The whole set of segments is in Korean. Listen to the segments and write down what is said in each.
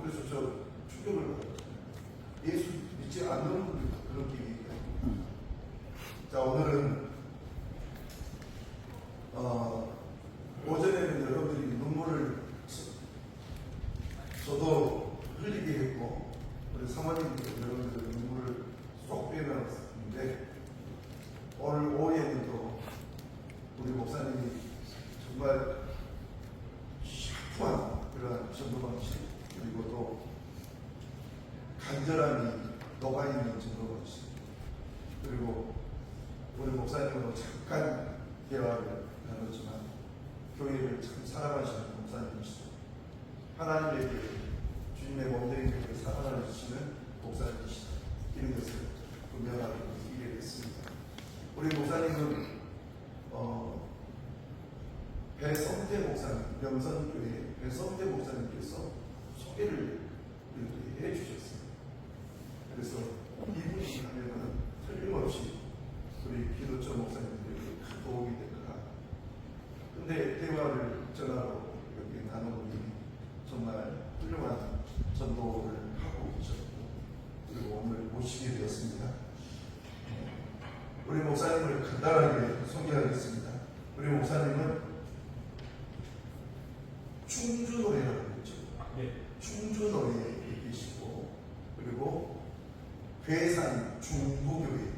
그래서 저 충격을 받았어요. 예수 믿지 않는 분들도 그렇게 얘기해요. 자, 오늘은 오전에는 여러분들이 눈물을 저도 흘리게 했고 우리 사모님도 여러분들 눈물을 쏙 빼놨는데 오늘 오후에는 또 우리 목사님이 정말 샤프한 그런 전도 방식 그리고 또 간절함이 녹아있는 전도 방식 그리고 우리 목사님으로 잠깐 대화를 나눴지만 교회를 참 사랑하시는 목사님이시죠. 하나님에게 주님의 몸되게 사랑하시는 목사님이시다. 이런 것을 분명하게 얘기를 했습니다. 우리 목사님은 배성대 목사님, 명선교회 배성대 목사님께서 소개를 이렇게 해주셨어요. 그래서 이분이 하면은 틀림없이 우리 기도처 목사님들에게 큰 도움이 될 것 같아요. 근데 대화를 전화로 이렇게 나누니 정말 훌륭한 전도를 하고 계셨고 그리고 오늘 모시게 되었습니다. 우리 목사님을 간단하게 소개하겠습니다. 우리 목사님은 충주노예라고 했죠. 충주노예에 계시고 그리고 괴산 중부교회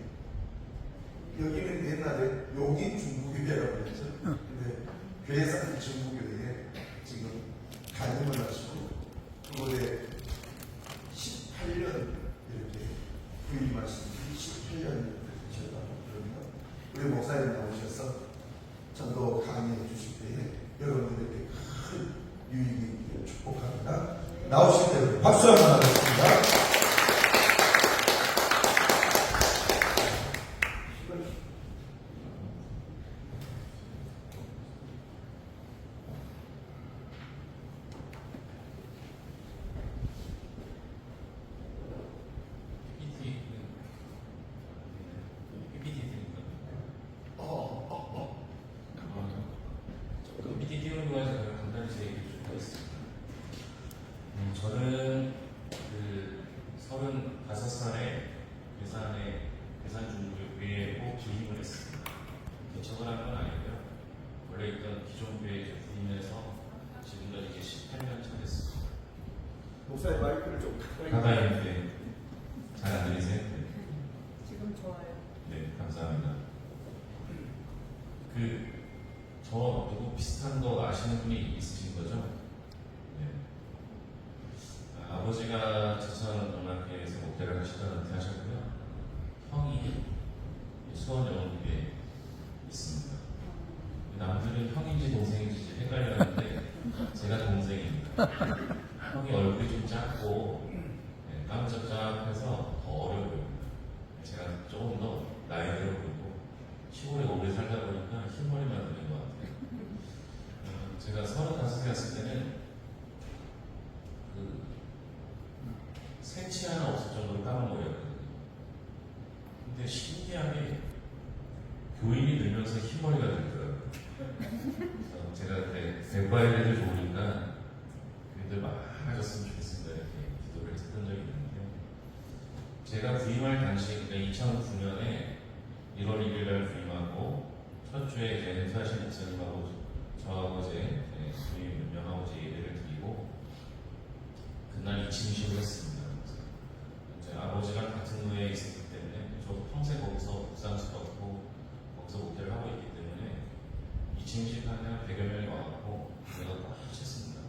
여기는 옛날에 용인 중부교회라고 했죠. 근데 괴산 중부교회에 지금 담임을 하시고 그곳에 18년 이렇게 부임하신 18년 되셨다고 그러면 우리 목사님 나오셔서 전도 강의해 주실 때에 여러분들에게 큰 유익이 있기를 축복합니다. 나오실 때 박수 한번 하겠습니다. PPT 띄우는 거에서 간단히 제 얘기를 좀 하겠습니다. 저는 35살에 괴산 중부교회에 꼭 부임을 했습니다. 개척을 한 건 아니고요. 원래 있던 기존 교회에 부임해서 지금까지 이제 18년 차 됐습니다. 목사님 마이크를 좀 가까이 있는데 잘 안 들리세요? 지금 좋아요. 네, 감사합니다. 저 누구 비슷한 거 아시는 분이 있으신 거죠? 네. 아버지가 제천음악회에서 목회를 하시다 은퇴하셨고요. 형이 수원영원교회에 있습니다. 남들은 형인지 동생인지 헷갈렸는데 제가 동생입니다. 형이 얼굴이 좀 작고 깜짝짝해서 더 어려 보입니다. 제가 조금 더 나이 들어 보이고 시골에 오래 살다 보니까 흰머리만 드는 것 같아요. 제가 35살 갔을 때는 새치 하나 없을 정도로 까만 머리였거든요. 근데 신기하게 교인이 늘면서 흰머리가 들더라고요. 그래서 제가 그때 백바이레를 좋으니까 교인들 많아졌으면 좋겠습니다. 이렇게 기도를 했던 적이 있는데 제가 부임할 당시 그러니까 2009년에 1월 1일 날 부임하고 첫 주에 이제 은퇴하신 목사님하고 저하고 이제 부임 명하고 이제 예배를 드리고 그날 이침식을 했습니다. 이제 아버지랑 같은 교회에 있었기 때문에 저도 평생 거기서 묵상수 받고 거기서 목회를 하고 있기 때문에 이침식 하면 100여 명이 와갖고 내가 꽉 찼습니다.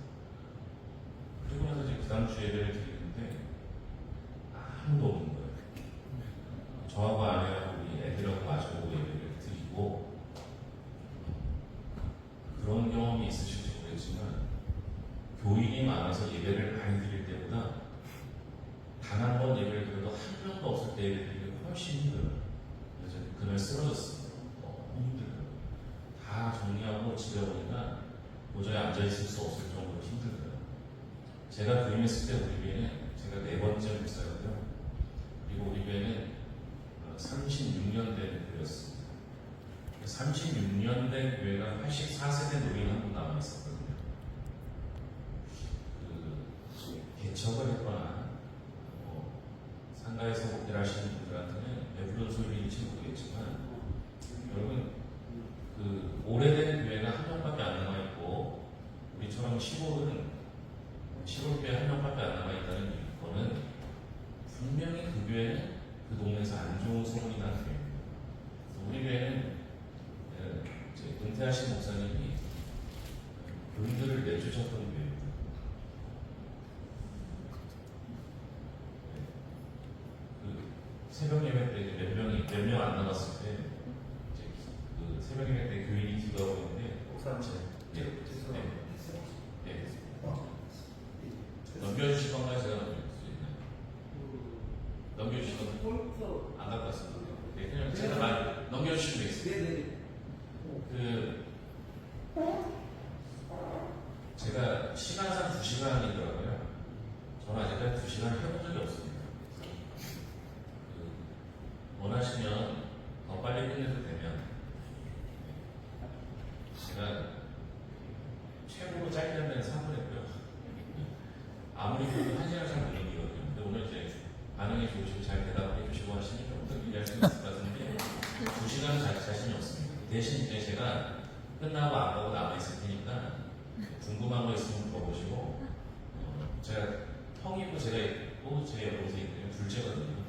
그리고 나서 이제 그 다음 주 예배를 드리는데 아무도 없는 거예요. 저하고 아내하고 우리 애들하고 마주보고 예배를 드리고 그런 경험이 있으실지 모르겠지만 교인이 많아서 예배를 많이 드릴 때보다 단 한 번 예배를 드려도 한 명도 없을 때 예배를 드리기 훨씬 힘들어요. 그래서 그날 쓰러졌습니다. 너무 힘들어요. 다 정리하고 집에 오니까 도저히 앉아있을 수 없을 정도로 힘들어요. 제가 부임했을 때 우리 교회는 제가 4번째 목사였고요. 그리고 우리 교회는 36년 된 교회였습니다. 36년 된 교회가 84세대 노인 한 분 남아있었거든요. 개척을 했거나 상가에서 목회를 하시는 분들한테는 배부른 소리일지 모르겠지만 여러분 그 오래된 교회가 한 명밖에 안 남아 있고 우리처럼 시골교회 한 명밖에 안 남아 있다는 거는 분명히 그 교회는 그 동네에서 안 좋은 소문이 나는 교회입니다. 우리 교회는 은퇴하신 목사님이 교인들을 내쫓았던 교회입니다. 그 새벽 예배 때 몇 명 안 남았을 때 이제 그 새벽 예배 때 교인이 기도하고 있는데 목사님, 넘겨주실 건가요? 제가 넘겨줄 수 있나요? 넘겨주실 건가요? 안 갖고 왔습니다. 네, 그냥 제가 말 넘겨주시면 되겠습니다. 제가 시간상 2시간이더라고요. 저는 아직까지 2시간 해본 적이 없습니다. 원하시면 더 빨리 끝내도 되면 제가 최고로 짧게 하면 3분 했고요. 아무리 그래도 1시간 잘 못 넘기거든요. 근데 오늘 이제 반응이 좋으시고 잘 대답해 주시고 하시니 조금 더 기대할 수 있을 것 같은데 2시간 자신이 없습니다. 대신 이제 제가 끝나고 안 가고 남아있을 테니까 궁금한 거 있으면 물어보시고 제가 형이고 제가 있고 제 여동생이 둘째거든요.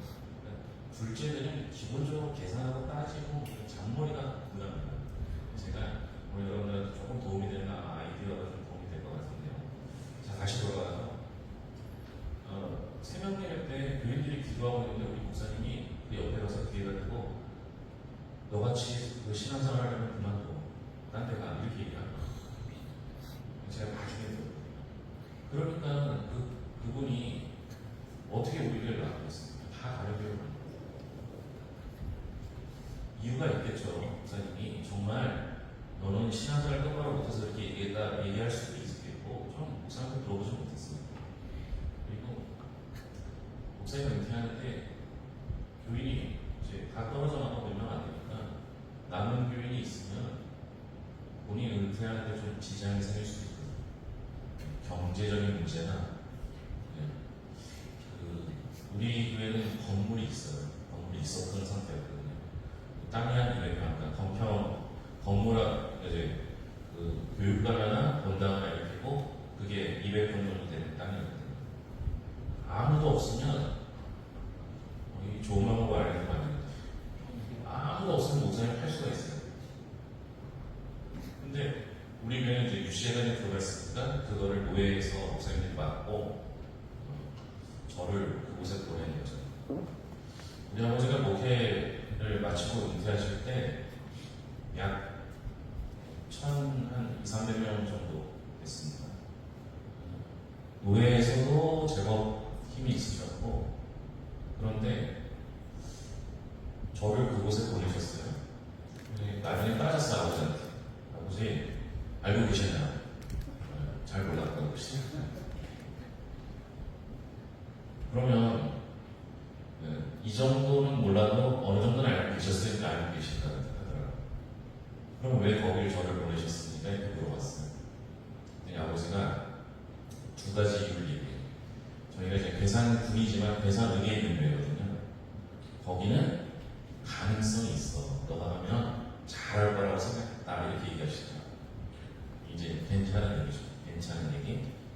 둘째들은 기본적으로 계산하고 따지고 잔머리가 무난합니다. 제가 오늘 여러분들한테 조금 도움이 되는 아이디어가 좀 도움이 될 것 같은데요. 자, 다시 돌아가서 새벽 예배 때 교인들이 기도하고 있는데 우리 목사님이 그 옆에 가서 기회가 되고 너같이 그 신앙생활 하려면 그만둬. 딴 데 가. 이렇게 얘기하는 거예요. 제가 나중에 들었거든요. 그러니까 그분이 어떻게 우리 교회를 나왔겠습니까? 다 다른 교회를 나왔어요. 이유가 있겠죠. 목사님이 정말 너는 신앙생활 똑바로 못해서 이렇게 얘기할 수도 있겠고 저는 목사님한테 들어보지 못했습니다. 그리고 목사님 은퇴하는데 교인이 이제 다 떨어져 나가고 몇 명 안 되니까 남은 교인이 있으면 본인 은퇴하는데 좀 지장이 생길 수 있거든요. 경제적인 문제나 우리 교회는 건물이 있어요. 건물이 있었던 상태였거든요. 땅이 한 200평, 건물 이제 그 교육관이나 본당이나 이렇게 있고 그게 200평 정도 되는 땅이거든요. 아무도 없으면 이 좋은 방법을 알려주면 안 됩니다. 아무도 없으면 목사님 팔 수가 있어요. 근데 우리 교회는 이제 유시재단에 들어갔으니까 그거를 노예에서 목사님들이 맡고 저를 그곳에 보낸 거죠. 우리 아버지가 목회를 마치고 은퇴하실 때 약 1,200-300명 정도 됐습니다. 노예에서도 제법 힘이 있으셨고 그런데 저를 그곳에 보내셨어요. 나중에 따졌어요, 아버지한테. 아버지, 알고 계시나요? 잘 몰랐다고 그러시죠. 그러면 이 정도는 몰라도 어느 정도는 알고 계셨으니까 알고 계신다고 하더라고요. 그럼 왜 거길 저를 보내셨습니까? 이렇게 물어봤어요. 아버지가 두 가지 이유를 얘기해요. 저희가 이제 괴산군이지만 괴산읍에 있는 데거든요. 거기는 가능성이 있어. 너가 하면 잘할 거라고 생각했다. 이렇게 얘기하시죠. 이제 괜찮은 얘기죠. 괜찮은 얘기.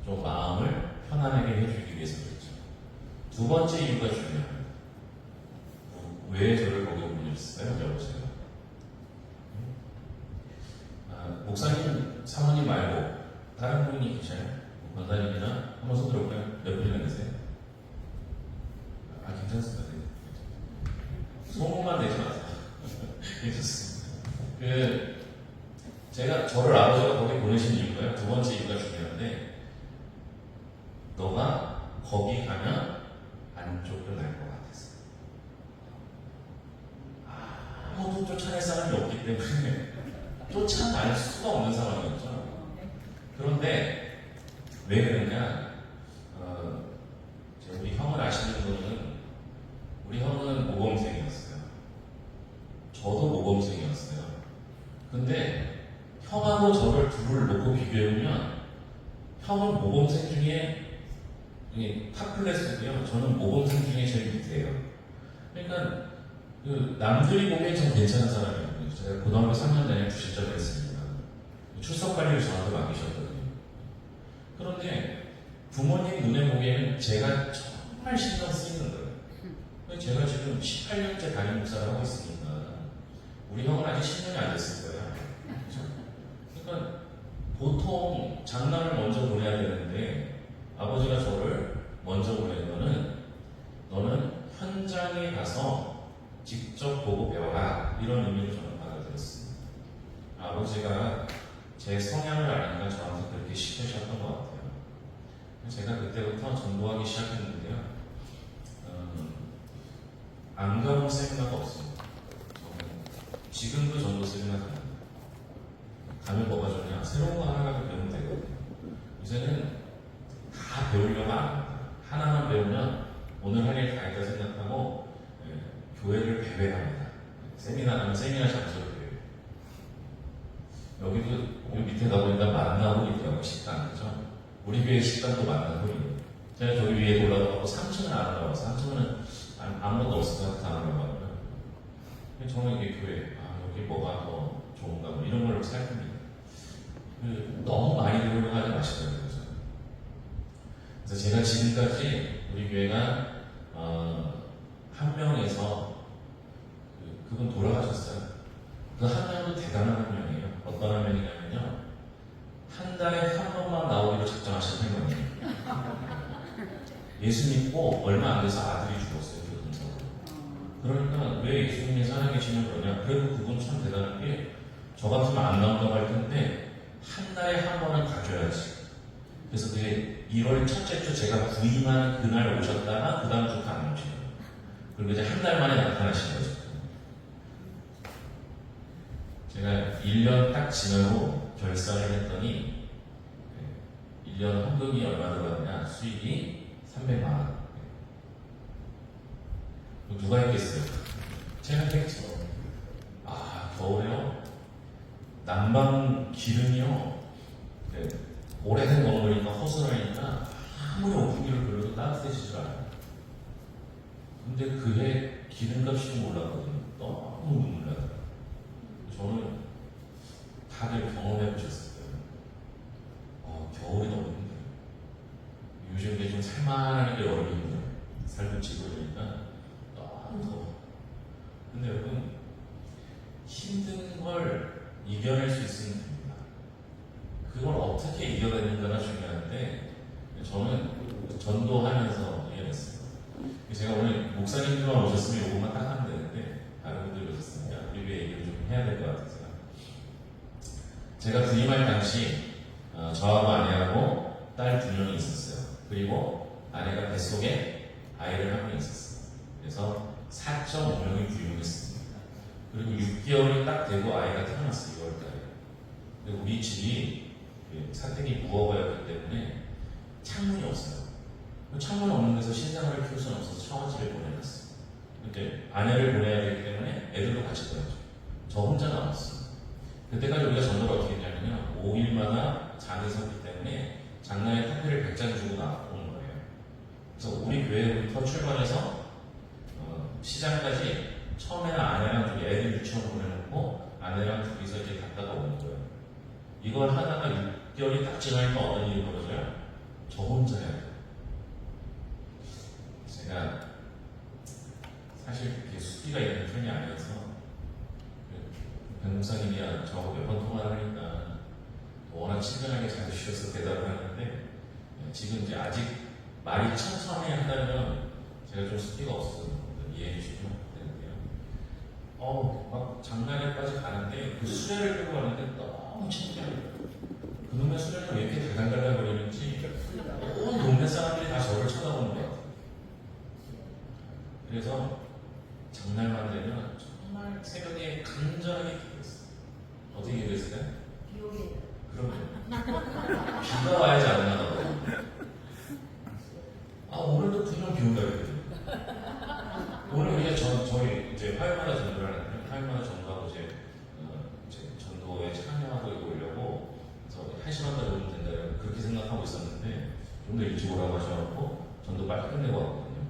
좀 마음을 편안하게 해주기 위해서 그랬죠. 두 번째 이유가 중요합니다. 왜 저를 거기로 보내셨어요? 여보세요. 목사님, 사모님 말고 다른 분이 계셔요? 권사님이나 한번 손 들어볼까요? 몇 분이나 계세요? 괜찮습니다. 소문만 내지 마세요. 괜찮습니다. 제가 저를 아버지가 거기 보내신 이유가요. 두 번째 이유가 중요한데 너가 거기 가면 안 쫓겨날 것 같았어. 아무도 쫓아낼 사람이 없기 때문에 쫓아날 수가 없는 상황이었죠. 그런데 왜 그러냐? 우리 형을 아시는 분은 우리 형은 모범생이었어요. 저도 모범생이었어요. 근데 형하고 저를 둘을 놓고 비교해보면 형은 모범생 중에 이게 탑클래스고요. 저는 모범생 중에 제일 밑에요. 그러니까 그 남들이 보기엔 참 괜찮은 사람이에요. 제가 고등학교 3년 내내 부실점을 했습니다. 출석 관리를 저한테 맡기셨거든요. 그런데 부모님 눈에 보기에는 제가 정말 신경 쓰이는 거예요. 제가 지금 18년째 담임 목사를 하고 있으니까 우리 형은 아직 10년이 안 됐을 거예요. 그렇죠? 그러니까 보통 장남을 먼저 보내야 되는데 아버지가 저를 먼저 보낸 거는 너는 현장에 가서 직접 보고 배워라 이런 의미로 저는 받아들였습니다. 아버지가 제 성향을 아니까 저한테 그렇게 시키셨던 것 같아요. 제가 그때부터 전도하기 시작했는데요. 안 가본 세미나가 없습니다. 지금도 전도 세미나 갑니다. 가면 뭐가 좋냐? 새로운 거 하나라도 배우면 되거든요. 요새는 다 배우려고 안 합니다. 하나만 배우면 오늘 할 일 다 했다 생각하고 교회를 배회합니다. 세미나 가면 세미나 장소를 배회. 여기도 여기 밑에 가보니까 만나고 있더라고요. 식당, 그죠? 우리 교회 식당도 만나고 있는. 제가 저기 위에 올라가고 3층은 안 올라가서 3층은 아무것도 없을 것 같아 안 올라가고요. 저는 이게 교회, 여기 뭐가 더 좋은가 뭐 이런 걸로 살핍니다. 너무 많이 배우려고 하지 마시더라고요. 그래서 제가 지금까지 우리 교회가 한 명에서 그분 돌아가셨어요. 그 한 명도 대단한 한 명이에요. 어떤 한 명이냐면요. 한 달에 한 번만 나오기로 작정하신 한 명이에요. 예수 믿고 얼마 안 돼서 아들이 죽었어요. 그러니까 왜 예수님이 살아계시는 거냐? 그래도 그분 참 대단한 게 저 같으면 안 나온다고 할 텐데 한 달에 한 번은 가져야지. 그래서 그게 1월 첫째 주 제가 부임하는 그날 오셨다가 그 다음 주부터 안 오시는 거예요. 그리고 이제 한 달 만에 나타나신 거죠. 제가 1년 딱 지나고 결산을 했더니 1년 헌금이 얼마 들어갔냐? 수익이 300만 원. 누가 했겠어요? 제가 했죠. 겨울에요. 난방 기름이요. 오래된 건물이니까 허술하니까 아무리 오픈기를 돌려도 따뜻해지질 않아요. 근데 그해 기름값이 좀 올랐거든요. 너무 눈물 나더라고요. 저는 다들 경험해 보셨을 거예요. 겨울이 너무 힘들어요. 요즘 이게 좀 살만하니까 여름이 힘들어요. 삶을 지고이니까 너무 더워. 근데 여러분, 힘든 걸 이겨낼 수 있으면 됩니다. 그걸 어떻게 이겨내는가가 중요한데, 저는 전도하면서 이겨냈어요. 제가 오늘 목사님들만 오셨으면 이것만 딱 하면 되는데, 다른 분들 오셨으니까 우리 왜 얘기를 좀 해야 될 것 같아서요. 제가 부임할 당시, 저하고 아내하고 딸 2명이 있었어요. 그리고 아내가 뱃속에 아이를 한 명 있었어요. 그래서 4.5명이 부임했습니다. 그리고 6개월이 딱 되고 아이가 태어났어요. 6월달에. 근데 우리 집이 사택이 무허가였기 때문에 창문이 없어요. 창문 없는 데서 신생아를 키울 수는 없어서 처갓집에 보내놨어요. 근데 아내를 보내야 되기 때문에 애들도 같이 보내죠. 저 혼자 남았어요. 그때까지 우리가 전도를 어떻게 했냐면요. 5일마다 장이 섰기 때문에 장날에 카페를 100잔 주고 나오는 거예요. 그래서 우리 교회부터 출발해서 시장까지 처음에는 아내랑 둘이 애들 유치원 보내놓고 아내랑 둘이서 이제 갔다가 오는 거예요. 이걸 하다가 6개월이 딱 지나니까 어떤 일이 벌어져요? 저 혼자 해야 돼요. 제가 사실 그렇게 수기가 있는 편이 아니어서 변호사님이야 저하고 몇 번 통화를 하니까 워낙 친근하게 잘 주셔서 대답을 하는데 지금 이제 아직 말이 천천히 한다면 제가 좀 수기가 없어서 이해해 주시면 되는데요. 막 장난에까지 가는데 그 수레를 끌고 가는데 너무 창피해요. 그놈의 수레를 왜 이렇게 달달달 거리는지 온 동네 사람들이 다 저를 쳐다보는 것 같아요. 그래서 장날만 되면 정말 새벽에 간절하게 기도했어요. 어떻게 기도했어요? 비 오게. 그럼요. 비가 와야지 안 나가거든요. 오늘도 분명 비 온다 그랬거든요. 오늘 우리가 저희 이제 화요일마다 전도를 하는데 화요일마다 전도하고 이제 전도에 참여하고 오려고 그래서 1시간까지 오면 된다 그렇게 생각하고 있었는데 좀 더 일찍 오라고 하셔갖고 전도 빨리 끝내고 왔거든요.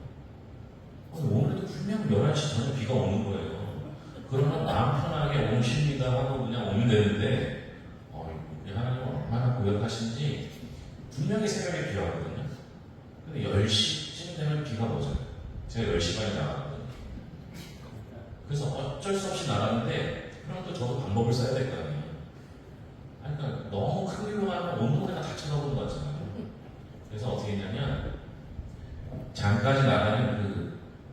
오늘도 분명 11시 전에 비가 오는 거예요. 그러면 마음 편하게 오십니다 하고 그냥 오면 되는데 우리 하나님 얼마나 고역하신지 분명히 새벽에 비가 오거든요. 근데 10시쯤 되면 비가 오잖아요. 제가 10시 반에 나갔거든요. 그래서 어쩔 수 없이 나갔는데 그럼 또 저도 방법을 써야 될 거 아니에요. 그러니까 너무 큰 길로 가면 온도가 다 찾아오는 거 같잖아요. 그래서 어떻게 했냐면 장까지 나가는 그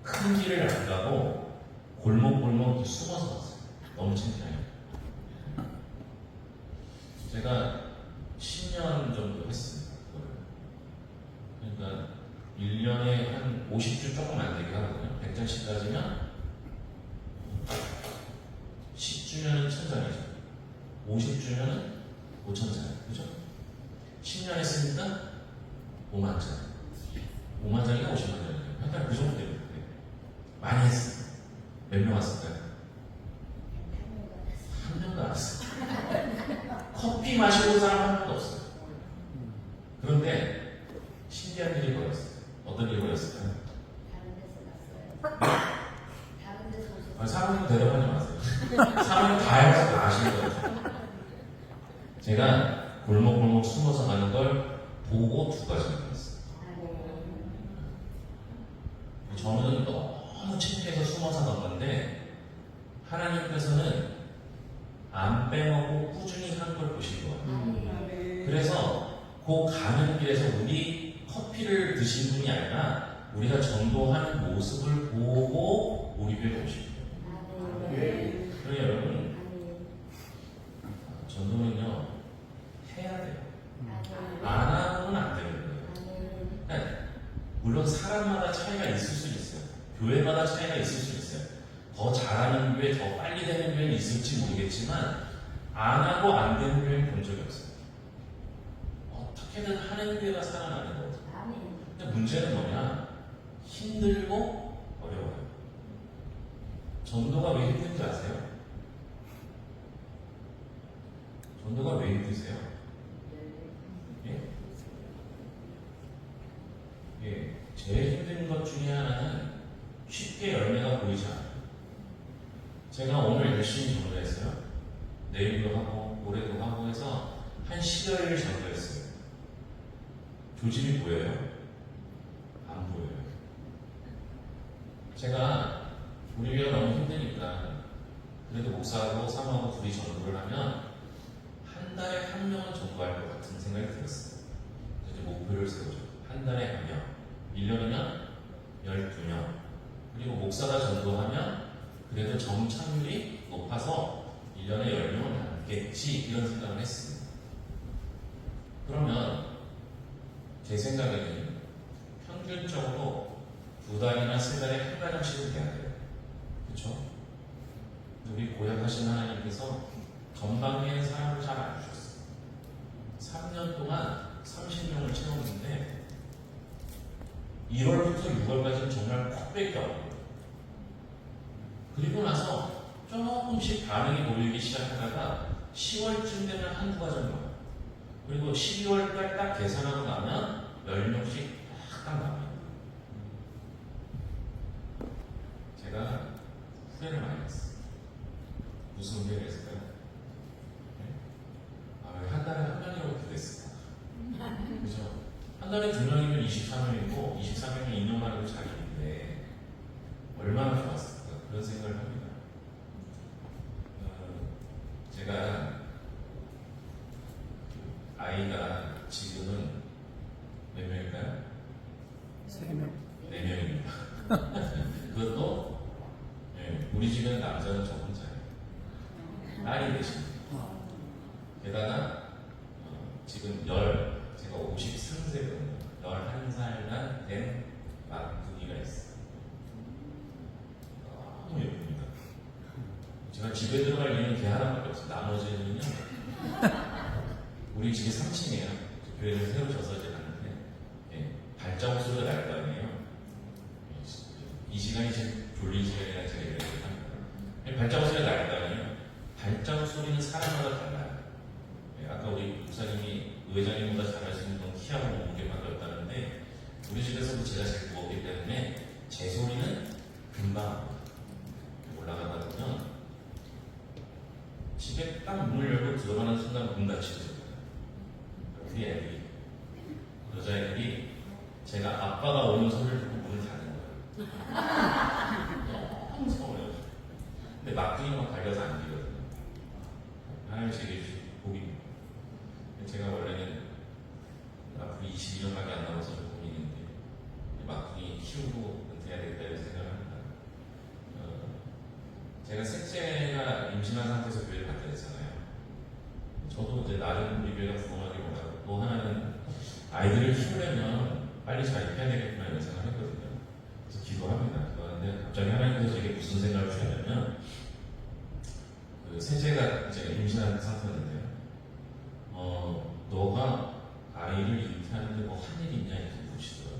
큰 길을 안 가고 골목골목 숨어서 갔어요. 너무 창피해요. 제가 10년 정도 했습니다. 그거를. 그러니까 1년에 한 50주 조금 안 되게 하거든요. 100장씩 따지면 10주년은 1000장이죠. 50주년은 5000장. 그죠? 10년 했으니까 5만 장. 5만 장이나 50만 장이에요. 약간 그 정도 됩니다. 많이 했어요. 몇 명 왔을까요? 한 명도 안 왔어요. 커피 마시고 온 사람 한 명도 없어요. 그런데 신기한 일이 벌어졌어요. 어떤 일이 벌어졌을까요? 다른 데서 오셨어요. 사모님 대답하지 마세요. 사모님 다 해서 다 아시는 거예요. 제가 골목골목 숨어서 가는 걸 보고 2가지를 했어요. 저는 너무 창피해서 숨어서 간 건데 하나님께서는 안 빼먹고 꾸준히 한 걸 보신 거예요. 그래서 그 가는 길에서 우리 커피를 드신 분이 아니라 우리가 전도하는 모습을 보고 우리 교회에 오신 거예요. 그러니 여러분 전도는요 해야 돼요. 안 하고는 안 되는 거예요. 그러니까 물론 사람마다 차이가 있을 수 있어요. 교회마다 차이가 있을 수 있어요. 더 잘하는 교회, 더 빨리 되는 교회는 있을지 모르겠지만 안 하고 안 되는 교회는 본 적이 없어요. 어떻게든 하는 교회가 살아나는 거거든요. 근데 문제는 뭐냐? 힘들고 어려워요. 전도가 왜 힘든지 아세요? 전도가 왜 힘드세요? 제일 힘든 것 중에 하나는 쉽게 열매가 보이지 않아요. 제가 오늘 열심히 전도했어요. 내일도 하고 모레도 하고 해서 한 10여일 전도했어요. 조짐이 보여요? 안 보여요. 제가 우리 교회가 너무 힘드니까 그래도 목사하고 사모하고 둘이 전도를 하면 한 달에 한 명은 전도할 것 같은 생각이 들었어요. 이제 목표를 세우죠. 한 달에 한 명. 1년이면 12명. 그리고 목사가 전도하면 그래도 정착률이 높아서 1년에 10명은 남겠지 이런 생각을 했습니다. 그러면 제 생각에는 평균적으로 2달이나 3달에 한 가정씩은 돼야 돼요. 그렇죠? 우리 고약하신 하나님께서 전방위에 사람을 잘 안 주셨어요. 3년 동안 30명을 채웠는데 1월부터 6월까지는 정말 콕 뺏겨. 그리고 나서 조금씩 반응이 보이기 시작하다가 10월쯤 되면 한두 가정 나와요. 그리고 12월달 딱 계산하고 나면 10명씩 딱 나와요. 제가 후회를 많이 했어요. 무슨 후회를 했을까요? 왜 한 달에 한 명이라고 됐을까? 그죠? 한 달에 2명이면 23명이고 23명이면 2년 만에 자기인데 얼마나 좋았을까? 그런 생각을 합니다. 제가 아이가 지금은 몇 명일까요? 3명. 4명입니다. 그것도 우리 집에는 남자는 저 혼자예요. 딸이 되십니다. 게다가 지금 제가 53세거든요. 11살만 된 막둥이가 있어요. 너무 예쁩니다. 제가 집에 들어갈 이유는 걔 하나밖에 없어요. 나머지는요. 우리 집이 3층이에요. 교회를 새로 져서 이제 갔는데 발자국 소리가 날 거 아니에요. 이 시간이 제일 졸린 시간이라 제가 이렇게 합니다. 발자국 소리가 날 거 아니에요. 발자국 소리는 사람마다 달라요. 아까 우리 목사님이 의장님보다 잘할 수 있는 건 키하고 몸무게만 그렇다는 에너지가 제일 무겁기 때문에 제 소리는 금방 올라가다 보면 집에 딱 문을 열고 들어가는 순간 문 닫히거든요. 우리 애들이, 여자애들이 제가 아빠가 오는 소리를 듣고 문을 닫는 거예요. 너무 서운해요. 근데 막둥이만 갈려서 안 되거든요. 하나님 제게 주신 복입니다. 제가 원래는 앞으로 22년밖에 안 남아서 좀 고민인데 막둥이 키우고 은퇴해야 되겠다 이런 생각을 합니다. 제가 셋째가 임신한 상태에서 교회를 갔다 했잖아요. 저도 이제 나름 우리 교회가 부흥하기 원하고 또 하나는 아이들을 키우려면 빨리 자립해야 되겠구나 이런 생각을 했거든요. 그래서 기도합니다. 그런데 갑자기 하나님께서 제게 무슨 생각을 주셨냐면 그 셋째가 이제 임신한 상태였는데요. 너가 아이를 잉태하는데 뭐 한 일 있냐 이렇게 물으시더라고요.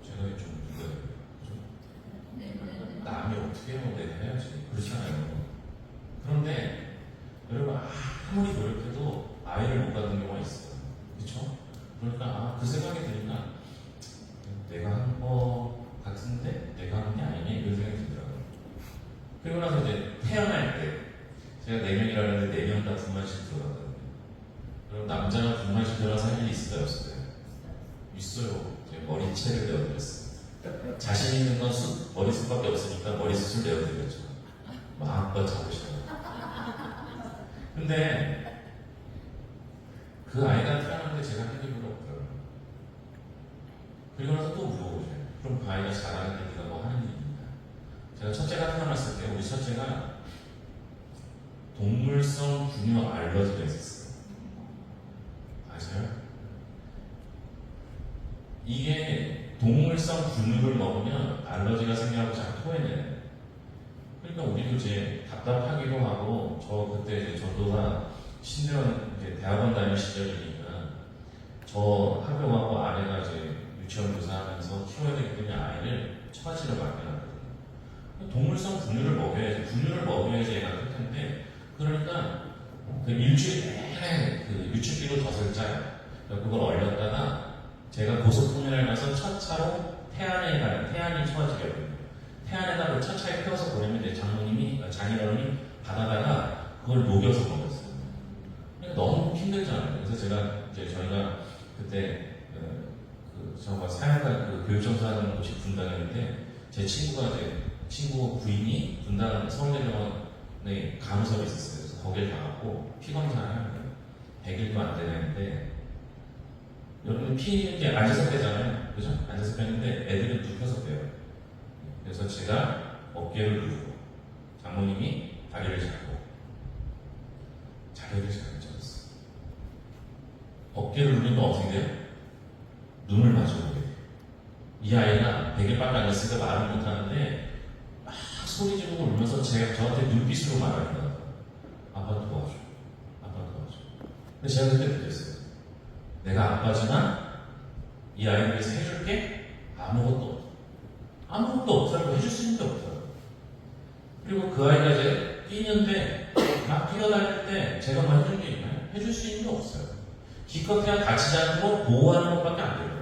제가 좀 남이 어떻게 하면 내가 해야지. 그렇잖아요. 그런데 여러분 아무리 노력해도 아이를 못 갖는 경우가 있어요. 그렇죠? 그러니까 그 생각이 드니까 내가 한 거 같은데 내가 하는 게 아니네 이런 생각이 들더라고요. 그리고 나서 이제 태어날 때 제가 4명이라는데 4명 다 분만실 들어갔거든요. 그럼 남자가 분만실 들어가서 할 일이 있을까요? 없을까요? 있어요. 제가 머리채를 내어드렸어요. 자신 있는 건 머리숱밖에 없으니까 머리숱을 내어드렸죠. 마음껏 잡으셔요. 근데 그 아이가 태어났는데 제가 할 일이 별로 없더라고요. 그리고 나서 또 물어보셔요. 그럼 그 아이가 자라는데 네가 뭐 하는 일이 있냐? 제가 첫째가 태어났을 때 우리 첫째가 동물성 분유 알러지가 있었어요. 아세요? 이게 동물성 분유를 먹으면 알러지가 생겨서 잘 토해내요. 그러니까 우리도 이제 답답하기도 하고, 저 그때 이제 전도사 신대원 이제 대학원 다니는 시절이니까 저 학교 가고 아내가 이제 유치원 교사하면서 키워야 되기 때문에 아이를 처갓집에 맡겨놨거든요. 동물성 분유를 먹여야지, 분유를 먹여야지 애가 클 텐데, 그러니까 그 일주일 내내 그 유축기로 젖을 짜요. 그걸 얼렸다가 제가 고속통행을 가서 첫 차로 태안에 가는, 태안이 처갓집이거든요. 태안에다 그 첫 차에 태워서 보내면 이제 장인어른이 받아다가 그걸 녹여서 먹었어요. 그러니까 너무 힘들잖아요. 그래서 제가 이제 저희가 그때 저가 사역할 그 교육청소 하는 곳이 분당이었는데 제 친구가 이제 친구 부인이 분당 서울대병원에 간호사가 있었어요. 그래서 거기에 가갖고 피 검사를 하는 거예요. 100일도 안 되는데 여러분 피 이렇게 앉아서 빼잖아요. 그죠? 앉아서 빼는데 애들은 눕혀서 빼요. 그래서 제가 어깨를 누르고 장모님이 다리를 잡고 자리를 잘 잡았어요. 어깨를 누르면 어떻게 돼요? 눈을 마주보게 돼요. 이 아이가 100일밖에 안 됐으니까 말을 못하는데 막 소리 지르고 울면서 저한테 눈빛으로 말합니다. 아빠 도와줘. 아빠 도와줘. 근데 제가 그때 느꼈어요. 내가 아빠지만 이 아이를 위해서 해줄 게 아무것도 없어. 아무것도 없어요. 해줄 수 있는 게 없어요. 그리고 그 아이가 이제 뛰는데 막 뛰어다닐 때 제가 뭐 해줄 게 있나요? 해줄 수 있는 게 없어요. 기껏 그냥 다치지 않도록 보호하는 것밖에 안 돼요.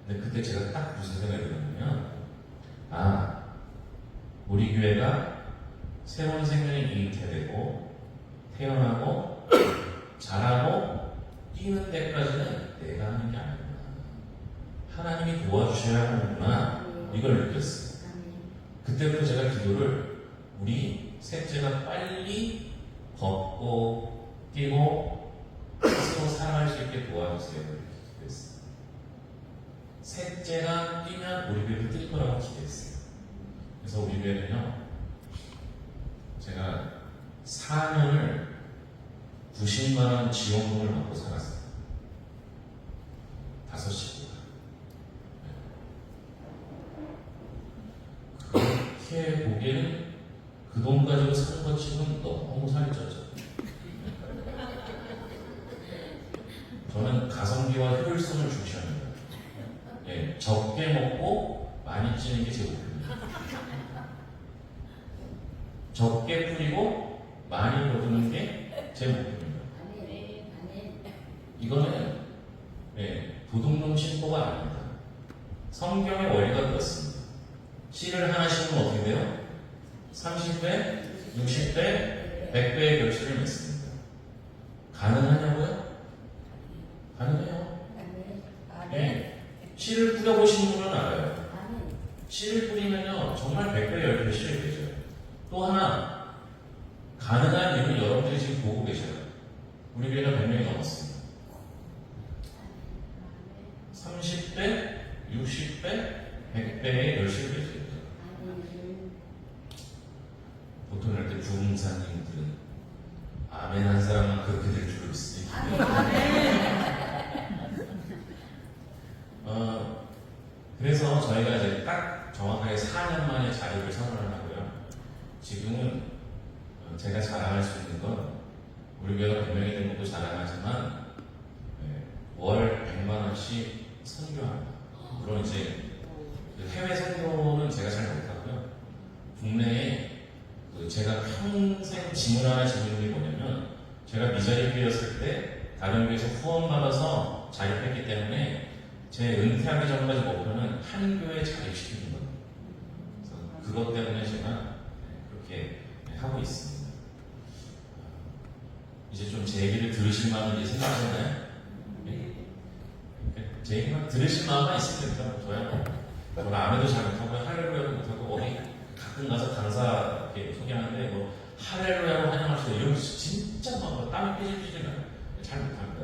근데 그때 제가 딱 무슨 생각이 들었냐면 우리 교회가 새로운 생명이 잉태되고 태어나고 자라고 뛰는 데까지는 내가 하는 게 아니구나. 하나님이 도와주셔야 하는구나. 이걸 느꼈어요. 그때부터 제가 기도를 우리 셋째가 빨리 걷고 뛰고 스스로 살아갈 수 있게 도와주세요. 이렇게 기도했어요. 셋째가 뛰면 우리 교회도 뛸 거라고 기대했어요. 그래서 우리 교회는요, 제가 4년을 90만원 지원금을 받고 살았어요. 5식구가. 그렇게 보기에는 그 돈 가지고 사는 것 치고는 너무 살이 쪘죠. 저는 가성비와 효율성을 중시합니다. 예, 적게 먹고 많이 찌는 게 제 목표입니다. 적게 뿌리고 많이 거두는 게 제 목표입니다. 이거는 도둑놈 신보가 아닙니다. 성경의 원리가 그렇습니다. 씨를 하나 심으면 어떻게 돼요? 30배, 60배, 100배의 결실을 맺습니다. 가능하냐고요? 가능해요. 네. 씨를 뿌려보신 분은 알아요. 씨를 뿌리면요, 정말 100배, 10배 씨를 되죠. 또 하나, 가능한 이유는 여러분들이 지금 보고 계셔요. 우리 교회가 100명이 넘었습니다. 30배, 60배, 100배의 결실을 맺어요. 보통 이럴 때 부흥사님들은 아멘 한 사람만 그렇게 될 줄 믿습니다. 그래서 저희가 이제 딱 정확하게 4년 만에 자립을 선언을 하고요. 지금은 제가 자랑할 수 있는 건 우리 교회가 100명이 된 것도 자랑하지만 월 100만 원씩 선교합니다. 물론 이제 해외 선교는 제가 잘 못하고요. 국내에 제가 평생 질문하는 질문이 뭐냐면 제가 미자리 교회였을 때 다른 교회에서 후원받아서 자립했기 때문에 제 은퇴하기 전까지 목표는 한 교회에 자립시키는 거예요. 그래서 그것 때문에 제가 그렇게 하고 있습니다. 이제 좀 제 얘기를 들으실 마음은 이제 생각하잖아요. 제 얘기만 들으실 마음만 있으면 됩니다. 저는 아무도 잘 못하고 할렐루야도 못하고 어디 가끔 가서 강사 이렇게 소개하는데 뭐 할렐루야로 환영하시고 이런 거 진짜 막 땀이 삐질삐질 나요. 잘 못합니다.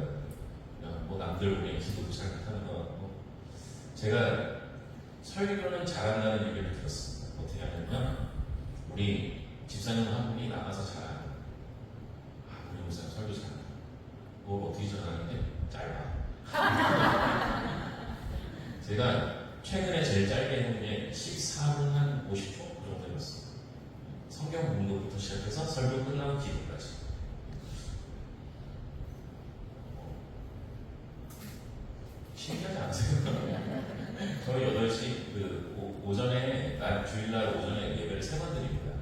뭐 남들 우리 기도도 잘 못하는 것 같고 제가 설교는 잘한다는 얘기를 들었습니다. 어떻게 하냐면 우리 집사님 한 분이 나가서 잘하는 우리 목사님 설교 잘한다. 뭐 어떻게 잘하는데 짧아. 제가 최근에 제일 짧게 했는 게 14분 한 50초 정도 해봤습니다. 성경 공부부터 시작해서 설교 끝나고 기도까지. 신기하지 않으세요? 저희 8시 오전에 주일날 오전에 예배를 3번 드립니다.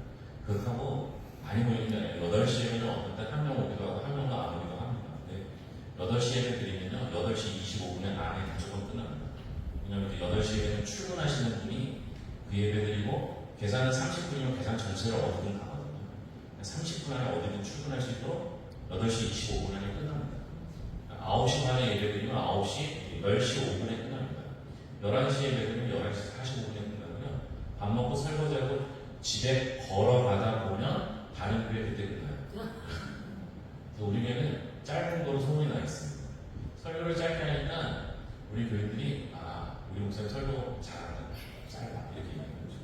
그렇다고 많이 모이는 8시에는 어떤 때 한 명 오기도 하고 한 명도 안 오기도 합니다. 근데 8시 예배 드리면요 8시 25분에 안에 무조건 끝납니다. 왜냐하면 8시에는 출근하시는 분이 그 예배 드리고 계산은 30분이면 계산 전체를 어디든 가거든요. 30분 안에 어디든 출근할 수 있도록 8시 25분 안에 끝납니다. 9시 반에 예배 드리면 10시 5분에 끝납니다. 11시 예배 드리면 11시 45분에 끝나고요. 밥 먹고 설거지하고 집에 걸어가다 보면 다른 교회 그때 끝나요. 그래서 우리 교회는 짧은 거로 소문이 나 있습니다. 설교를 짧게 하니까 우리 교인들이 우리 목사님 설교 잘한다, 짧아 이렇게 얘기하는 거죠.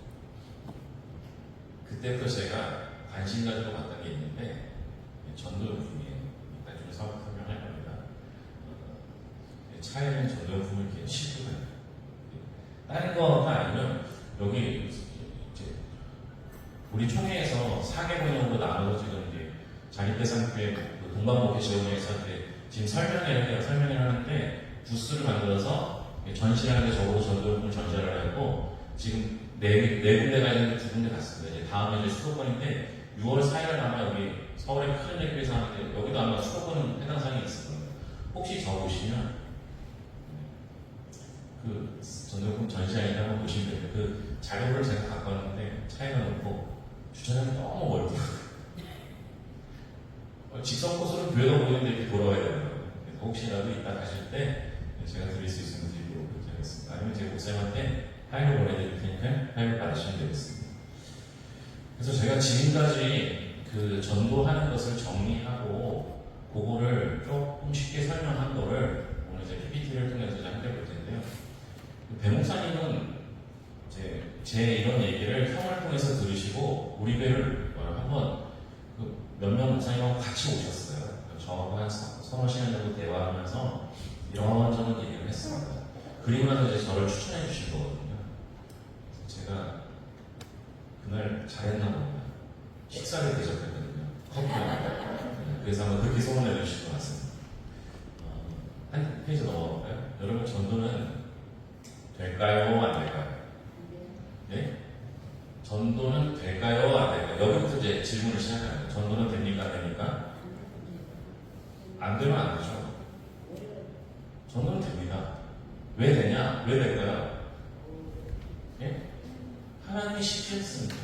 그때부터 제가 관심 가지고 봤던 게 있는데 전도용품이에요. 나중에 설명할 겁니다. 차에는 전도용품을 이렇게 싣고 다녀요. 다른 거가 아니면 여기 이제 우리 총회에서 4개분으로 나눠서 지금 이제 자립대상교회 동방목회 지원회에서 지금 설명회를 하는데 부스를 만들어서 전시하는데 적어도 전도용품을 전시를 하고 지금 네 군데가 있는데 2군데 갔습니다. 이제 다음에 이제 수도권인데 6월 4일에 아마 여기 서울의 큰 예배에서 하는데 여기도 아마 수도권 해당 사항이 있을 겁니다. 혹시 저 보시면 그 전도용품 전시회에 한번 보시면 돼요. 그 자료를 제가 갖고 왔는데 차에다 놓고 주차장이 너무 멀더라고요. 직선 코스로 교회가 보이는데 이렇게 돌아와야 되더라고요. 그래서 혹시라도 이따 가실 때 제가 드릴 수 있으면 드리도록 그렇게 하겠습니다. 아니면 제 목사님한테 파일을 보내드릴 테니까 파일을 받으시면 되겠습니다. 그래서 제가 지금까지 그 전도하는 것을 정리하고 그거를 조금 쉽게 설명한 거를 오늘 이제 PPT를 통해서 이제 함께 볼 텐데요. 배 목사님은 제 이런 얘기를 형을 통해서 들으시고 우리 교회를 한번 몇몇 목사님하고 같이 오셨어요. 저하고 한 서너 시간 정도 대화하면서 이런저런 얘기를 했습니다. 그리고 나서 이제 저를 추천해 주신 거거든요. 제가 그날 잘했나 봅니다. 식사를 대접했거든요. 커피랑. 그래서 아마 그렇게 소문내 주실 것 같습니다. 한 페이지 넘어갈까요? 여러분 전도는 될까요? 안 될까요? 네? 전도는 될까요? 안 될까요? 여기부터 이제 질문을 시작합니다. 전도는 됩니까? 안 됩니까? 안 되면 안 되죠. 전도는 됩니다. 왜 되냐? 왜 될까요? 예? 하나님이 시켰으니까.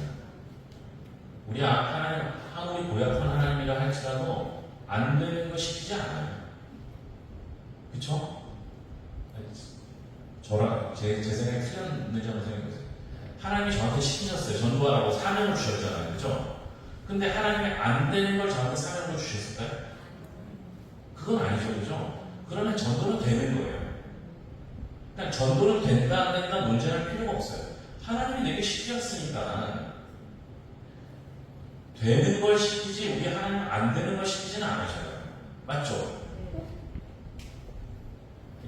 우리 하나님, 아무리 고약한 하나님이라 할지라도 안 되는 거 시키지 않아요. 그쵸? 저랑 제 생각이 틀렸는지 한번 생각해보세요. 하나님이 저한테 시키셨어요. 전도하라고 사명을 주셨잖아요. 그죠? 근데 하나님이 안 되는 걸 저한테 사명으로 주셨을까요? 그건 아니죠. 그죠? 그러면 전도는 되는 거예요. 그러니까 전도는 된다 안 된다 논쟁할 필요가 없어요. 하나님이 내게 시켰으니까 되는 걸 시키지 우리 하나님은 안 되는 걸 시키지는 않으셔요. 맞죠?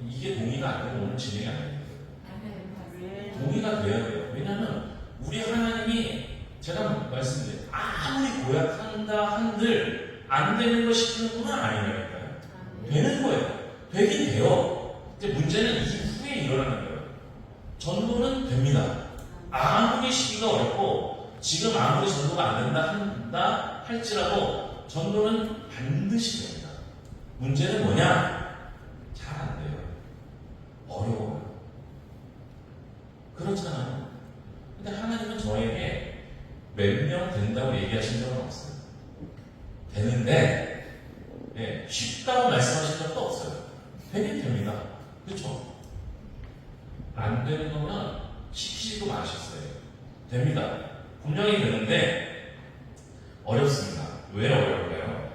이게 동의가 안 되면 오늘 진행이 안 돼요. 동의가 돼야 돼요. 왜냐하면 우리 하나님이 제가 말씀드린 아무리 고약한다 한들 안 되는 거 시키는 분은 아니라니까요. 되는 거예요. 되긴 돼요. 이제 문제는 이후에 일어나는 거예요. 전도는 됩니다. 아무리 시기가 어렵고 지금 아무리 전도가 안 한다 할지라도 전도는 반드시 됩니다. 문제는 뭐냐? 잘 안 돼요. 어려워요. 그렇잖아요. 근데 하나님은 저에게 몇 명 된다고 얘기하신 적은 없어요. 되는데 예, 쉽다고 말씀하신 적도 없어요. 되긴 됩니다. 그렇죠? 안 되는 거면 시키지도 마셨어요. 됩니다. 분명히 되는데 어렵습니다. 왜 어려울까요?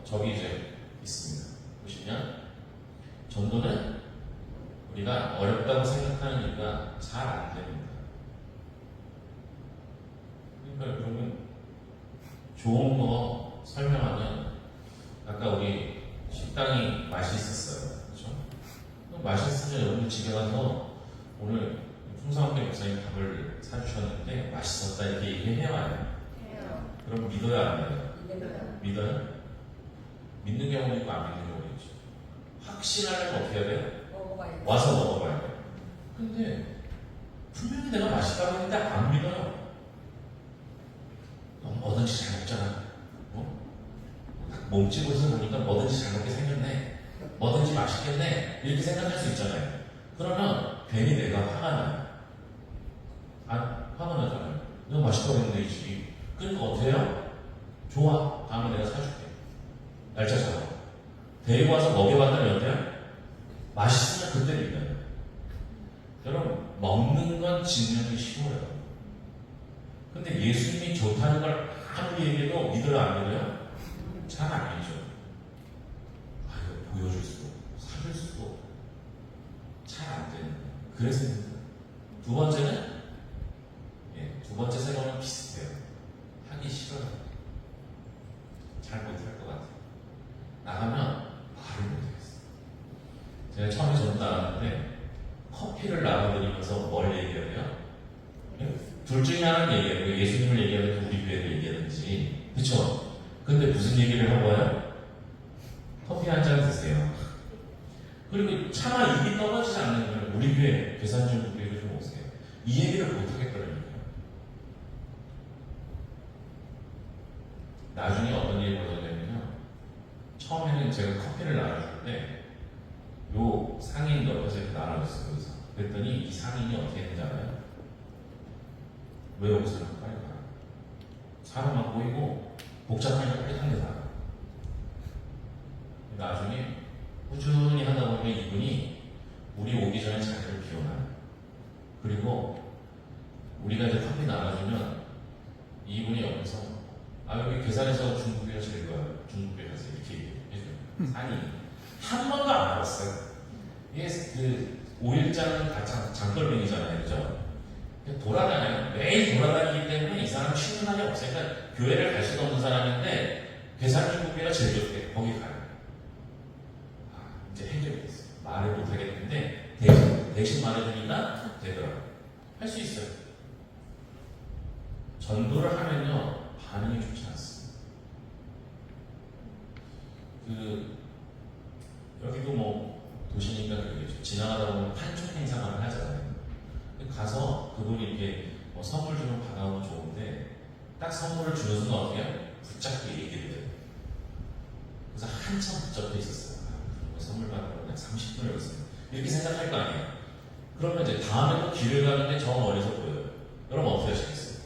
저기 이제 있습니다. 보시면 전도는 우리가 어렵다고 생각하는 이유가 잘 안 됩니다. 그러니까 여러분 좋은 거 설명하면 아까 우리 식당이 맛있었어요. 그렇죠? 맛있으면 여러분 집에 가서 오늘 풍성학교 목사님 밥을 사주셨는데 맛있었다 이렇게 얘기해와요. 그럼 믿어야 안 믿어요? 믿어요? 믿는 경우도 있고 안 믿는 경우도 있죠. 확신하려면 어떻게 해야 돼요? 와서 먹어봐야 돼요. 근데 분명히 내가 맛있다고 했는데 안 믿어요. 너 뭐든지 잘 먹잖아. 몸집을 보니까 뭐든지 잘 먹게 생겼네. 뭐든지 맛있겠네. 이렇게 생각할 수 있잖아요. 그러면 괜히 내가 화가 나요. 화가 나잖아요. 내가 맛있다고 했는데 이 집이. 그러니까 어떻게 해요? 좋아. 다음에 내가 사줄게. 날짜 잡아. 데리고 와서 먹여봤더니 어때요? 맛있으면 그때 믿어요. 여러분, 먹는 건 증명이 쉬워요. 근데 예수님이 좋다는 걸 아무리 얘기해도 믿어요, 안 믿어요? 잘 아니죠. 이거 보여줄 수도 없고, 사줄 수도 없고, 잘 안 되는 거예요. 그래서 힘들어요. 두 번째는, 두 번째 생각은 비슷해요. 하기 싫어요. 잘 못할 것 같아요. 나가면 말을 못하겠어요. 제가 처음에 전도 나갔는데 커피를 나눠드리면서 뭘 얘기해야 돼요? 둘 중에 하나는 얘기해요. 예수님을 얘기하든지 우리 교회를 얘기하든지. 그쵸? 근데 무슨 얘기를 한 거예요? 커피 한 잔 드세요. 그리고 차마 입이 떨어지지 않는 거예요. 우리 교회, 계산중 교회를 좀 오세요. 이 얘기를 못하겠더라고요. 나중에 어떤 일이 벌어졌냐면요. 처음에는 제가 커피를 나눠줬는데 요 상인 옆에서 이렇게 나눠줬어요. 여기서. 그랬더니 이 상인이 어떻게 했는지 알아요? 왜 여기서 빨리 가? 사람만 보이고 복잡하니까 빨리 한대 가. 나중에 꾸준히 하다 보면 이분이 우리 오기 전에 자리를 비워놔요. 그리고 우리가 이제 커피 나눠주면 이분이 옆에서 여기 계산해서 중국에 제일 좋아요. 중국에 가서 이렇게 얘기해줘요. 아니, 한 번도 안 알았어요. 이게 그 5일장 다 장돌뱅이잖아요. 그죠? 돌아다녀요. 매일 돌아다니기 때문에 이 사람은 쉬는 날이 없어요. 그러니까 교회를 갈 수도 없는 사람인데 계산 중국회가 제일 좋대. 거기 가요. 이제 해결이 됐어요. 말을 못 하겠는데 대신 말해주니까 되더라고요. 할 수 있어요. 전도를 하면요. 반응이 좋지 않습니다. 여기도 뭐 도시니까 지나가다 보면 판촉 행사만 하잖아요. 가서 그분이 이렇게 뭐 선물 주면 받아오면 좋은데 딱 선물을 주는 순간 어떻게 해요? 붙잡고 얘기를 해요. 한참 붙잡혀 있었어요. 선물 받으러 30분을 있어요. 이렇게 생각할 거 아니에요. 그러면 이제 다음에 또 길을 가는데 저 멀리서 보여요. 여러분 어떻게 하시겠어요?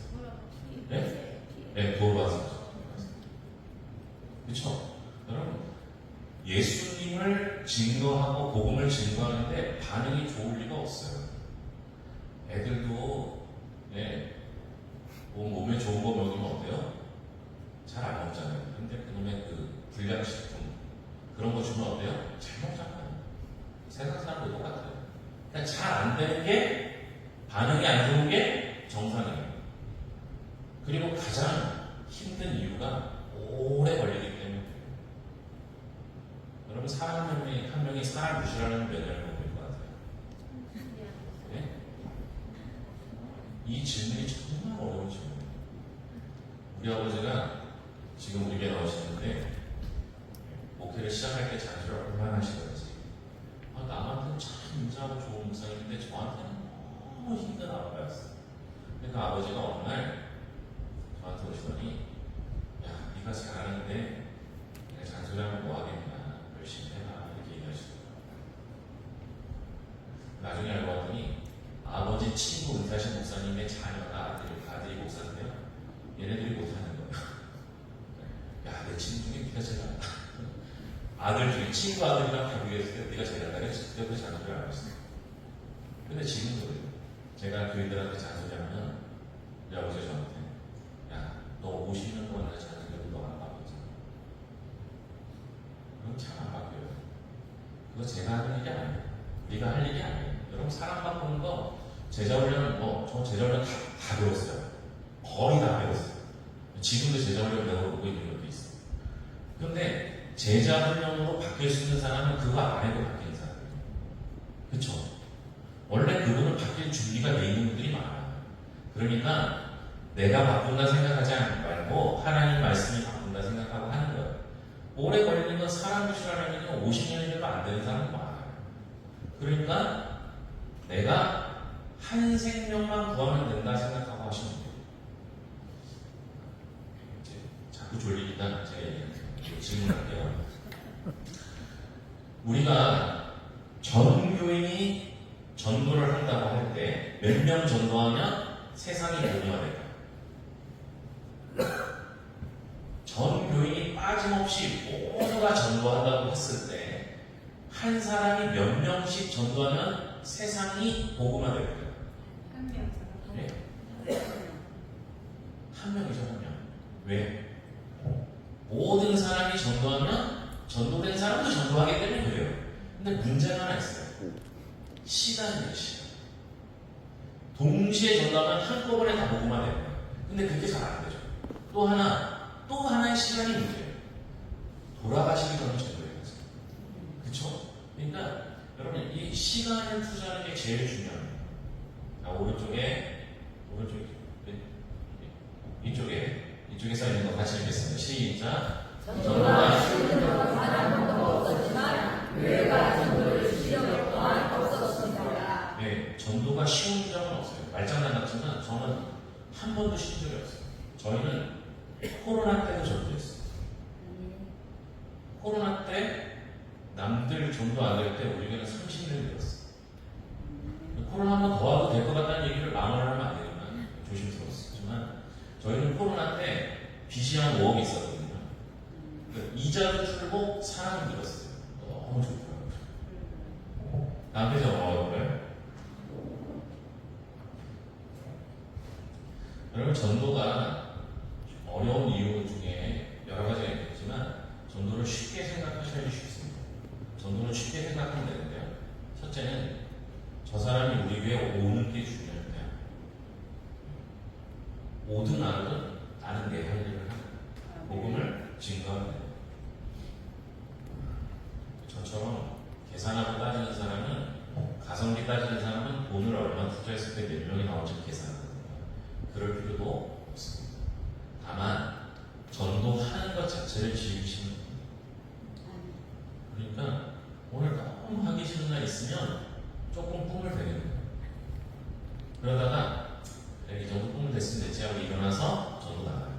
네? 네, 도와서. 그렇죠? 여러분 예수님을 증거하고 복음을 증거하는데 반응이 좋을 리가 없어요. 애들도 뭐 몸에 좋은 거 먹으면 어때요? 잘 안 먹잖아요. 근데 그놈의 그 불량식품 그런 거 주면 어때요? 잘 먹잖아요. 세상 사람도 똑같아요. 그러니까 잘 안 되는 게 반응이 안 좋은 게 정상이에요. 그리고 가장 힘든 이유가 오래 걸리기 때문에. 여러분 사람 한 명이 사람 무시하는 몇 년을 먹을 것 같아요. 네? 이 질문이 정말 어려운 질문이에요. 우리 아버지가 지금 우리 교회 나오시는데 목회를 시작할 때 잔소리를 얼마나 하시던지 남한테는 참 인자하고 좋은 목사님인데 저한테는 너무 힘든 아빠였어요. 그러니까 아버지가 어느 날 저한테 오시더니 야 네가 잘하는데 내가 잔소리하면 뭐하겠냐 열심히 해라 이렇게 얘기하시더라고요. 나중에 알고 봤더니 아버지 친구 은퇴하신 목사님의 자녀가 아들이 목사인데요. 얘네들이 못하는 거예요. 야, 내 친구 중에 네가 제일 낫다. 아들 중에 친구 아들이랑 비교했을 때 네가 제일 낫다. 그래서 그때 잔소리를 안 했어요. 근데 지금도 그래요. 제가 그이들한테 잔소리하면 우리 아버지가 저한테 야, 너 50년 동안 내가 잔소리해도 너 안 바뀌었잖아. 그럼 잘 안 바뀌어요. 그거 제가 하는 일이 아니에요. 네가 할 일이 아니에요. 여러분 사람 바꾸는 거 제자 훈련은 저 제자 훈련 다 배웠어요. 거의 다 배웠어요. 지금도 제자 훈련 배우고 있는 것도 있어요. 그런데 제자 훈련으로 바뀔 수 있는 사람은 그거 안 해도 바뀌는 사람이에요. 그렇죠? 원래 그분은 바뀔 준비가 돼 있는 분들이 많아요. 그러니까 내가 바꾼다 생각하지 말고 하나님 말씀이 바꾼다 생각하고 하는 거예요. 오래 걸리는 건 사람 무시라는 얘기는 50년이라도 안 되는 사람이 많아요. 그러니까 내가 한 생명만 구하면 된다 생각하고 하시면 돼요. 이제 자꾸 졸리니까 제가 질문할게요. 우리가 전교인이 전도를 한다고 할 때 몇 명 전도하면 세상이 복음화 될까요? 전 교인이 빠짐없이 모두가 전도한다고 했을 때 한 사람이 몇 명씩 전도하면 세상이 복음화 될까요? 한 명. 네? 한 명이죠, 한 명. 왜? 모든 사람이 전도하면 전도된 사람도 전도하기 때문에 그래요. 근데 문제가 하나 있어요. 시간이에요, 시간. 동시에 전도하면 한꺼번에 다 복음화 돼요. 근데 그게 잘 안 되죠. 또 하나의 시간이 문제예요. 돌아가시기 전에 전도해야죠. 그쵸? 그러니까 여러분 이 시간을 투자하는 게 제일 중요해요. 자, 오른쪽에 이쪽에 써 있는 거 같이 읽겠습니다. 시작. 전도가 쉬운 적은 단 한 번도 없었지만 교회가 전도를 주시던 것 또한 없었습니다. 네, 전도가 쉬운 적은 없어요. 말장난 같지만 저는 한 번도 쉬운 적이 없어요. 저희는 코로나 때도 전도했어요. 코로나 때 남들 전도 안 될 때 우리 교회는 30년 되었어요. 코로나 한 번 더 와도 될 것 같다는 얘기를 망언을 하면 안 되니까 조심스러웠지만 저희는 코로나 때 빚이 한 5억이 있었거든요. 이자도 줄고 사람을 잃었어요. 너무 좋더라고요. 남편이 어려워요. 여러분 전도가 어려운 이유 중에 여러 가지가 있겠지만 전도를 쉽게 생각하셔야 쉽습니다. 전도는 쉽게 생각하면 되는데요. 첫째는 저 사람이 우리 교회에 오는 게 중요해요. 오든 안 오든 나는 내 할 일을 하는 복음을 증거하면 돼요. 저처럼 계산하고 따지는 사람은 가성비 따지는 사람은 돈을 얼마 투자했을 때 몇 명이 나올지 계산하거든요. 그럴 필요도 없습니다. 다만 전도하는 것 자체를 즐기시는 분입니다. 그러니까 오늘 너무 하기 싫은 날 있으면 조금 꿈을 대는 거예요. 그러다가 그래 이 정도 꿈을 댔으면 됐지 하고 일어나서 전도 나가요.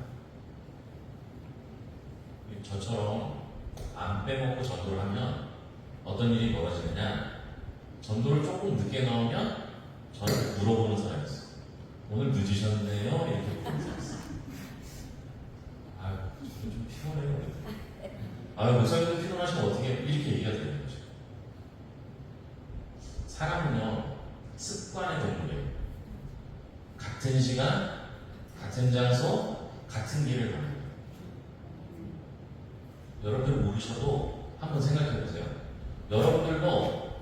저처럼 안 빼먹고 전도를 하면 어떤 일이 벌어지느냐? 전도를 조금 늦게 나오면 저를 물어보는 사람이 있어요. 오늘 늦으셨네요? 이렇게 물어보는 사람이 있어요. 아유, 저는 좀 피곤해요. 아유, 목사님도 피곤하시면 어떻게 이렇게 얘기가 되는 거죠. 사람은요, 습관의 동물이에요. 같은 시간, 같은 장소, 같은 길을 가는 거예요. 여러분들 모르셔도 한번 생각해 보세요. 여러분들과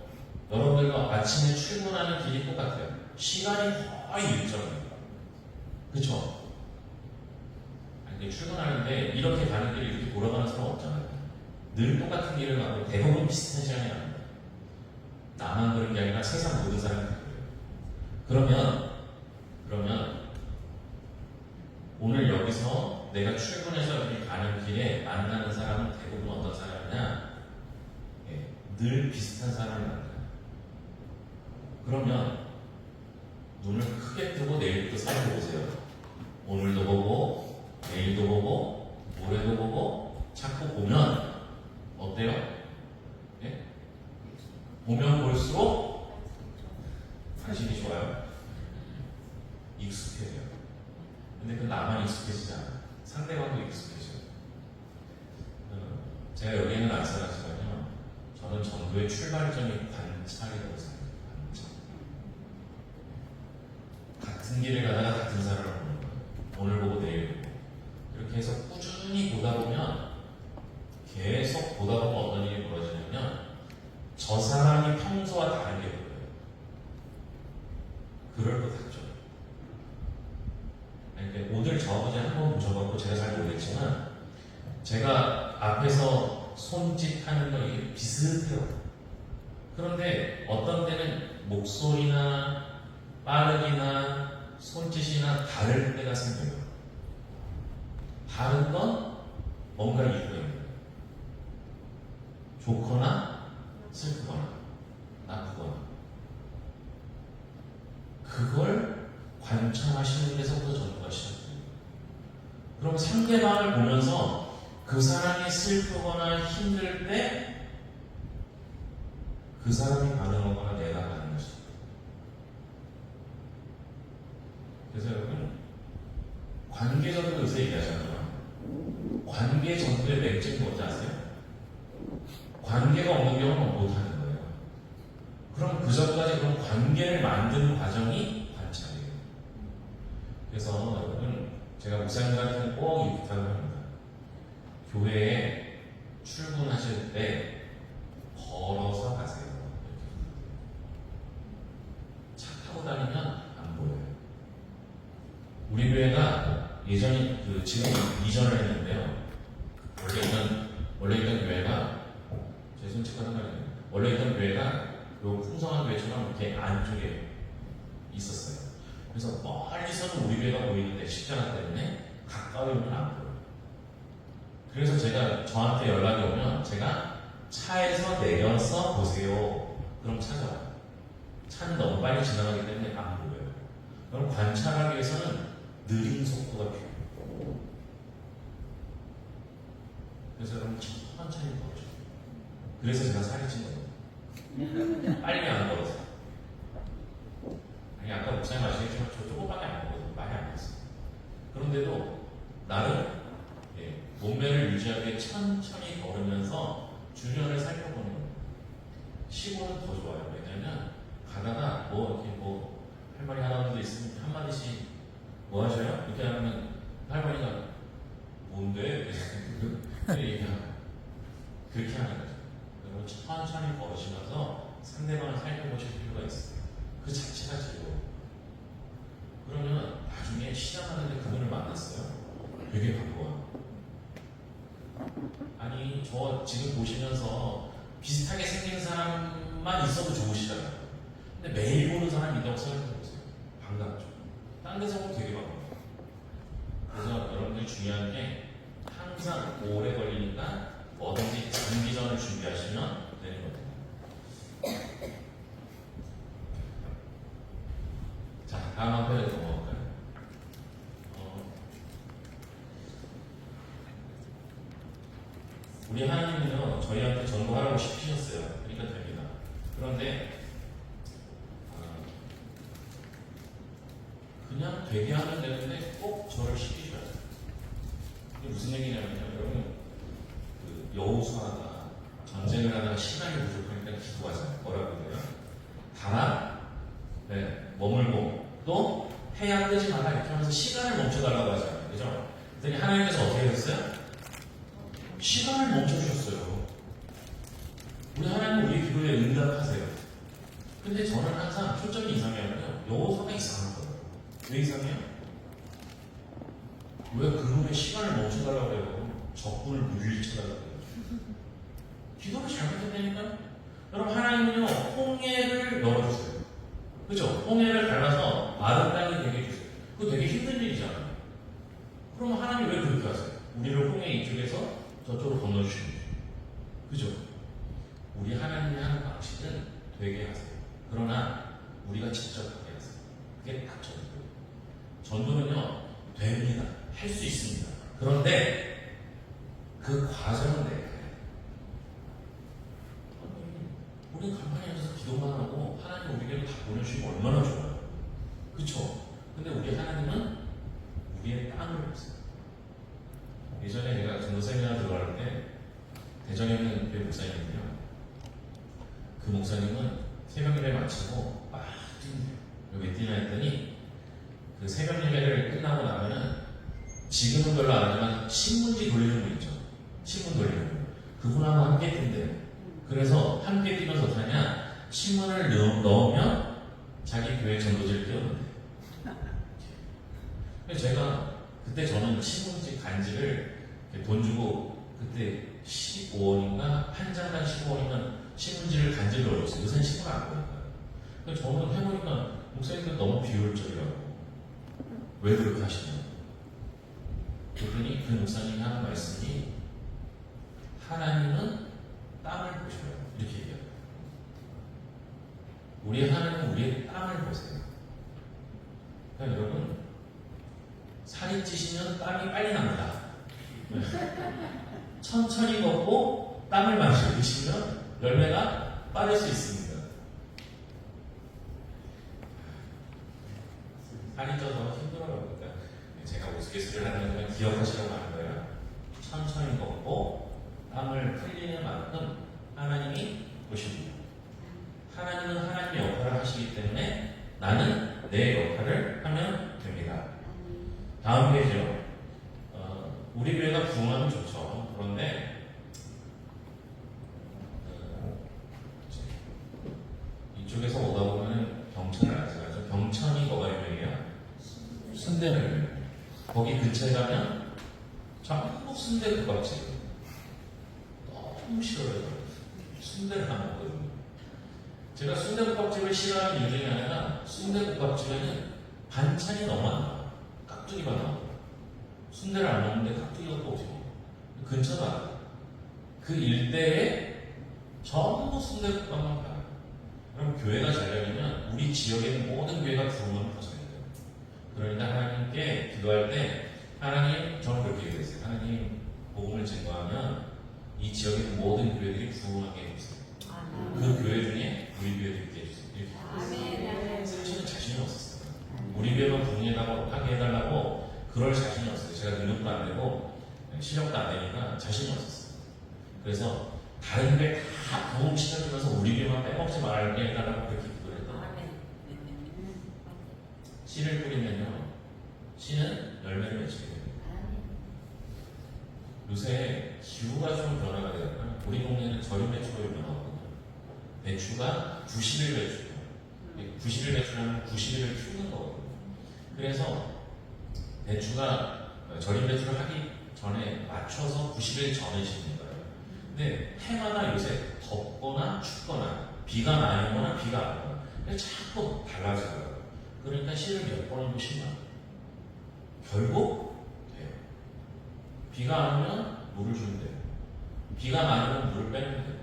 아침에 출근하는 길이 똑같아요. 시간이 거의 일정해요. 그쵸? 아니, 출근하는데 이렇게 가는 길을 이렇게 돌아가는 사람 없잖아요. 늘 똑같은 길을 가고 대부분 비슷한 시간에 갑니다. 나만 그런 게 아니라 세상 모든 사람이 다 그래요. 그러면 오늘 여기서 내가 출근해서 이렇게 가는 길에 만나는 사람은 대부분 어떤 사람이냐? 늘 비슷한 사람을 만나요. 그러면 눈을 크게 뜨고 내일부터 살펴보세요. 오늘도 보고 내일도 보고 모레도 보고 자꾸 보면 어때요? 예? 보면 볼수록 당신이 좋아요. 익숙해져요. 근데 그 나만 익숙해지지 않아요. 상대방도 익숙해져요. 제가 여기에는 안 써놨지만요. 저는 전도의 출발점이 관찰이라고 생각해요. 관찰. 같은 길을 가다가 같은 사람을 보는 거예요. 오늘 보고 내일 보고. 이렇게 해서 꾸준히 보다 보면 계속 보다 보면 어떤 일이 벌어지냐면 저 사람이 평소와 다르게 보여요. 그럴 것 같죠. 그러니까 오늘 저 아버지 한번 보셔갖고 제가 잘 모르겠지만 제가 앞에서 손짓하는 거 이게 비슷해요. 그런데 어떤 때는 목소리나 빠르기나 손짓이나 다를 때가 생겨요. 다른 건 뭔가 이유가 있는 거예요. 좋거나 슬프거나 나쁘거나 그걸 관찰하시는 데서부터 전도가 시작돼요. 그럼 상대방을 보면서 그 사람이 슬프거나 힘들 때 그 사람이 반응하거나 내가 반응할 수 있어요. 그래서 여러분 관계전도 요새 얘기하잖아요. 관계전도의 맥점이 뭔지 아세요? 관계가 없는 경우는 못하는 거예요. 그럼 그 전까지 그런 관계를 만드는 과정이 관찰이에요. 그래서 여러분 제가 목사님들한테는 꼭 이 부탁을 합니다. 교회에 출근하실 때 걸어서 가세요. 차 타고 다니면 안 보여요. 우리 교회가 예전에 지금 이전을 했는데요. 원래 있던 교회가 제 솔직한 말이에요. 원래 있던 교회가 요 풍성한 교회처럼 이렇게 안쪽에 있었어요. 그래서 멀리서는 우리 교회가 보이는데 십자가 때문에 가까이 오면 안 보여요. 그래서 제가 저한테 연락이 오면 제가 차에서 내려서 보세요. 그럼 찾아와요. 차는 너무 빨리 지나가기 때문에 안 보여요. 그럼 관찰하기 위해서는 느린 속도가 필요해요. 그래서 여러분 천천히 걸어줘요. 그래서 제가 살이 찐 겁니다. 빨리 안 걸어서. 아니 아까 목사님 아시겠지만 저 조금밖에 안 먹어도 많이 안 먹었어요. 그런데도 나름 몸매를 유지하기 위해 천천히 걸으면서 주변을 살펴보는 거예요. 시골은 더 좋아요. 왜냐면 가다가 이렇게 할머니 할아버지도 있으면 한마디씩 뭐 하셔요? 이렇게 하면 할머니가 뭔데? 이렇게 얘기하고 그렇게 하는 거죠. 여러분 천천히 걸으시면서 상대방을 살펴보실 필요가 있어요. 그 자체가 즐거워요. 그러면 나중에 시작하는데 그분을 만났어요. 되게 반가워요. 아니 저 지금 보시면서 비슷하게 생긴 사람만 있어도 좋으시잖아요. 근데 매일 보는 사람이 있다고 생각해보세요. 반갑죠. 딴 데서 보면 되게 반가워요. 그래서 여러분들이 중요한 게 항상 오래 걸리니까 뭐든지 장기전을 준비하시면 되는 거예요. 자, 다음 한 페이지 넘어갈까요? 우리 하나님은요, 저희한테 전도하라고 시키셨어요. 그러니까 됩니다. 그런데 그냥 되게 하면 되는데 꼭 저를 시키셔야 돼요. 이게 무슨 얘기냐면요, 여러분, 그 여호수아가 전쟁을 하다가 시간이 부족하니까 기도하잖아요. 뭐라고 그래요? 가라, 네, 머물고 또 해야 뜨지 마라 이렇게 하면서 시간을 멈춰달라고 하잖아요. 그죠? 그랬더니 하나님께서 어떻게 하셨어요? 시간을 멈춰주셨어요. 우리 하나님 우리 기도에 응답하세요. 근데 저는 항상 초점이 이상하면요, 여호수아가 이상한 거예요. 왜 이상해요? 왜 그놈의 시간을 멈춰달라고 해요? 적군을 물리쳐달라고 해요. 기도를 잘못했다니까? 여러분, 하나님은요, 홍해를 열어주세요. 그죠? 홍해를 갈라서 마른 땅이 되게 해주세요. 그거 되게 힘든 일이잖아요. 그럼 하나님 왜 그렇게 하세요? 우리를 홍해 이쪽에서 저쪽으로 건너주시는 거죠. 그죠? 우리 하나님이 하는 방식은 되게 하세요. 그러나 우리가 직접 하게 하세요. 그게 딱 전도예요. 전도는요, 됩니다. 할 수 있습니다. 그런데 그 과정은 내가 해요. 우리는 가만히 앉아서 기도만 하고 하나님 우리에게 다 보내주시면 얼마나 좋아요. 그쵸? 근데 우리 하나님은 우리의 땅을 보세요. 예전에 제가 전도 세미나 들어갈 때 대전에 있는 교회 목사님이요. 그 목사님은 새벽 예배 마치고 막 뛴대요. 왜 뛰나 했더니 그 새벽 예배를 끝나고 나면은 지금은 별로 안 하지만 신문지 돌리는 분 있죠. 신문 돌리는 분. 그분하고 함께 뛴대요. 그래서 함께 뛰면서 어떻게 하냐? 신문을 넣으면 자기 교회 전도지를 띄웠는데. 그래서 제가 그때 저는 신문지 간지를 돈 주고 그때 15원인가 한 장당 15원이면 신문지를 간지를 넣어줬어요. 요새는 신문 안 보니까. 그래서 저는 해보니까 목사님들 너무 비효율적이라고. 왜 그렇게 하시냐고. 그랬더니 그 목사님이 하는 말씀이 하나님은 땅을 보셔요. 이렇게 얘기해요. 우리 하나님은 우리의 땅을 보세요. 그러니까 여러분, 살이 찌시면 땀이 빨리 납니다. 천천히 걷고 땀을 마시고 드시면 열매가 빠를 수 있습니다. 살이 쪄서 힘들어요. 그러니까 제가 우스갯소리를 하는 건 기억하시라고 하는 거예요. 천천히 걷고 땀을 흘리는 만큼 하나님이 보십니다. 하나님은 하나님의 역할을 하시기 때문에 나는 내 역할을 하면 됩니다. 다음 페이지요. 우리 교회가 부흥하면 좋죠. 그런데 이쪽에서 오다 보면 경천을 아시죠? 경천이 뭐가 유명해요? 순대를. 거기 근처에 가면 전부 순대 국밥집. 너무 싫어요. 순대를 안 먹거든요. 제가 순대국밥집을 싫어하는 이유 중에 하나가 순대국밥집에는 반찬이 너무 안 나와요. 깍두기만 나와요. 순대를 안 먹는데 깍두기가 또 어떻게 먹어요? 근처도 안 나와요. 그 일대에 전부 순대국밥만 가요. 그럼 교회가 잘 되려면 우리 지역에 있는 모든 교회가 부흥을 가져야 돼요. 그러니까 하나님께 기도할 때 하나님, 저는 그렇게 얘기했어요. 하나님, 복음을 증거하면 이 지역에 있는 모든 교회들이 부흥하게 해주세요. 그 교회 중에 우리 교회도 있게 해주세요. 이렇게. 사실은 자신이 없었어요. 우리 교회만 부흥하게 해달라고 그럴 자신이 없어요. 제가 능력도 안 되고 실력도 안 되니까 자신이 없었어요. 그래서 다른 교회 다 부흥 시켜주면서 우리 교회만 빼먹지 말게 해달라고 그렇게 기도를 했거든요. 씨를 뿌리면요, 씨는 열매를 맺게 됩니다. 요새 기후가 좀 변화가 되니까 우리 동네는 절임 배추가 유명하거든요. 배추가 90일 배추예요. 90일 배추라면 90일을 키우는 거거든요. 그래서 배추가 절임 배추를 하기 전에 맞춰서 90일 전에 심는 거예요. 근데 해마다 요새 덥거나 춥거나 비가 많이 오거나 비가 안 오거나 자꾸 달라져요. 그러니까 씨를 몇 번을 심어요. 결국 돼요. 비가 안 오면 물을 주면 돼요. 비가 많으면 물을 빼면 돼요.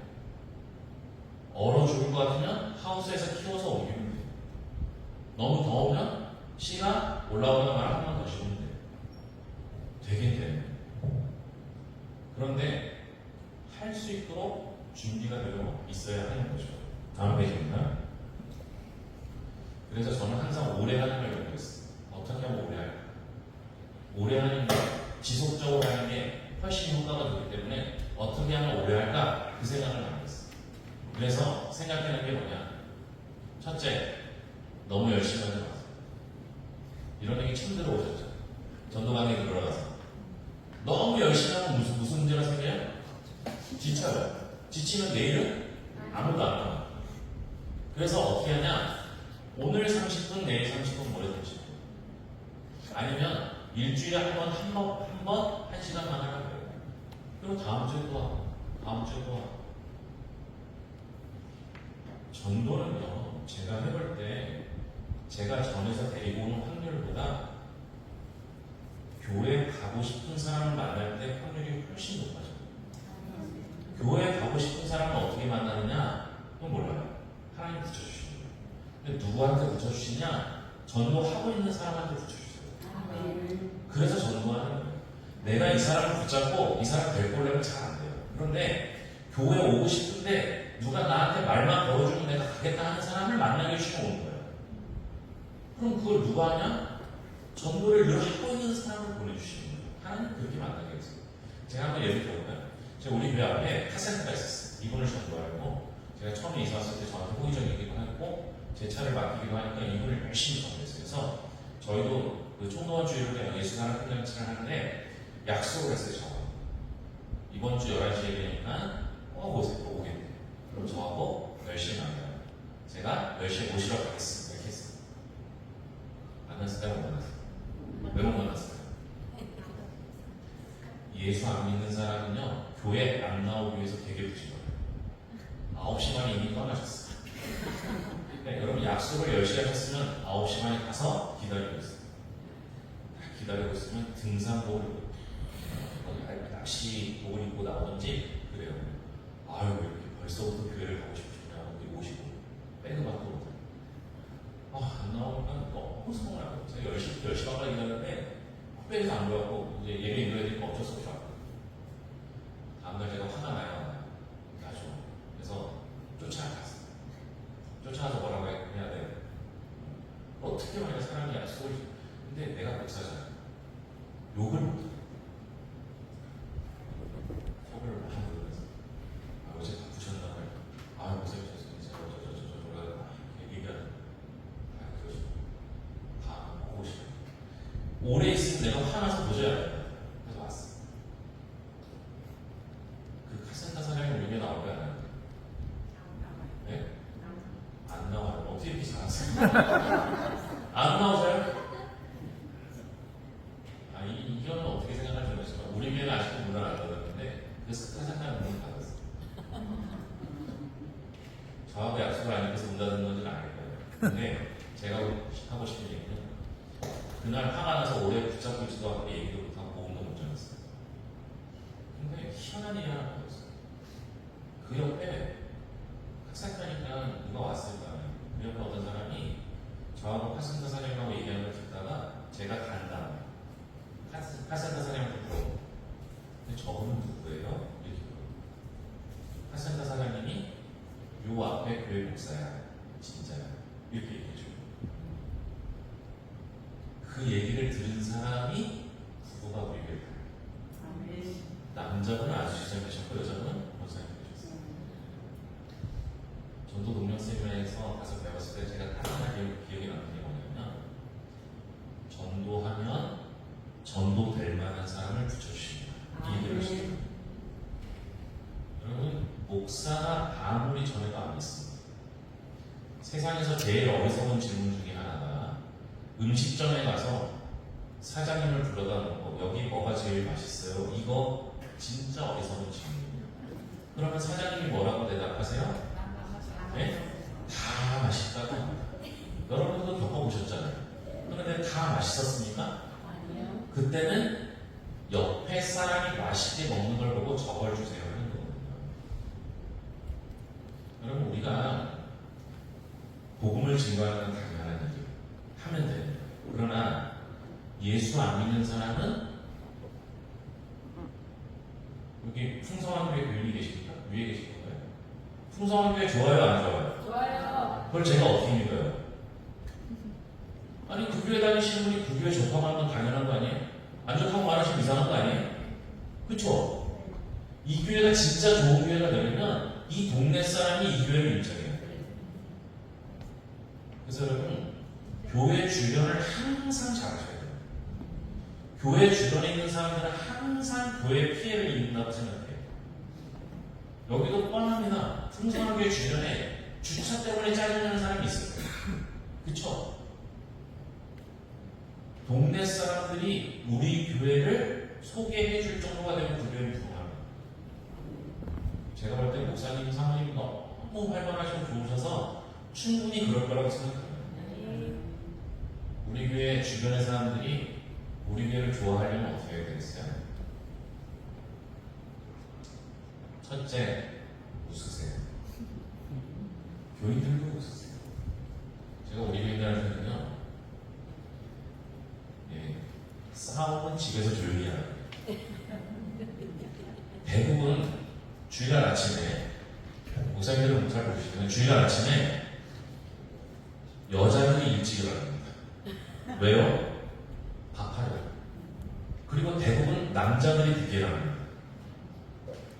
얼어 죽을 것 같으면 하우스에서 키워서 옮기면 돼요. 너무 더우면 씨가 올라오다 말아 한 번 더 심으면 돼요. 되긴 돼요. 그런데 할 수 있도록 준비가 되어 있어야 하는 거죠. 다음 페이지입니다. 그래서 저는 항상 오래 하는 걸 연구했어요. 어떻게 하면 오래 할까? 오래 하는 게, 지속적으로 하는 게 훨씬 효과가 되기 때문에 어떻게 하면 오래 할까? 그 생각을 많이 했어요. 그래서 생각하는 게 뭐냐? 첫째, 너무 열심히 하지 마세요. 이런 얘기 처음 들어오셨죠? 전도 강의 들어가서 너무 열심히 하면 무슨 문제가 생겨요? 지쳐요. 지치면 내일은 아무도 안 하고. 그래서 어떻게 하냐? 오늘 30분, 내일 30분, 모레 30분. 아니면 일주일에 한 번, 한 시간만 하면 돼요. 그리고 다음 주에 또 하고, 다음 주에 또 하고. 전도는요, 제가 해볼 때, 제가 전에서 데리고 오는 확률보다 교회 가고 싶은 사람을 만날 때 확률이 훨씬 높아져요. 교회 가고 싶은 사람을 어떻게 만나느냐? 그건 몰라요. 하나님 붙여주시는 거예요. 근데 누구한테 붙여주시냐? 전도하고 있는 사람한테 붙여주세요. 그래서 전도하는 거예요. 내가 이 사람을 붙잡고 이 사람 될 거려면 잘 안 돼요. 그런데 교회 오고 싶은데 누가 나한테 말만 걸어주면 내가 가겠다 하는 사람을 만나기 위해 오는 거예요. 그럼 그걸 누가 하냐? 전도를 늘 하고 있는 사람을 보내주시는 거예요. 하나님 그렇게 만나게 했어요. 제가 한번 예를 들어보면, 제가 우리 교회 앞에 카센터가 있었어요. 이분을 전도하고, 제가 처음에 이사 왔을 때 저한테 호의적이기도 했고, 제 차를 맡기기도 하니까 이분을 열심히 전도했어요. 그래서 저희도 그 총동원주의를 예수 사랑 훈련치를 하는데 약속을 했어요. 저 이번 주 11시에 되니까 오세요. 오겠네. 그럼 저하고 10시에 만나요. 제가 10시에 모시러 가겠습니다. 이렇게 했어요. 만났을 때못 만났어요. 왜 못 만났어요? 예수 안 믿는 사람은요, 교회 안 나오기 위해서 되게 부지런해요. 9시 반에 이미 떠나셨어요. 네, 여러분 약속을 10시에 하셨으면 9시 반에 가서 기다리고 있어요. 기다리고 있으면 등산복을 낚시복을 입고 나오든지 그래요. 아유, 왜 이렇게 벌써부터 교회를 가고 싶으냐고 오시고 백그밖에 못해요. 안 나오니까 너무 서운하고 제가 10시 반까지 기다렸는데 코백에서 안 보였고 이제 예배 인도해야 되니까 어쩔 수 없이 왔거든요. 다음날 제가 화가 나요. 나죠. 그래서 쫓아갔어요. 쫓아가서 뭐라고 해야 돼? 어떻게 만약 사람이 약속을 근데 내가 목사잖아요. 욕을 못해요. 속을 많이 부르면서 어제 바쁘셨나 봐요. 목사님 저저저저저저저 얘기가 그러시고 다 보고 싶어요. 오래 있으면 내가 화나서 도저히 안 돼요. 그래서 왔어. 그 카센터 사장님 여기에 나올 거야? 안 나와요? 네? 안 나와요. 어떻게 이렇게 잘하세요? 안 나오세요? 이거는 어떻게 생각할지 모르겠지만 우리 교회는 아직도 문을 안 닫았는데 그래서 카센터는 문을 닫았어요. 저하고 약속을 안 지켜서 문 닫은 건지는 아닐 거예요. 근데 제가 하고 싶은 얘기는 그날 화가 나서 오래 붙잡고 있지도 않고 얘기도 못하고 모험도 못 잡았어요. 근데 희한한 일이 하나 보였어요. 그 옆에 카센터니까 누가 왔을까? 그 옆에 어떤 사람이 저하고 카센터 사장님하고 얘기하는 걸 듣다가 제가 간다. 카센터 사장님한테 물어보고 근데 저분은 누구예요? 이렇게 물어보고 카센터 사장님이 요 앞에 교회 목사야. 진짜야. 이렇게 얘기해줘. 그 얘기를 들은 사람이 부부가 우리 교회를 가요. 남자분은 아주 지정되셨고 여자분은 권사님 되셨어요. 전도 동명 세미나에서 가서 배웠을 때 제가 딱 하나 기억에 남는 게 뭐냐면 전도하면 전도될 만한 사람을 붙여주십니다. 이 얘기를 하시더라고요. 여러분 목사가 아무리 전해도 안 믿습니다. 세상에서 제일 어리석은 질문 중에 하나가 음식점에 가서 사장님을 불러다 놓고 여기 뭐가 제일 맛있어요? 이거 진짜 어리석은 질문이에요. 그러면 사장님이 뭐라고 대답하세요? 네? 다 맛있다고 합니다. 여러분도 겪어보셨잖아요. 그런데 다 맛있었습니까? 아니요. 그때는 옆에 사람이 맛있게 먹는 걸 보고 저걸 주세요 하는 거거든요. 여러분 우리가 복음을 증거하는 건 당연한 일이에요. 하면 돼요. 그러나 예수 안 믿는 사람은 여기 여기 풍성한 교회 교인이 계십니까? 위에 계신 건가요? 풍성한 교회 좋아요, 안 좋아요? 좋아요. 그걸 제가 어떻게 믿어요? 아니, 그 교회 다니시는 분이 그 교회 좋다고 하는 건 당연한 거 아니에요? 안 좋다고 말하시면 이상한 거 아니에요? 그쵸? 이 교회가 진짜 좋은 교회가 되려면 이 동네 사람이 이 교회를 인정해요. 그래서 여러분, 교회 주변을 항상 잘 아셔야 돼요. 교회 주변에 있는 사람들은 항상 교회 피해를 입는다고 생각해요. 여기도 뻔합니다. 풍성한 교회 주변에 주차 때문에 짜증나는 사람이 있을 거예요. 그쵸? 동네 사람들이 우리 교회를 소개해 줄 정도가 되면 그 교회를 부흥합니다. 제가 볼 때 목사님, 사모님 너무 활발하시고 좋으셔서 충분히 그럴 거라고 생각합니다. 우리 교회 주변의 사람들이 우리 교회를 좋아하려면 어떻게 해야 되겠어요? 첫째, 웃으세요. 교인들도 웃으세요. 제가 우리 교인들한테는요, 싸움은 집에서 조용히 하라. 대부분 주일날 아침에, 목사님들은 잘 보시면 주일날 아침에 여자들이 일찍 일어납니다. 왜요? 밥하려고. 그리고 대부분 남자들이 늦게 일어납니다.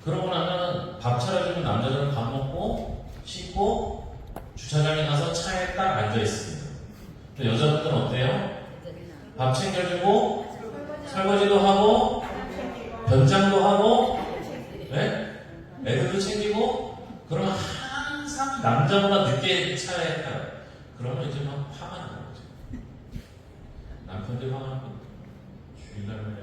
그러고 나면 밥 차려주면 남자들은 밥 먹고 씻고 주차장에 가서 차에 딱 앉아있습니다. 근데 여자분들은 어때요? 밥 챙겨주고 설거지도 하고 변장도 하고 네? 애들도 챙기고 그러면 항상 남자보다 늦게 차에 타요. 그러면 이제 막 화가 나는 거죠. 남편들 화가 나는 거죠. 주일날은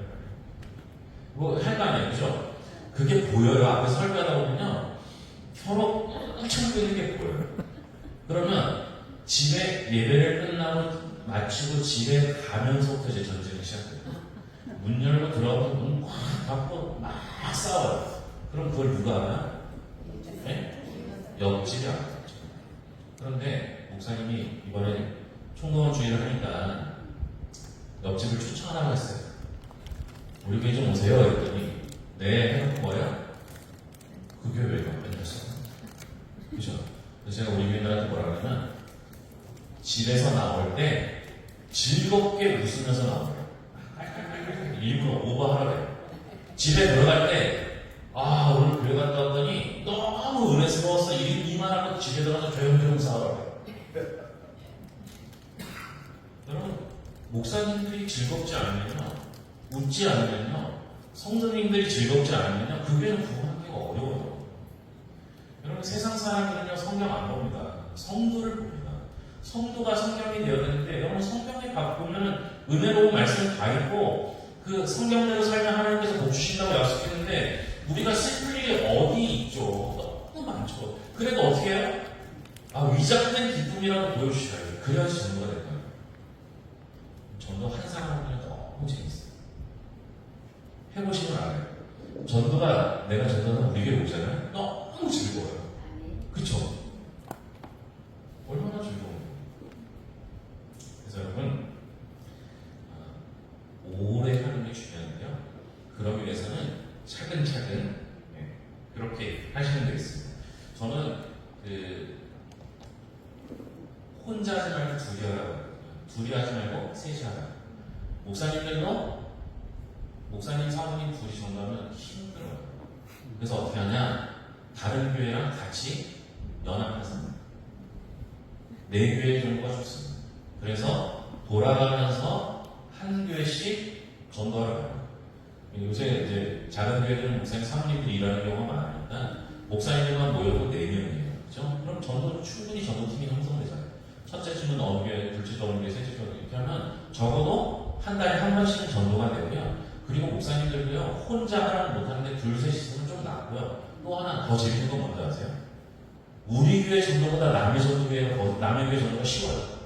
뭐 할 거 아니에요, 그죠? 그게 보여요. 앞에 설교하다 보면요, 혀로 엄청 끄는 게 보여요. 그러면 집에 예배를 끝나고 마치고 집에 가면서부터 이제 전쟁이 시작돼요. 문 열고 들어가면 문 꽉 닫고 막 싸워요. 그럼 그걸 누가 하나? 네? 옆집이 알아요. 그런데 목사님이 이번에 총동원 주의를 하니까 옆집을 추천하라고 했어요. 우리 교회 좀 오세요. 했더니 네, 해놓고 뭐야? 그 교회 왜 바뀌었어? 그죠? 그래서 제가 우리 교인들한테 뭐라 그러냐면 집에서 나올 때 즐겁게 웃으면서 나오래요. 일부러 오버하라 그래요. 집에 들어갈 때 아, 오늘 교회 갔다 왔더니 너무 은혜스러웠어. 이만한 거 집에 들어가서 조용조용 싸우라고 해요. 여러분, 목사님들이 즐겁지 않으면요, 웃지 않으면요, 성도님들이 즐겁지 않으면요, 그 교회는 부흥하기가 어려워요. 여러분, 세상 사람들은요, 성경 안 봅니다. 성도를 봅니다. 성도가 성경이 되어야 되는데, 여러분, 성경에 보면 은혜로운 말씀 다 있고, 그 성경대로 살면 하나님께서 복 주신다고 약속했는데, 우리가 슬플 일이 어디 있죠? 너무 많죠. 그래도 어떻게 해요? 아, 위장된 기쁨이라도 보여주셔야 돼요. 그래야지 전도가 될 거예요. 전도 한 사람은 너무 재밌어요. 해보시면 알아요. 전도가, 내가 전도는 우리 교회 오잖아요. 너무 즐거워요. 그쵸? 얼마나 즐거워요. 그래서 여러분, 오래 하는 게 중요한데요. 그러기 위해서는 차근차근 그렇게 하시면 되겠습니다. 저는 혼자 하지 말고 둘이 하라고. 둘이 하지 말고 셋이 하라. 목사님들도 목사님, 사모님 둘이 전도하면 힘들어요. 그래서 어떻게 하냐? 다른 교회랑 같이 연합해서 네 교회 정도가 좋습니다. 그래서 돌아가면서 한 교회씩 전도하러 가요. 요새 이제 작은 교회들은 목사님, 사모님들이 일하는 경우가 많으니까 목사님들만 모여도 4명이에요. 그죠? 그럼 전도 충분히 전도팀이 형성되잖아요. 첫째 주는 어느 교회, 둘째 주 어느 교회, 셋째 주 어느 교회 이렇게 하면 적어도 한 달에 한 번씩은 전도가 되고요. 그리고 목사님들도요, 혼자 하라는 못하는데 둘, 셋이 있으면 좀 낫고요. 또 하나 더 재밌는 건 뭔지 아세요? 우리 교회 전도보다 남의 교회 전도가 쉬워요.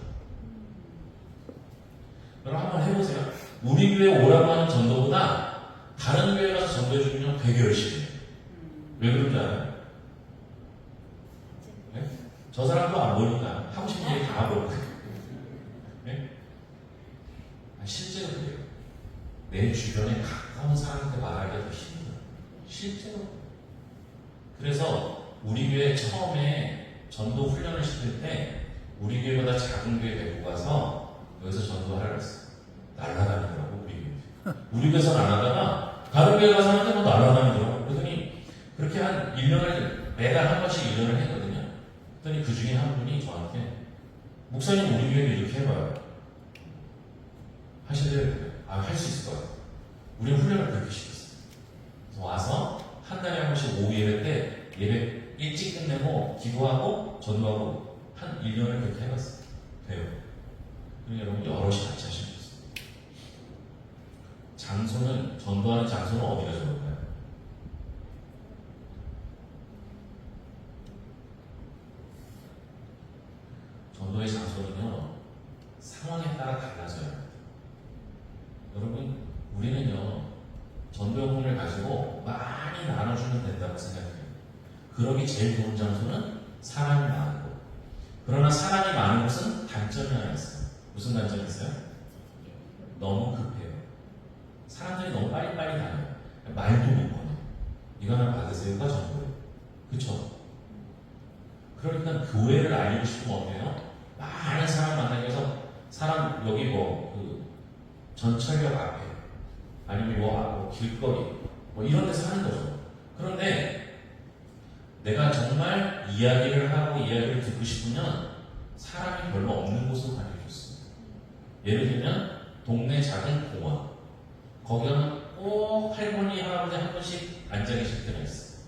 여러분 한번 해보세요. 우리 교회 오라고 하는 전도보다 다른 교회 가서 전도해주면 되게 열심히 해요. 왜 그런지 알아요? 네? 저 사람도 안 보니까 하고 싶은 얘기 다 하고 네? 실제로 그래요. 내 주변에 가까운 사람한테 말하기가 더 힘들어요. 실제로. 그래서 우리 교회 처음에 전도 훈련을 시킬 때 우리 교회보다 작은 교회 데리고 가서 여기서 전도하라고 했어요. 날아다니더라고 우리 교회. 우리 교회에서는 안 하다가 다른 교회 가서 하는데 뭐 날아다니더라고. 그랬더니 그렇게 한 1년을 매달 한 번씩 1년을 했거든요. 그랬더니 그 중에 한 분이 저한테 목사님 우리 교회도 이렇게 해봐요. 하시더라고요. 할 수 있을 것 같아요. 우리는 훈련을 그렇게 시켰어요. 그래서 와서 한 달에 한 번씩 오후 예배 때 예배 일찍 끝내고 기도하고 전도하고 한 1년을 그렇게 해봤어요. 돼요. 그리고 여러분 여럿이 같이 하시면 좋습니다. 장소는 전도하는 장소는 어디가 좋을까요? 전도의 장소는요 상황에 따라 달라져야 합니다. 여러분 우리는요 전도용품을 가지고 많이 나눠주면 된다고 생각해요. 그러기 제일 좋은 장소는 사람이 많고, 그러나 사람이 많은 곳은 단점이 하나 있어요. 무슨 단점이 있어요? 너무 급해요. 사람들이 너무 빨리빨리 다녀요. 말도 못 꺼내요. 이거 하나 받으세요가 전도예요. 그쵸? 그러니까 교회를 알리고 싶으면 어때요? 많은 사람 만나기 위해서 사람 여기 전철역 앞에 아니면 뭐 길거리 뭐 이런 데서 하는 거죠. 그런데 내가 정말 이야기를 하고 이야기를 듣고 싶으면 사람이 별로 없는 곳으로 가는 게 좋습니다. 예를 들면 동네 작은 공원, 거기는 꼭 할머니 할아버지 한 번씩 앉아 계실 때가 있어요.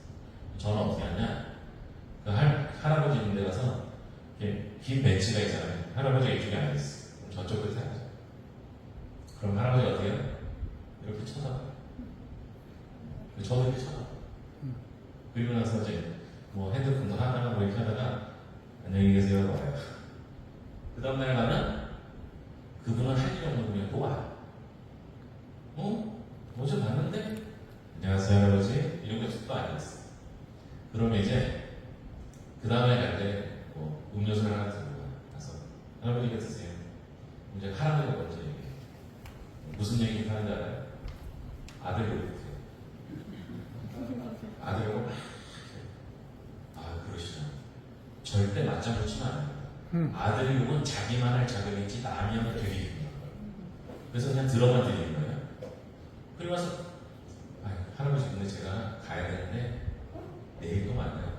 저는 어떻게 하냐, 그 할아버지 있는 데 가서 긴 벤치가 있잖아요. 할아버지가 이쪽에 앉아있어요. 그럼 저쪽 끝에 앉아요. 그럼 할아버지 어떻게 해요? 이렇게 쳐다봐요. 저도 이렇게 쳐다봐요. 그리고 나서 이제 뭐 핸드폰도 하다가 뭐 이렇게 하다가 안녕히 계세요 와요. 그 다음날 가면 그분은 할 일 없는 분이 또 와요. 어제 봤는데? 안녕하세요 할아버지. 이런 게 또 앉았어요. 그러면 이제 그 다음에 갈 때 뭐 음료수를 하나 들고 가서 할아버지가 드세요. 이제 할아버지가 먼저 얘기해요. 무슨 얘기 하는지 알아요? 아들이 이렇게 아들하고 그러시죠. 절대 맞장구 치면 안 됩니다. 아들이 욕은 자기만 할 자격이지 남이 하면 되게 기분인 거예요. 그래서 그냥 들어만 드리는 거예요. 그리고 와서 할아버지 근데 제가 가야 되는데 내일 또 만나요.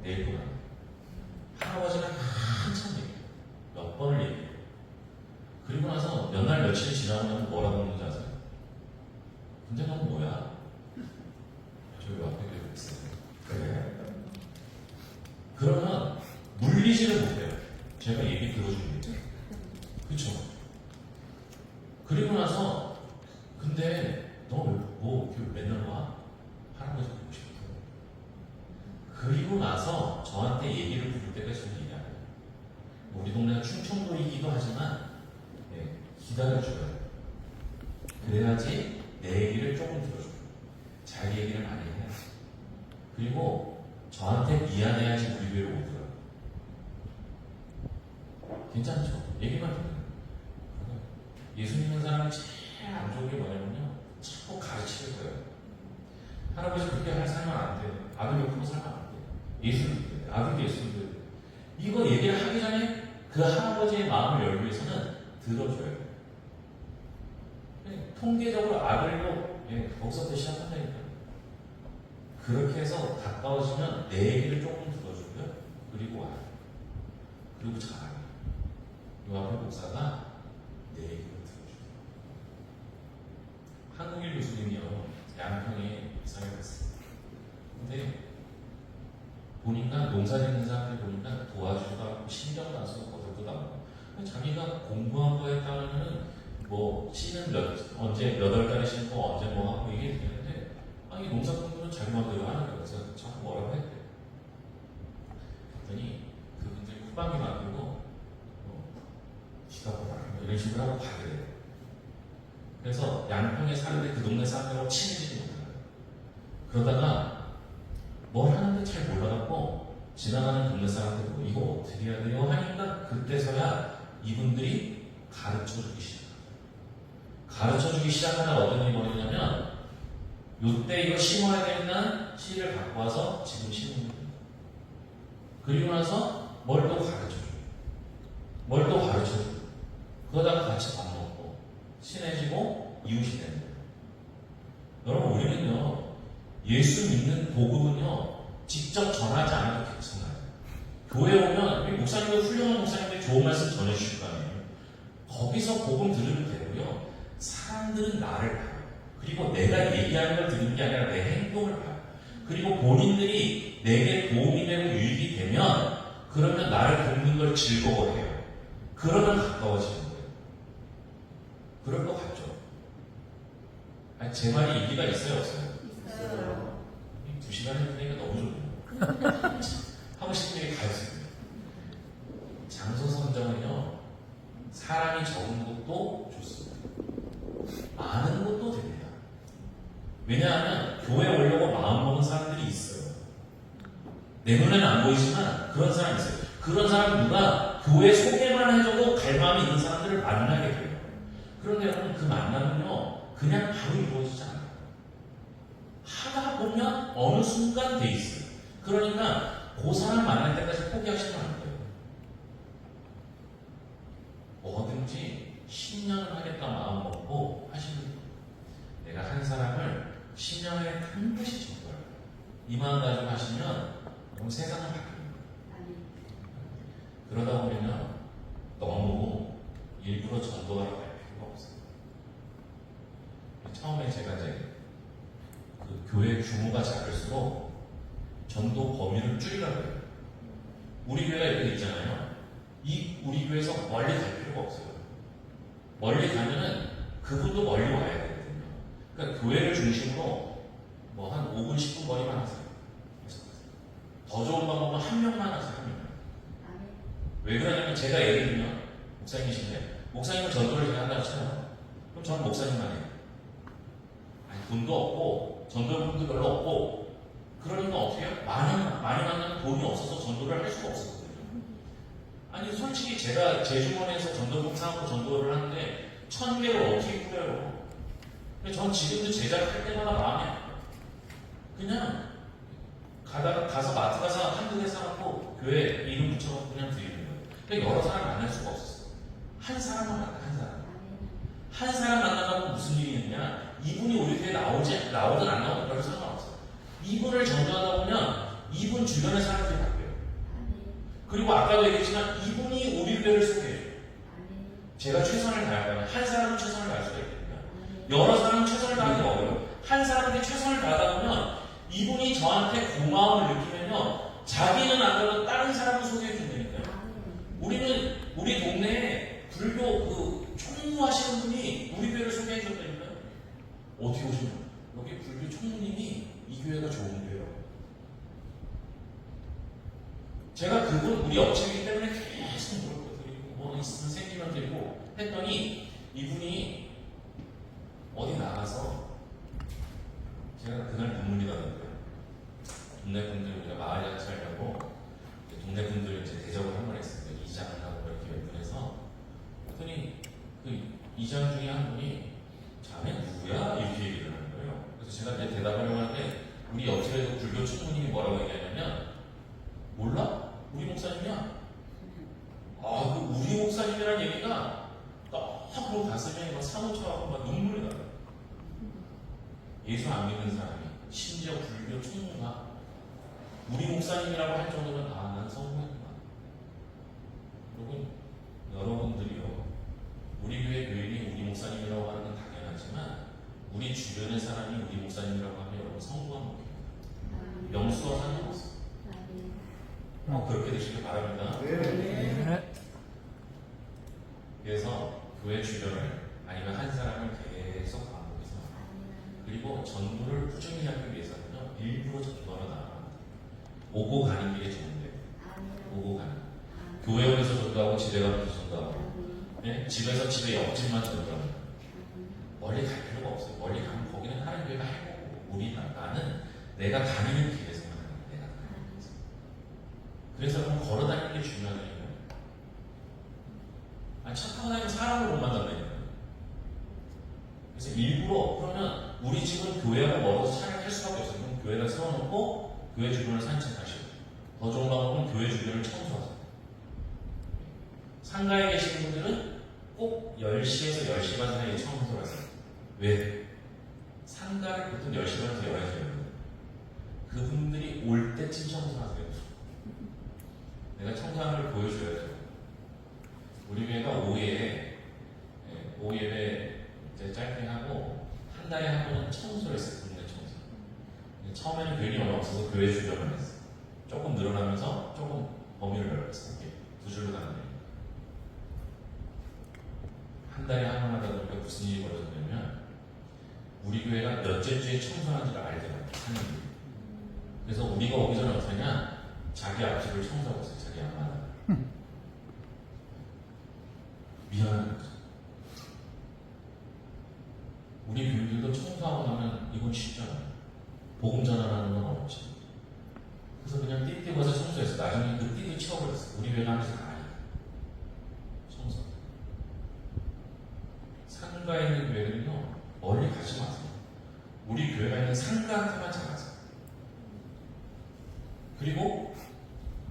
내일 또 만나요. 할아버지가 한참 얘기해요. 몇 번을 얘기해요. 그리고 나서 몇 날 며칠 지나고 나면 뭐라고 하는지 아세요? 근데 넌 뭐야? 저기 앞에 있어요. 그래? 그러면 물리지를 못해요. 제가 얘기 들어주겠죠. 그쵸? 그리고 나서 근데 너 뭐 맨날 와? 할아버지 보고 싶어. 그리고 나서 저한테 얘기를 부를 때가 저는 얘기하는 거예요. 우리 동네가 충청도이기도 하지만 기다려줘요. 그래야지 내 얘기를 조금 들어줘요. 자기 얘기를 많이 해야지. 그리고 저한테 미안해야지 우리 교회로 오더라고요. 괜찮죠? 얘기만 들어요. 예수 믿는 사람이 제일 안 좋은 게 뭐냐면요, 자꾸 가르칠 거예요. 할아버지 그렇게 할 살면 안 돼요. 아들 옆으로 살면 안 돼요. 예수 믿어요. 아들도 예수 믿어요. 이거 얘기를 하기 전에 그 할아버지의 마음을 열기 위해서는 들어줘요. 통계적으로 아들도 거기서부터 시작한다니까. 그렇게 해서 가까워지면 내 얘기를 조금 들어주고요. 그리고 와요. 그리고 잘해요. 이 앞에 목사가 내 얘기를 들어줘요. 한국일 교수님이요. 양평에 이사를 갔어요. 근데 보니까 농사 짓는 사람들 보니까 도와주지도 않고 신경 나서 거들도 나고, 자기가 공부한 거에 따르면 뭐 씨는 언제 몇 월 달에 심고 언제 뭐 하고 이게 되는데, 이 농사꾼들은 자기 마음대로 하는 거예요. 그래서 자꾸 뭐라고 했대요. 그랬더니 그분들이 후방이 막히고 지가 뭐라 이런 식으로 하고 가더래요. 그래서 양평에 사는데 그 동네 사람들하고 친해지지 못해요. 그러다가 뭘 하는데 잘 몰라갖고 지나가는 동네 사람들 뭐 이거 어떻게 해야 돼요? 하니까 그때서야 이분들이 가르쳐주기 시작해요. 가르쳐주기 시작하다 어떤 일이 벌어지냐면 요때 이거 심어야 되는 씨를 갖고 와서 지금 심으면 된다. 그리고 나서 뭘 또 가르쳐줘. 뭘 또 가르쳐줘. 그러다가 같이 밥 먹고 친해지고 이웃이 되는 거예요. 여러분, 우리는요, 예수 믿는 복음은요, 직접 전하지 않아도 괜찮아요. 교회 오면 우리 목사님들, 훌륭한 목사님들이 좋은 말씀 전해주실 거 아니에요. 거기서 복음 들으면 되고요. 사람들은 나를 봐요. 그리고 내가 얘기하는 걸 듣는 게 아니라 내 행동을 봐요. 그리고 본인들이 내게 도움이 되고 유익이 되면 그러면 나를 돕는 걸 즐거워해요. 그러면 가까워지는 거예요. 그럴 것 같죠? 아니, 제 말이 인기가 있어요, 없어요? 있어요. 2시간 해보니까 너무 좋네요. 하고 싶은 얘기 다 했습니다. 장소 선정은요, 사람이 적은 것도 좋습니다. 많은 것도 됩니다. 왜냐하면 교회 오려고 마음먹은 사람들이 있어요. 내 눈에는 안 보이지만 그런 사람이 있어요. 그런 사람 누가 교회 소개만 해줘도 갈 마음이 있는 사람들을 만나게 돼요. 그런데 여러분, 그 만남은요, 그냥 바로 이루어지지 않아요. 하다 보면 어느 순간 돼 있어요. 그러니까 그 사람 만날 때까지 포기하시면 안 돼요. 뭐든지 10년을 하겠다 마음 먹고 하시면 돼요. 내가 한 사람을 10년에 한 번씩 전도할 거예요. 이 마음 가지고 하시면 그럼 세상은 바뀝니다. 그러다 보면요, 너무 일부러 전도하러 갈 필요가 없어요. 처음에 제가 이제 그 교회 규모가 작을수록 전도 범위를 줄이라고 해요. 우리 교회가 이렇게 있잖아요. 우리 교회에서 멀리 갈 필요가 없어요. 멀리 가면은 그분도 멀리 와야 되거든요. 그러니까 교회를 중심으로 뭐 한 5분, 10분 거리만 하세요. 더 좋은 방법은 한 명만 하세요, 한 명. 왜 그러냐면 제가 예를 들면 목사님이신데 목사님은 전도를 그냥 한다고 쳐요. 그럼 저는 목사님만 해요. 아니, 돈도 없고 전도분도 별로 없고 그러니까 어떻게 해요? 많이 만나면 돈이 없어서 전도를 할 수가 없었거든요. 아니, 솔직히 제가 제 주머니에서 전도분 사갖고 전도를 하는데 1000개를 어떻게 뿌려요? 근데 전 지금도 제작할 때마다 마음이 안 돼요. 그냥 가서 마트 가서 한두 개 사갖고 교회 이름 붙여갖고 그냥 드리는 거예요. 근데 여러 사람 만날 수가 없었어요. 한 사람만 만나, 한 사람. 한 사람 만나면 무슨 일이 있느냐? 이분이 우리 교회에 나오든 안 나오든 별 상관없어요. 이분을 전도하다 보면 이분 주변의 사람들이 바뀌어요. 그리고 아까도 얘기했지만 이분이 우리 교회를 소개해줘요. 제가 최선을 다하면 한 사람은 최선을 다할 수가 있거든요. 여러 사람은 최선을 다하기 어려워요. 한 사람이 최선을 다하다 보면 이분이 저한테 고마움을 느끼면요, 자기는 안 가도 다른 사람을 소개해 준다니까요. 우리는 우리 동네에 불교 그 총무하시는 분이 우리 교회를 소개해 줬다니까요. 어떻게 오시면 여기 불교 총무님이 이 교회가 좋은 교회라고. 제가 그분 우리 업체이기 때문에 계속 물어보고 뭐 있으면 생기면 되고 했더니 이분이 어디 나가서 제가 그날 눈물이 나는데요. 동네 분들 우리가 마을 자치하려고 동네 분들 이제 대접을 한 번 했습니다. 이장하고 이렇게 몇 분해서 그랬더니 그 이장 중에 한 분이 자네 누구야? 이렇게 얘기를 하는 거예요. 그래서 제가 이제 대답하려고 하는데 우리 업체에서 불교 총무님이 뭐라고 얘기하냐면 몰라? 우리 목사님이야. 아, 그 우리 목사님이라는 얘기가 너무 가슴에 막 사무쳐가고 막 눈물이 나요. 예수 안 믿는 사람이 심지어 불교 총무가 우리 목사님이라고 할 정도면 난 성공했구나. 여러분들이요, 우리 교회 교인이 우리 목사님이라고 하는 건 당연하지만 우리 주변의 사람이 우리 목사님이라고 하면 여러분 성공한 목표입니다. 명수와 상관없어요. 그렇게 되시길 바랍니다. 네. 그래서 교회 주변을 아니면 한 사람을 계속 반복해서 그리고 전도를 꾸준히 하기 위해서는요, 일부러 전도하러 나갑니다. 오고 가는 길에 좋은데 오고 가는 교회 오면서 전도하고 집에 가면서 전도하고 네? 집에서 집에 옆집만 전도하고 멀리 갈 필요가 없어요. 멀리 가면 거기는 하나님 교회가 해보고 나는 내가 다니는 길에서만 하는 거예요. 내가 다니는 길에서. 그래서 그럼 걸어 다니는 게 중요하다니까요. 차 타고 다니면 사람을 못 만난다니까요. 그래서 일부러 그러면 우리 집은 교회하고 멀어서 차를 탈 수밖에 없어요. 그럼 교회를 세워놓고 교회 주변을 산책하시고, 더 좋은 방법은 교회 주변을 청소하세요. 상가에 계신 분들은 꼭 10시에서 10시 반 사이에 청소를 하세요. 왜? 상가를 보통 10시 반에서 11시에 그분들이 올 때쯤 청소하세요. 내가 청소하는 걸 보여줘야죠. 우리 교회가 5예에 이제 짧게 하고 한 달에 한 번은 청소를 했어요. 국내 청소. 처음에는 교인이 얼마 없어서 교회 주변을 했어요. 조금 늘어나면서 조금 범위를 넓혔어요. 이게 두 줄로 가는 거예요. 한 달에 한 번 하다 보니까 무슨 일이 벌어졌냐면 우리 교회가 몇째 주에 청소하는지를 알더라고요. 사람들이. 그래서 우리가 오기 전에 어떻게 하냐, 자기 앞집을 청소하고 있어요. 자기 앞마당. 미안한 거죠. 우리 교인들도 청소하고 나면 이건 쉽잖아요. 복음 전환하는 건 어렵지. 그래서 그냥 띠띠 가서 청소했어. 나중에 그 띠도 치워버렸어. 우리 교회는 하면서 다 아니까. 청소. 상가에 있는 교회는요, 멀리 가지 마세요. 우리 교회가 있는 상가한테만 잘 가세요. 그리고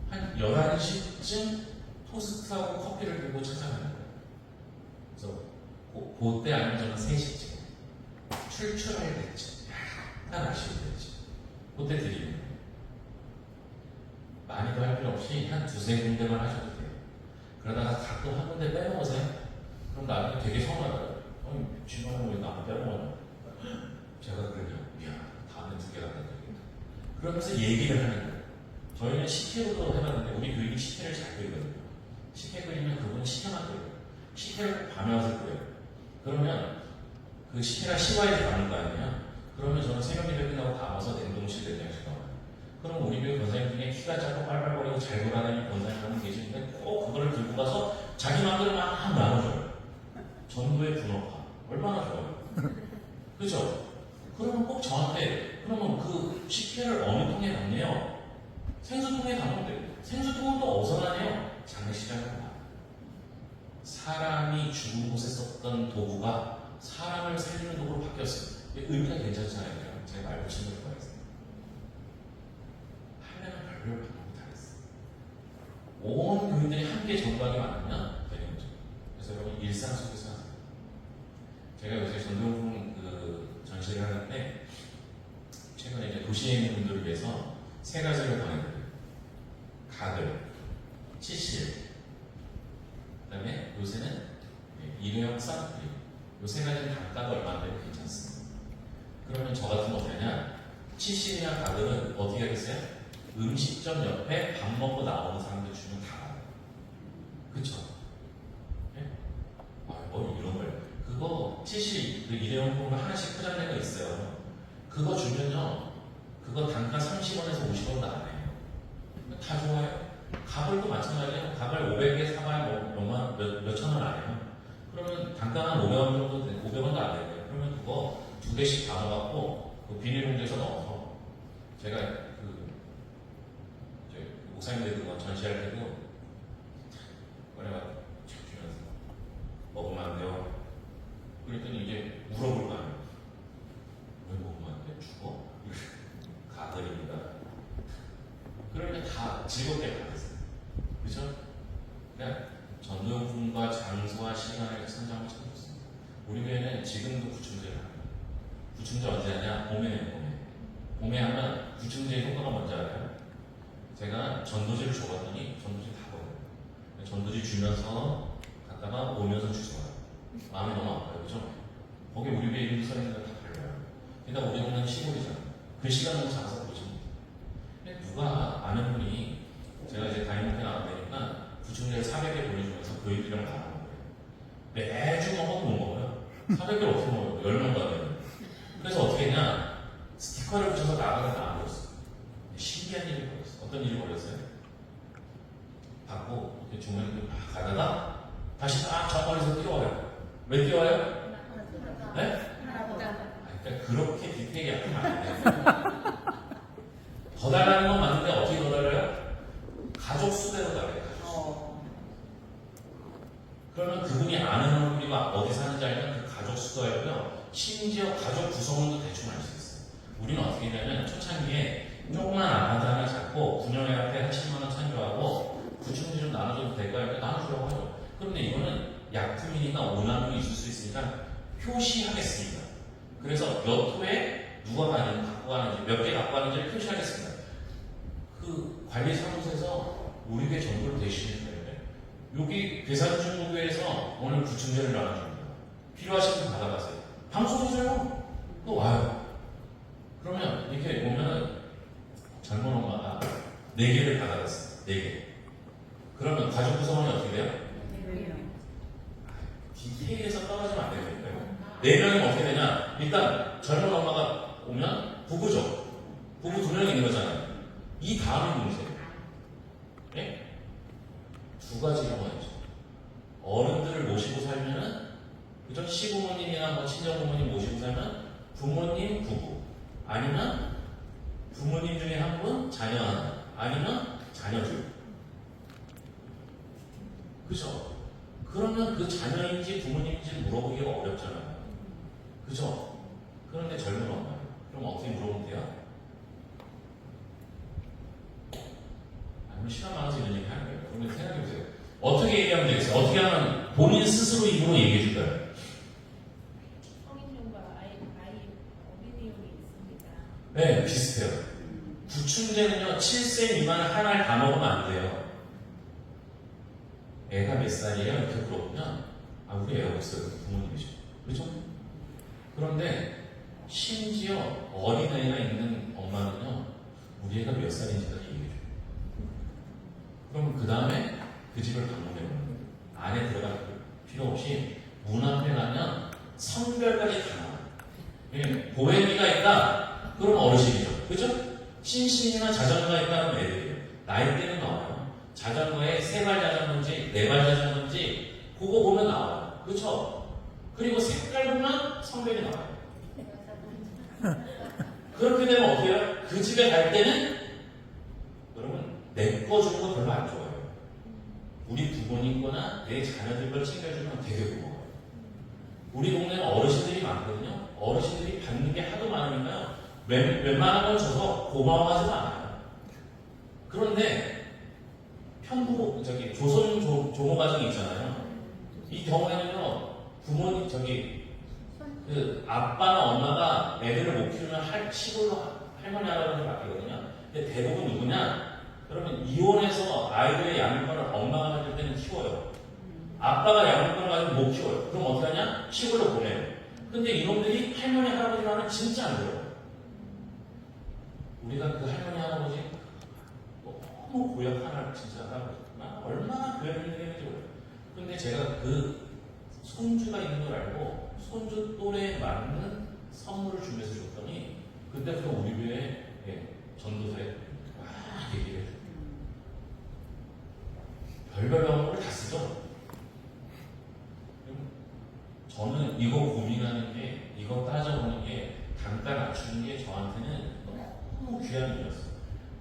한 11시쯤 토스트하고 커피를 들고 찾아가는 거예요. 그래서 그때 아니면 저는 3시쯤 출출할 때쯤 약간 아쉬울 때쯤 그때 드리는 거예요. 많이도 할 필요 없이 한 2-3군데만 하셔도 돼요. 그러다가 가끔 한 군데 빼먹으세요. 그럼 나중에 되게 서운하더라고요. 지난번에 왜 나만 빼먹었냐? 제가 그러냐? 미안, 다음에 2개 갖다 드리겠다. 그러면서 얘기를 하는 거예요. 저희는 식혜로도 해봤는데 우리 교육이 식혜를 잘 끓이거든요. 식혜 끓이면 그분은 식혜만 끓여요. 식혜를 밤에 와서 끓여요. 그러면 그 식혜가 식어야지 남을 거 아니에요. 그러면 저는 새벽 예배 끝나고 담아서 냉동실 냉장실 넣어요. 그럼 우리 교회 권사님 중에 키가 작고 빨빨거리고 잘 돌아다니는 권사님 한 분 계시는데 꼭 그거를 들고 가서 자기 마음대로 막 나눠줘요. 전도의 분업화. 얼마나 좋아요. 그죠? 그러면 꼭 저한테, 그러면 그 식혜를 어느 통에 담네요? 생수통에 담으면 돼요. 생수통은 또 어디서 나네요? 장례식장에 나. 사람이 죽은 곳에 썼던 도구가 사람을 살리는 도구로 바뀌었어요. 의미가 괜찮잖아요. 제가 말 붙이는 거 좋아했어요. 하려면 별별 방법이 다 있어요. 온 교인들이 함께 전도하게 만들면 되는 거죠. 그래서 여러분 일상 속에서 하세요. 제가 요새 전도용 그 전시를 하는데 최근에 이제 도시에 있는 분들을 위해서 3가지를 권해드려요. 가글, 치실, 그 다음에 요새는 일회용 쌍크림. 요 3가지는 단가가 얼마나 되면 괜찮습니다. 그러면 저 같은 거 어떠냐? 치실이나 가글은 어떻게 하겠어요? 음식점 옆에 밥 먹고 나오는 사람들 주면 다 알아요. 그쵸? 네? 뭐 이런 걸. 그거 치실, 그 일회용품으로 하나씩 포장된 거 있어요. 그거 주면요, 그거 단가 30원에서 50원도 안 해요. 다 좋아요. 가글도 마찬가지예요. 가글 500개 사봐야 몇천 원 안 해요. 그러면 단가 한 500원 정도, 500원도 안 돼요. 그러면 그거 2개씩 담아갖고 그 비닐봉지에서 넣어서 제가 목사님들 그거 전시할 때도 꺼내가 쫙 주면서 먹으면 안 돼요. 그랬더니 이제 물어볼 거 아니에요. 왜 먹으면 안 돼? 죽어? 가글입니다. 그러면 다 즐겁게 가겠어요. 그죠? 그러니까 전도용품과 장소와 시간을 선정하면 참 좋습니다. 우리 교회는 지금도 구충제를 합니다. 구충제 언제 하냐? 봄에. 봄에 하면 구충제의 효과가 뭔지 알아요? 제가 전도지를 줘봤더니 전도지 다 버려요. 전도지 주면서 갔다가 오면서 주워요. 마음이 너무 아파요. 그죠? 거기 우리 교회 이름 써있는 거 다 달라요. 그러니까 우리 동네는 시골이잖아요. 글씨가 너무 작아서 보지 못해요. 근데 누가 아는 분이 제가 이제 다이모트 나왔다니까 구충제를 400개 보내주면서 교인들이랑 나가는 거예요. 매주 먹어도 못 먹어요. 400개를 어떻게 먹어요? 10명 가면. 그래서 어떻게 했냐? 스티커를 붙여서 나가는 거 안 버렸어요. 신기한 일이 벌었어요. 어떤 일이 벌었어요? 받고 이렇게 중간에 막 가다가 다시 딱 저 멀리서 뛰어와요. 왜 뛰어와요? 네? 그러니까 그렇게 디테일이 하면 안 돼요. 더 달라는 건 맞는데 어떻게 더 달라요? 가족 수대로 달라요. 그러면 그분이 아는 얼굴이 어디 사는지 알면 그 가족 수도였고요. 심지어 가족 구성원도 대충 알 수 있어요. 우리는 어떻게 했냐면 초창기에 조그만 아파트 하나 잡고 분양회 앞에 한 10만 원 찬조하고 구충지 좀 나눠줘도 될까요? 이렇게 나눠주라고 하죠. 그런데 이거는 약품이니까 오남용이 있을 수 있으니까 표시하겠습니다. 그래서 몇 호에 누가 갖고 가는지, 몇 개 갖고 가는지를 표시하겠습니다. 그 관리사무소에서 우리 교회 정보를 대신해 줘요. 여기 괴산중고교에서 오늘 구충제를 나눠줍니다. 필요하신 분 받아가세요. 방송해줘요. 또 와요. 그러면 이렇게 보면은 젊은 엄마가 4개를 받아갔어요. 4개. 그러면 가족 구성원이 어떻게 돼요? 디테일에서 떨어지면 안 되거든요. 4명이면 어떻게 되냐? 일단 젊은 엄마가 오면 부부죠. 부부 2명 있는 거잖아요. 이 다음이 문제예요. 네? 2가지 경우가 있죠. 어른들을 모시고 살면은, 그죠? 시부모님이나 뭐 친정부모님 모시고 살면 부모님 부부, 아니면 부모님 중에 한 분, 자녀 하나, 아니면 자녀 둘. 그죠? 그러면 그 자녀인지 부모님인지 물어보기가 어렵잖아요. 그죠? 그런데 젊은 엄마, 그럼 어떻게 물어보면 돼요? 아니면 시간 많아서 이런 얘기 하는 거예요. 그런데 생각해보세요. 어떻게 얘기하면 되겠어요? 어떻게 하면 본인 스스로 입으로 얘기해 줄까요? 성인용과 아이 어린이용이 있습니다. 네, 비슷해요. 구충제는요, 7세 미만 하나를 다 먹으면 안 돼요. 애가 몇 살이에요? 이렇게 물어보면, 아, 우리 애가 없어요. 부모님이죠. 그렇죠? 그런데, 심지어 어린애가 있는 엄마는요, 우리 애가 몇 살인지까지 얘기해줘요. 그럼 그 다음에 그 집을 방문해보는 거예요. 안에 들어갈 필요 없이 문 앞에 가면 성별까지 다 나와요. 예, 보행기가 있다? 그럼 어르신이죠. 그죠? 신신이나 자전거가 있다면 애들이에요. 나이대는 나와요. 자전거에 3발 자전거인지 4발 자전거인지 그거 보면 나와요. 그렇죠? 그리고 색깔 보면 성별이 나와요. 그렇게 되면 어떻게 해요? 그 집에 갈 때는 여러분 내 거 주는 거 별로 안 좋아해요. 우리 부모님 거나 내 자녀들 걸 챙겨주면 되게 고마워요. 우리 동네는 어르신들이 많거든요. 어르신들이 받는 게 하도 많으니까요. 웬만한 걸 줘서 고마워하지도 않아요. 그런데 편부 조선 조모 가정이 있잖아요. 이 경우에는요, 부모님 그 아빠나 엄마가 애들을 못 키우면 시골로 할머니 할아버지 맡기거든요. 근데 대부분 누구냐? 그러면 이혼해서 아이들의 양육권을 엄마가 가질 때는 키워요. 아빠가 양육권을 가지고 못 키워요. 그럼 어떻게 하냐? 시골로 보내요. 근데 이놈들이 할머니 할아버지 말은 진짜 안 들어요. 우리가 그 할머니 할아버지 너무 고약한 진짜 할아버지 얼마나 교회를 했는지 몰라요. 근데 제가 그 손주가 있는 걸 알고 손주 또래에 맞는 선물을 준비해서 줬더니 그때부터 우리 교회 전도사에 막 얘기를 해요. 별별 방법을 다 쓰죠. 저는 이거 고민하는 게, 이거 따져보는 게, 단가 낮추는 게 저한테는 너무 귀한 일이었어요.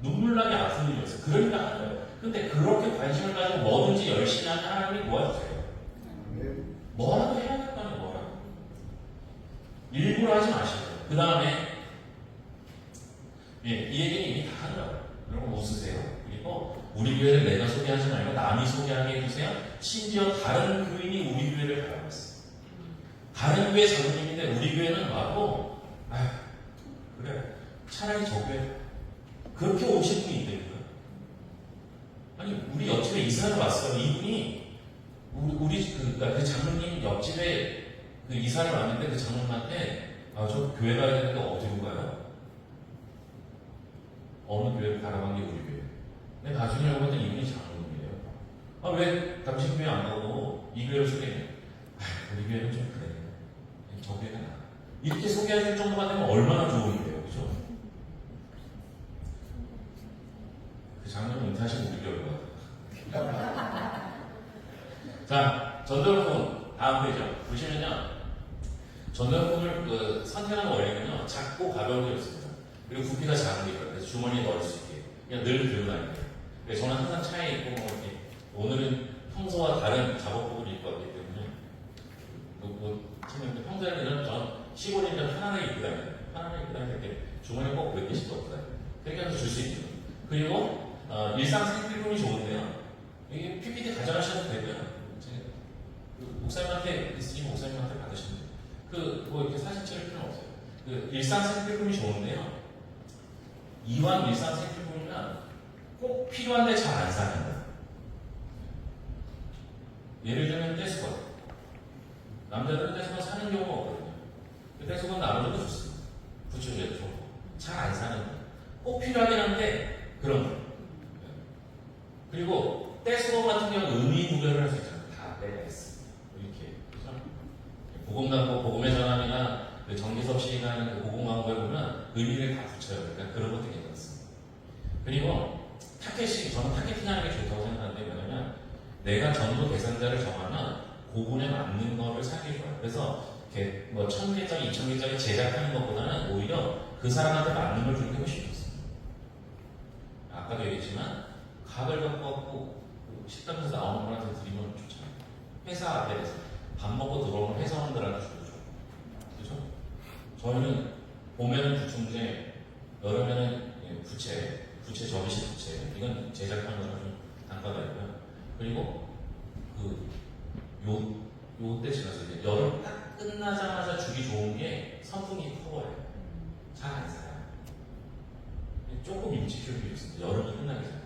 눈물 나게 아픈 일이었어요. 그러니까 하는 거예요. 근데 그렇게 관심을 가지고 뭐든지 열심히 하는 하나님이 도와주세요. 뭐라도 해야겠다는 거예요. 일부러 하지 마시고요. 그 다음에, 이 얘기는 이미 다 하는 거예요. 여러분 웃으세요. 그리고 우리 교회를 내가 소개하지 말고 남이 소개하게 해주세요. 심지어 다른 교인이 우리 교회를 바라고 있어요. 다른 교회 장로님인데 우리 교회는 와도 아휴 그래 차라리 저 교회 그렇게 오신 분이 있다니까요. 아니 우리 옆집에 이사를 왔어요. 이분이 우리 그 장로님 옆집에 그 이사를 왔는데 그 장로님한테 아 저 교회 가야 되는데 어디로 가요? 어느 교회를 가라고 게 우리 교회. 근데 나중에 알고 봤더니 이분이 장로님이에요. 아 왜 당신 교회 안 가고 이 교회를 소개해? 아 우리 교회는 좀 그래. 저 교회가 나. 이렇게 소개해줄 정도가 되면 얼마나 좋은 거예요. 그죠? 그 장로님 은퇴하시면 우리 교회로 가. 자, 전도용품 다음 페이지요. 보시면요. 전도용품을 선택하는 원리는요. 작고 가벼운 게 없습니다. 그리고 부피가 작은 게 있어요. 그래서 주머니에 넣을 수 있게. 그냥 늘 들고 다니는 거예요. 그래서 저는 항상 차에 있고 뭐 이렇게 오늘은 평소와 다른 작업복을 입고 왔기 때문에 청년들 평소에는 전 시골이니까 편안하게 입고 다녀요. 편안하게 입고 다닐 때 주머니에 꼭 몇 개씩 넣고 다녀요. 그렇게 해서 줄 수 있죠. 그리고 일상 생필품이 좋은데요. 이게 PPT 가져가셔도 되고요. 목사님한테 있으시면 목사님한테 받으시면 돼요. 뭐 이렇게 사진 찍을 필요는 없어요. 일상 생필품이 좋은데요. 이왕 일상 생필품이면 꼭 필요한데 잘 안 사는 거예요. 예를 들면 떼수건. 남자들은 떼수건 사는 경우가 없거든요. 떼수건 나눠도 좋습니다. 붙여줘도 좋고. 잘 안 사는 거예요. 꼭 필요하긴 한데 그런 거. 그리고 떼수건 같은 경우 의미 부여를 할 수 있잖아요. 다 때가 있습니다. 이렇게. 그죠? 복음광고, 복음의 전함이나 정기섭 씨가 하는 그 복음광고에 보면 의미를 다 붙여요. 그러니까 그런 것도 괜찮습니다. 그리고 타겟이, 저는 타겟팅하는 게 좋다고 생각하는데, 왜냐면 내가 전도 대상자를 정하면 그분에 맞는 거를 사기 좋아요. 그래서 이렇게 뭐 1000개짜리, 2000개짜리 제작하는 것보다는 오히려 그 사람한테 맞는 걸 주는 게 훨씬 좋습니다. 아까도 얘기했지만 각을 갖고 왔고 식당에서 나오는 분한테 드리면 좋잖아요. 회사 앞에서 밥 먹고 들어오는 회사원들한테 줘도 좋고. 그죠? 저희는 봄에는 부충제, 여름에는 부채 접이식 부채. 이건 제작하는 거랑 좀 단가가 있고요. 그리고 요때 지나서 이제 여름 딱 끝나자마자 주기 좋은 게 선풍기 커버예요. 잘 안 사요. 조금 일찍 줄이 있습니다. 여름이 끝나기 전에.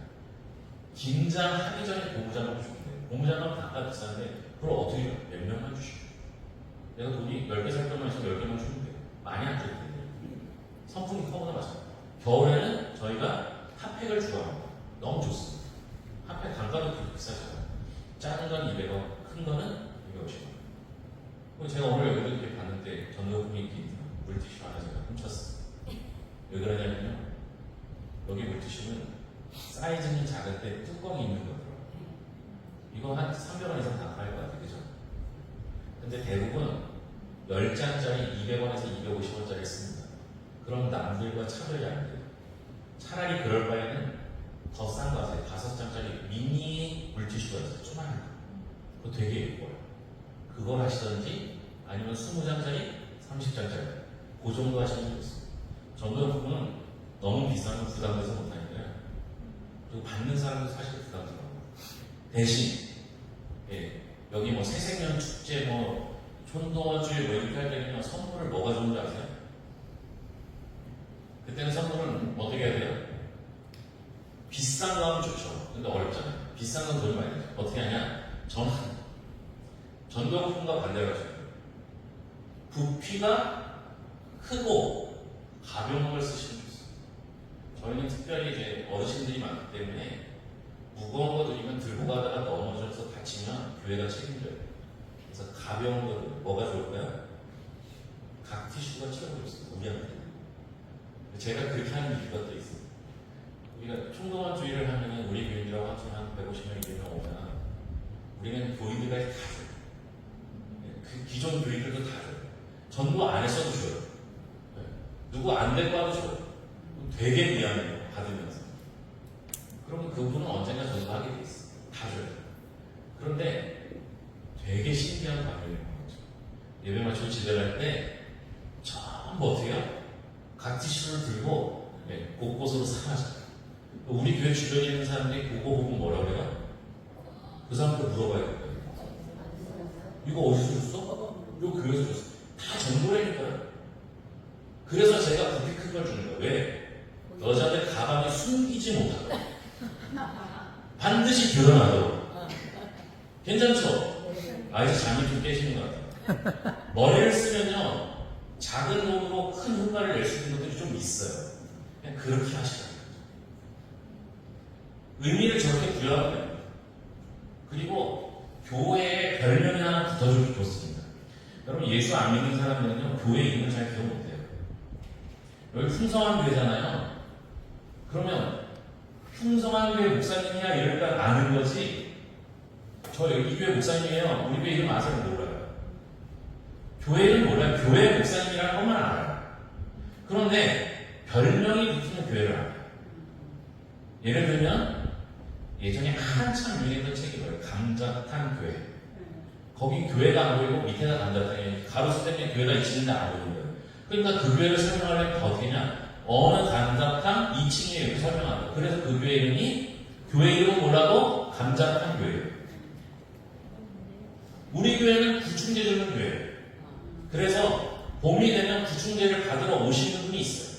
긴장하기 전에 고무장갑 주는데, 고무장갑 단가 비싼데, 그걸 어떻게 해요? 몇 명만 주시고. 내가 돈이 10개 살 거면 10개만 주면 돼요. 많이 안 줘도 돼요. 선풍기 커버나 마찬가지예요. 겨울에는 저희가 핫팩을 주고합니다. 너무 좋습니다. 핫팩 단가도 그렇게 비싸잖아요. 작은 건 200원, 큰 거는 250원. 제가 오늘 여기를 이렇게 봤는데 전도분이 물티슈 하나 제가 훔쳤어요. 왜 그러냐면요. 여기 물티슈는 사이즈는 작은데 뚜껑이 있는 거더라고요. 이거 한 300원 이상 다 팔 것 같아요. 그죠? 근데 대부분 10장짜리 200원에서 250원짜리 씁니다. 그럼 남들과 차별이 안 돼요. 차라리 그럴 바에는 더 싼 거 하세요. 5장짜리 미니 물티슈가 있어요. 조그만 거. 그거 되게 예뻐요. 그걸 하시던지 아니면 20장짜리, 30장짜리 그 정도 하시면 좋습니다. 전도용품은 너무 비싸면 부담돼서 못하니까요. 그리고 받는 사람도 사실 부담스러워요. 대신 여기 뭐 새생년 축제 뭐 촌동어주에 뭐 이렇게 할 때는 선물을 뭐가 좋은지 아세요? 그때는 선물은 어떻게 해야 돼요? 비싼 거 하면 좋죠. 근데 어렵잖아요. 비싼 건 돈이 많이 들죠. 어떻게 하냐? 전도용품과 반대로 하셔야 돼요. 부피가 크고 가벼운 걸 쓰시면 좋습니다. 저희는 특별히 이제 어르신들이 많기 때문에 무거운 거 드리면 들고 가다가 넘어져서 다치면 교회가 책임져요. 그래서 가벼운 거 뭐가 좋을까요? 각 티슈가 최고 좋습니다. 우리한테. 제가 그렇게 하는 이유가 또 있습니다. 우리가 총동원주의를 하면 우리 교인들하고 합치면 한 150명, 200명 오면 우리는 교인들까지 다 줘요. 그 기존 교인들도 다 줘요. 전부 안 했어도 줘요. 누구 안 될 거라도 줘요. 되게 미안해요. 받으면서. 그러면 그분은 언젠가 전도하게 돼 있어요. 다 줘요. 그런데 되게 신기한 반응이 있는 거죠. 예배 마치고 집에 갈 때 전부 어떻게 해요? 각 티슈를 들고 곳곳으로 사라져요. 우리 교회 주변에 있는 사람들이 그거 보고 뭐라 그래요? 그 사람들 물어봐야 돼요. 이거 어디서 줬어? 이거 교회에서 줬어. 다 전도라니까요. 그래서 제가 부피 큰 걸 주는 거예요. 왜? 여자들 가방에 숨기지 못하고 반드시 드러나도록. 괜찮죠? 이제 잠이 좀 깨시는 것 같아요. 머리를 쓰면요 작은 돈으로 큰 효과를 낼 수 있는 것들이 좀 있어요. 그냥 그렇게 하시라는 거죠. 의미를 저렇게 부여하면 됩니다. 그리고 교회에 별명이 하나 붙어주면 좋습니다. 여러분 예수 안 믿는 사람들은요 교회 이름을 잘 기억 못해요. 여기 풍성한 교회잖아요. 그러면 풍성한 교회 목사님이야 이럴까 아는 거지. 저 여기 이 교회 목사님이에요. 우리 교회 이름 아세요? 몰라요. 교회는 몰라요. 교회 목사님이라는 것만 알아요. 그런데 별명이 붙는 교회를 알아요. 예를 들면 예전에 한참 유행했던 책이 뭐예요? 감자탕 교회. 거기 교회가 안 보이고 밑에가 간접하게 가로수 때문에 교회가 있는데 안 보이는 거예요. 그러니까 그 교회를 설명하려면 어떻게 냐 어느 감자탕 2층에 이렇게 설명한다. 그래서 그 교회 이름이 교회 이름은 몰라도 감자탕 교회예요. 우리 교회는 구충제 주는 교회예요. 그래서 봄이 되면 구충제를 받으러 오시는 분이 있어요.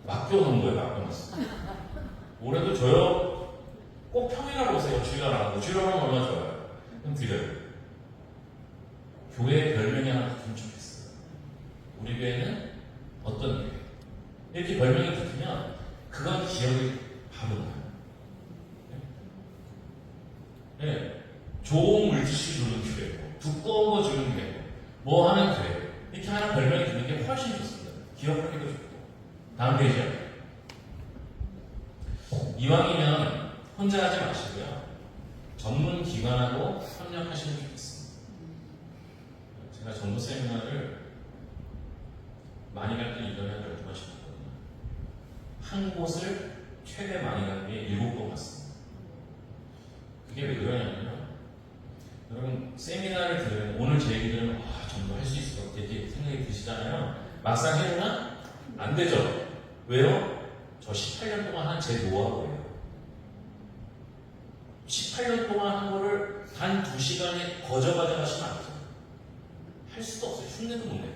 맡겨놓은 거예요. 맡겨놨어. 올해도 줘요. 꼭 평일날 오세요. 주일날 안 하고. 주일날 하면 얼마나 좋아요. 그럼 드려요. 교회 별명이 하나 분출했어요. 우리 교회는 어떤 교회? 이렇게 별명이 붙으면 그건 기억이 바로 나요. 네. 좋은 물질을 주는 교회고, 두꺼운 거 주는 교회고, 뭐 하는 교회. 이렇게 하나 별명이 드는 게 훨씬 좋습니다. 기억하기도 좋고. 다음 페이지요. 이왕이면 혼자 하지 마시고요. 전문 기관하고 협력하시면 좋겠습니다. 제가 전도 세미나를 많이 갈 때 1년에 한 12번씩 갔거든요. 한 곳을 최대 많이 가는 게 7번 갔습니다. 그게 왜 그러냐면요. 여러분, 세미나를 들으면, 오늘 제 얘기 들으면, 전도할 수 있을 것 같아. 이렇게 생각이 드시잖아요. 막상 해보면 안 되죠. 왜요? 저 18년 동안 한 제 노하우예요. 18년 동안 한 거를 단 2시간에 가져가시면 안 돼요. 할 수도 없어요. 흉내도 못 내요.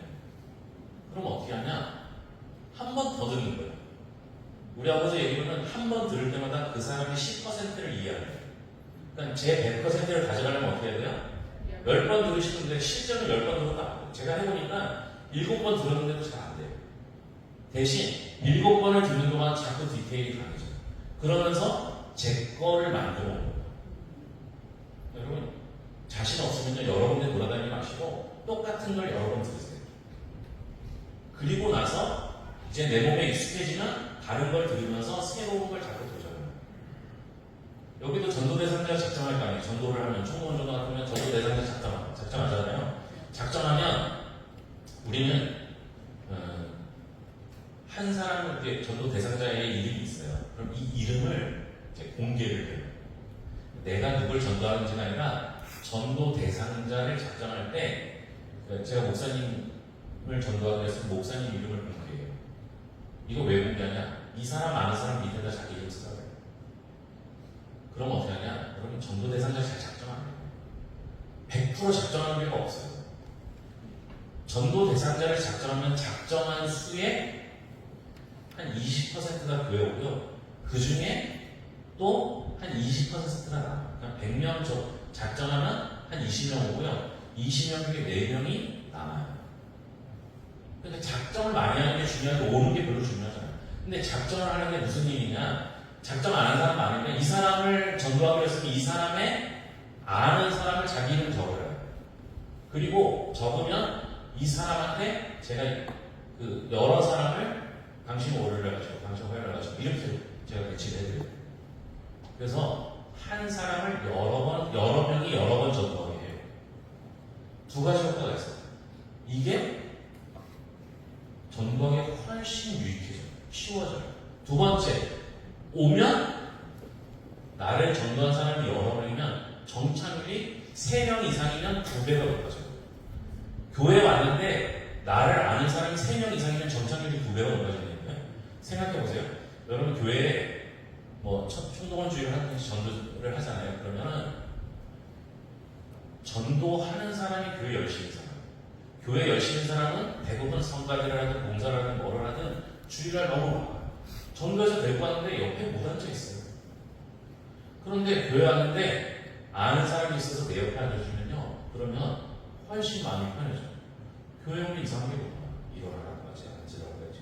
그럼 어떻게 하냐? 한 번 더 듣는 거예요. 우리 아버지 얘기로는 한 번 들을 때마다 그 사람의 10%를 이해합니다. 그러니까 제 100%를 가져가려면 어떻게 해야 돼요? 10번 들으시는데 실전을 10번 들어도 안 돼요. 제가 해보니까 7번 들었는데도 잘 안 돼요. 대신 7번을 듣는 동안 자꾸 디테일이 강해져요. 그러면서 제 거를 만들어 온 거예요. 여러분, 자신 없으면 여러 군데 돌아다니지 마시고 똑같은 걸 여러 번 들으세요. 그리고 나서 이제 내 몸에 익숙해지면 다른 걸 들으면서 새로운 걸 자꾸 도전해요. 여기도 전도 대상자 작정할 거 아니에요. 전도를 하면 총무원 전도 하면 전도 대상자 작정하잖아요. 작정하면 우리는 한 사람에게 전도 대상자의 이름이 있어요. 그럼 이 이름을 이제 공개를 해요. 내가 누굴 전도하는지가 아니라 전도 대상자를 작정할 때 제가 목사님을 전도하기 위해서 목사님 이름을 공개해요. 이거 왜 공개하냐? 이 사람 아는 사람 밑에다 자기 이름 쓰라고 해요. 그럼 어떻게 하냐? 여러분, 전도 대상자 잘 작정 안 해요. 100% 작정하는 게가 없어요. 전도 대상자를 작정하면 작정한 수의 한 20%가 교회 오고요. 그 중에 또 한 20%가 나와요. 그러니까 100명 작정하면 한 20명 오고요. 20명 중에 4명이 남아요. 그러니까 작정을 많이 하는 게 중요하고 오는 게 별로 중요하잖아요. 근데 작정을 하는 게 무슨 일이냐? 작정 안 하는 사람 많으면 이 사람을 전도하기로 했으면 이 사람의 아는 사람을 자기 이름 적어요. 그리고 적으면 이 사람한테 제가 그 여러 사람을 당신 오류를 해가지고 당신 허용을 해가지고 이렇게 제가 배치를 해드려요. 그래서 한 사람을 여러 명이 여러 번 전도하게 해요. 두 가지 효과가 있어요. 이게 전도하기 훨씬 유익해져요. 쉬워져요. 두 번째, 오면 나를 전도한 사람이 여러 명이면 정착률이 3명 이상이면 2배가 높아져요. 교회에 왔는데 나를 아는 사람이 3명 이상이면 정착률이 2배가 높아지는 거예요. 생각해보세요. 여러분, 교회에 총동원 주의를 하든지 전도를 하잖아요. 그러면은 전도하는 사람이 교회 열심히 살아요. 교회 열심히 사람은 대부분 성가대를 하든 봉사를 하든 뭐를 하든 주일날 너무 바빠요. 전도해서 데리고 왔는데 옆에 못 앉아 있어요. 그런데 교회 왔는데 아는 사람이 있어서 내 옆에 앉아주면요. 그러면 훨씬 마음이 편해져요. 교회 오면 이상한 게 뭐야? 일어나라고 하지, 앉으라고 하지,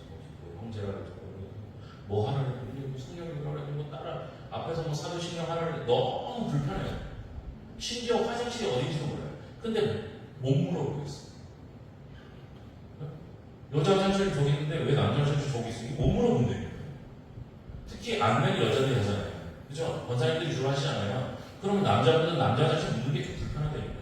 형제라고 하지, 뭐 하라고 하지, 성령이라고 하지, 뭐 따라 앞에서 뭐 사도신경 하라고 너무 불편해요. 심지어 화장실이 어딘지도 몰라요. 근데 못 물어보겠어요. 여자 화장실이 저기 있는데 왜 남자 화장실이 저기 있어? 못 물어본대요. 특히 안면이 여자들이 하잖아요. 그죠? 권사님들이 주로 하시잖아요. 그러면 남자분은 남자 화장실 묻는 게 더 불편하다니까요.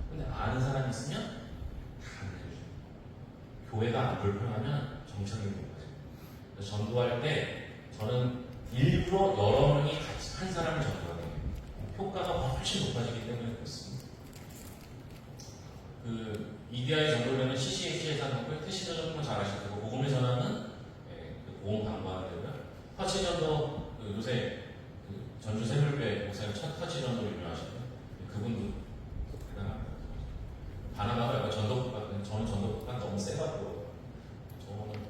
근데 아는 사람이 있으면 다 알려줘요. 교회가 안 불편하면 정착이 못 가죠. 전도할 때 저는 일부러 여러 명이 같이 한 사람을 전도하게 해요. 효과가 훨씬 높아지기 때문에 그렇습니다. 그 EDI 정도면 CCH에서 하는 거고요. 태시전 정도는 잘하실 거고 보험의 전환은 그 보험 광고하는 데고요. 터치전도 그 요새 그 전주 새물배 목사님 첫 터치전도 유명하시고요. 그분도 대단합니다. 바나나가 약간 전도국 같은 저는 전도국가 너무 세가지고 저는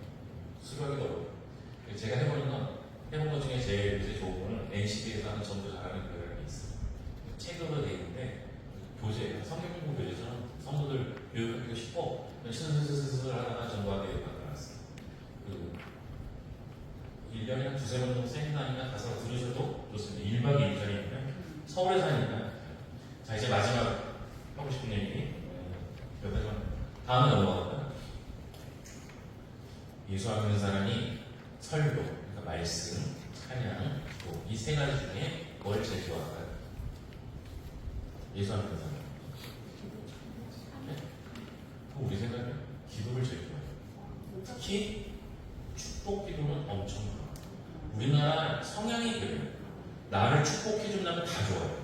수료하기가 어려워요. 제가 해본 것 중에 제일 요새 좋은 거는 NCB에서 하는 전도 잘하는 교회라는 게 있어요. 책으로 돼 있는데 교재, 성경 공부 교재처럼 성도들 교육하기가 쉽고 스스스스스 하다가 전도하게 만들어놨어요. 그 1년에 한 두세 번 정도 세미나니까 가서 들으셔도 좋습니다. 1박 2일짜리니까 서울에 사니까. 자, 이제 마지막 하고 싶은 얘기 몇 가지만 다음에 넘어갈까요? 예수하는 사람이 설교, 그러니까 말씀, 찬양, 이 세 가지 중에 뭘 제일 좋아할까요? 예수하는 사람. 네? 우리 생각에 기도를 제일 좋아해요. 특히 축복 기도는 엄청 좋아요. 우리나라 성향이 그래요. 나를 축복해준다면 다 좋아요.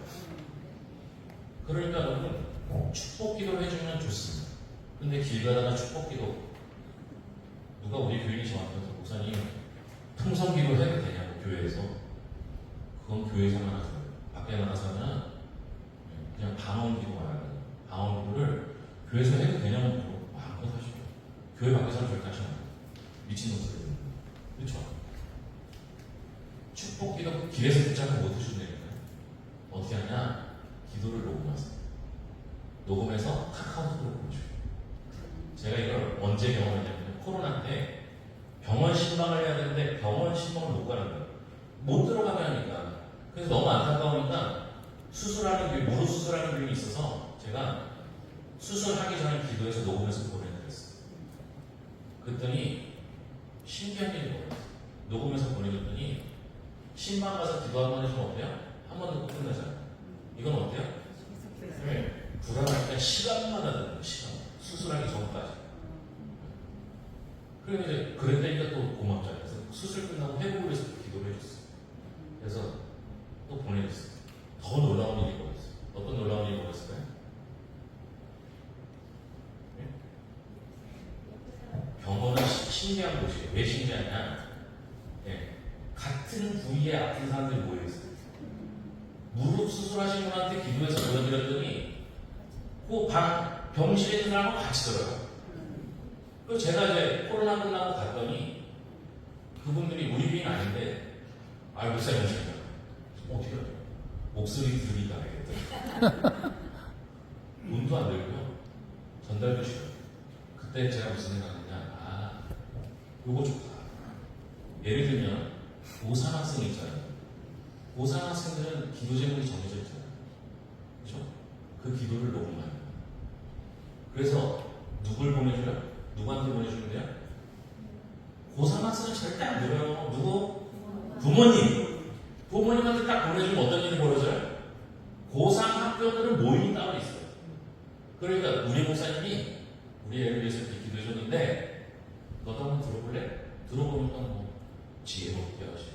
그러니까 여러분 축복 기도를 해주면 좋습니다. 근데 길 가다가 축복 기도 누가 우리 교인이 저한테 목사님 통성 기도 해도 되냐고 교회에서. 그건 교회에서만 하죠. 밖에 나가서는 그냥 방언 기도 말하는 방언 기도를 교회에서 해도 되냐고 물어보고 마음껏 하시고 교회 밖에서는 절대 하시면 안 돼요. 미친놈들. 그렇죠? 축복 기도 길에서 붙잡고 못 해준다니까요. 어떻게 하냐? 기도를 녹음하세요. 녹음해서 카카오톡으로 보내줘요. 제가 이걸 언제 경험했냐면 코로나 때 병원 신방을 해야 되는데 병원 신방을 못 가는 거예요. 못 들어가게 하니까. 그래서 너무 안타까우니까 수술하는 교육, 무릎 수술하는 교육이 있어서 제가 수술하기 전에 기도해서 녹음해서 보내드렸어요. 그랬더니 신기한 일이 벌어졌어요. 녹음해서 보내줬더니 신방 가서 기도 한번 해주면 어때요? 한 번 듣고 끝나잖아요. 이건 어때요? 네. 불안하니까 시간마다 듣는 거예요. 시간. 수술하기 전까지. 그리고 이제 그랬다니까 또 고맙잖아요. 그래서 수술 끝나고 회복을 해서 기도를 해줬어요. 그래서 또 보내줬어요. 더 놀라운 일이 벌어졌어요. 어떤 놀라운 일이 벌어졌을까요? 네? 병원은 신기한 곳이에요. 왜 신기하냐? 네. 같은 부위에 아픈 사람들이 모여있어요. 무릎 수술하신 분한테 기도해서 보여드렸더니 그 병실에 있는 사람하고 같이 들어요. 그래서 제가 이제 코로나 끝나고 갔더니 그분들이 우리 비인 아닌데 목사님 오신다. 어떻게 해요? 목소리 들으니까 알겠다. 눈도 안 들고요. 전달도 쉬워요. 그때 제가 무슨 생각했냐. 요거 좋다. 예를 들면 고3 학생 있잖아요. 고3 학생들은 기도 제목이 정해져 있잖아요. 그렇죠? 그 기도를 녹음하는 거예요. 그래서 누굴 보내줘요? 누구한테 보내주면 돼요? 고3 학생은 절대 안 들어요. 누구? 부모님. 부모님한테 딱 보내주면 어떤 일이 벌어져요? 고3 학교들은 모임이 따로 있어요. 그러니까 우리 목사님이 우리 애를 위해서 이렇게 기도해줬는데 너도 한번 들어볼래? 들어보니까 뭐 지혜롭게 하시고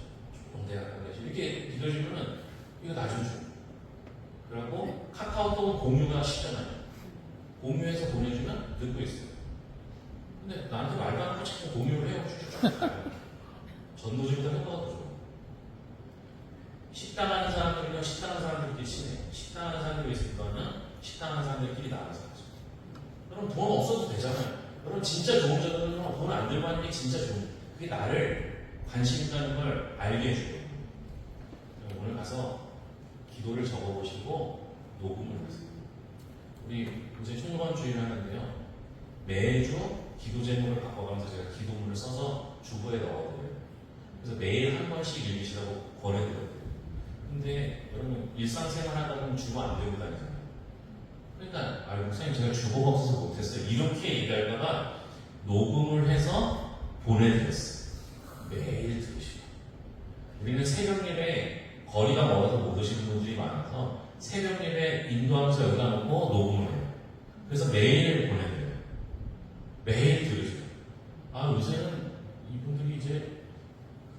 조롱대학하게 하시고 이렇게 기도해주면은 이거 나중에 줘. 그리고 카카오톡은 공유가 쉽잖아요. 공유해서 보내주면 듣고 있어요. 근데 나한테 말도 안 하고 자꾸 공유를 해요. 전도지보다 효과가 더 좋아요. 식당하는 사람들이랑 식당하는 사람들끼리 친해요. 식당하는 사람들이 있을 거는 식당하는 사람들끼리 나가서 하죠. 그럼 돈 없어도 되잖아요. 그럼 진짜 좋은 전도는 돈 안 들고 하는 게 진짜 좋은. 그게 나를 관심 있다는 걸 알게 해줘요. 오늘 가서 기도를 적어보시고 녹음을 하세요. 우리 요새 총무관 주의를 하는데요. 매주 기도 제목을 바꿔가면서 제가 기도문을 써서 주보에 넣어드려요. 그래서 매일 한 번씩 읽으시라고 권해드려요. 근데 여러분 일상생활 하다 보면 주보 안 들고 다니잖아요. 그러니까 목사님 제가 주보가 없어서 못했어요. 이렇게 얘기할까봐 녹음을 해서 보내드렸어요. 매일 들으시고. 우리는 새벽 예배 거리가 멀어서 못 오시는 분들이 많아서 새벽 예배 인도하면서 여기다 놓고 녹음을 해요. 그래서 매일 보내드려요. 매일 들으세요. 요새는 이분들이 이제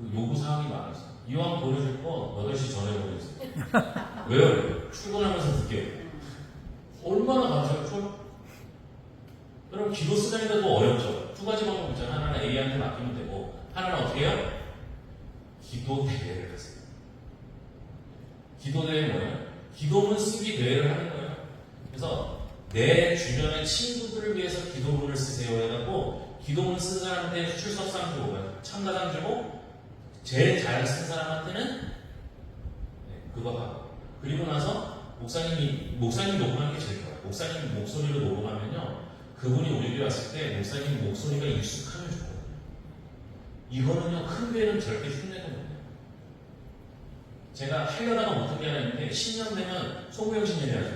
그 요구사항이 많았어. 이왕 보내줄 거 8시 전에 보내주세요. 왜요? 출근하면서 듣게요. 얼마나 감사했죠? 그럼 기도 쓰다니까도 어렵죠. 두 가지 방법 있잖아요. 하나는 A한테 맡기면 되고, 하나는 어떻게 해요? 기도 대회를 하세요. 기도 대회 뭐예요? 기도문 쓰기 대회를 하는 거예요. 그래서 내 주변의 친구들을 위해서 기도문을 쓰세요 해갖고, 기도문 쓴 사람한테 출석상 주고, 참가상 주고, 제일 잘 쓴 사람한테는 그거 하고. 그리고 나서 목사님 녹음하는 게 제일 좋아요. 목사님 목소리로 녹음하면요. 그분이 우리 교회 왔을 때 목사님 목소리가 익숙하면 좋거든요. 이거는요, 큰 교회는 절대 흉내가 못 내요. 제가 하려다가 못한 게 하나 있는데, 신년 되면 소구형 신년이 하죠.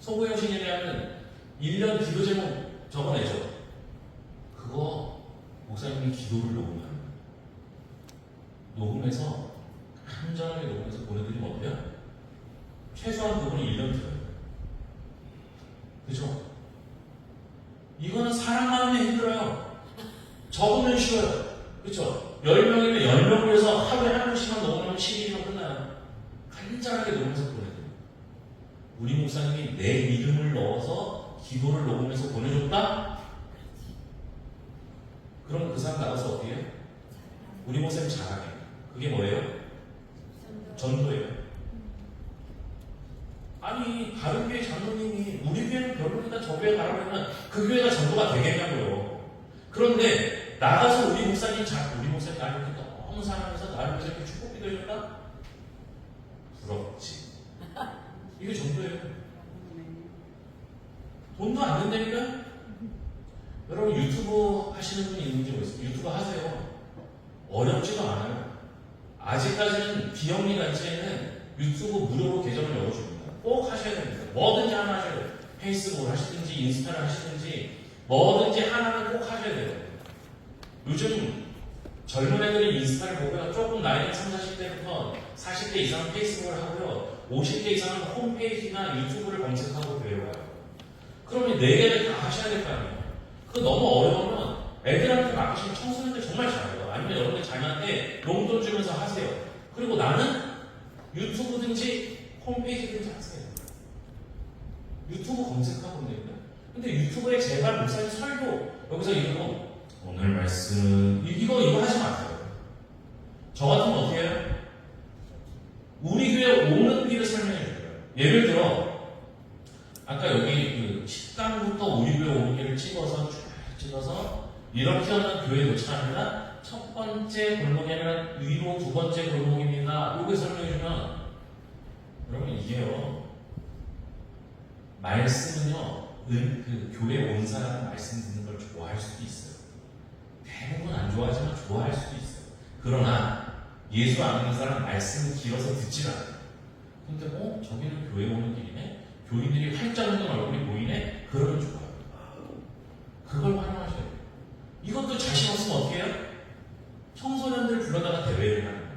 소구형 신년이 하면 1년 기도 제목 적어내죠. 그거 목사님이 기도를 녹음하는 거예요. 녹음해서 한전하게 녹음해서 보내드리면 어때요? 최소한 그분이 1년 들어요. 그죠? 이거는 사람만 하면 힘들어요. 적으면 쉬워요. 그쵸? 10명이면 10명을 해서 하루에 한 명씩만 녹음하면 12일이면 끝나요. 간단하게 녹음해서 보내드려요. 우리 목사님이 내 이름을 넣어서 기도를 녹음해서 보내줬다? 그럼 그 사람 나가서 어떻게 해요? 우리 목사님 잘하게. 그게 뭐예요? 전도예요. 아니, 다른 교회 장로님이 우리 교회는 별로니까 저 교회 가라고 하면 그 교회가 전도가 되겠냐고요. 그런데 나가서 우리 목사님 나를 이렇게 너무 사랑해서 나를 위해서 이렇게 축복 기도해줬다? 부럽지. 이게 전도예요. 돈도 안 된다니까? 여러분 유튜브 하시는 분이 있는지 모르겠어요. 유튜브 하세요. 어렵지도 않아요. 아직까지는 비영리 단체에는 유튜브 무료로 계정을 열어줍니다. 꼭 하셔야 됩니다. 뭐든지 하나 하셔야 돼요. 페이스북을 하시든지 인스타를 하시든지 뭐든지 하나는 꼭 하셔야 돼요. 요즘 젊은 애들이 인스타를 보고요. 조금 나이는 30, 40대부터 40대 이상은 페이스북을 하고요. 50대 이상은 홈페이지나 유튜브를 검색하고 배워요. 그러면 4개를 다 하셔야 될 거 아니에요. 그거 너무 어려우면 애들한테 맡기시면 청소년들 정말 잘해요. 아니면 여러분들 자녀한테 용돈 주면서 하세요. 그리고 나는 유튜브든지 홈페이지든지 하세요. 유튜브 검색하고 있는데. 근데 유튜브에 제발 목사님 설교 여기서 이거 오늘 말씀 이거 하지 마세요. 저 같으면 어떻게 해요? 우리 교회 오는 길을 설명해 줄게요. 예를 들어 아까 여기 그 식당부터 우리 교회 오는 길을 찍어서 이렇게 하는 교회 도착합니다. 첫 번째 골목이 아니라 위로 두 번째 골목입니다. 이거 설명해 주면 여러분 이게요. 말씀은요. 그 교회 온 사람은 말씀 듣는 걸 좋아할 수도 있어요. 대부분 안 좋아하지만 좋아할 수도 있어요. 그러나 예수 안 믿는 사람은 말씀을 길어서 듣질 않아요. 근데 저기는 교회 오는 길이네? 교인들이 활짝 웃는 얼굴이 보이네? 그러면 좋아요. 그걸 활용하셔야 돼요. 이것도 자신 없으면 어떻게 해요? 청소년들 불러다가 대회를 하는 거예요.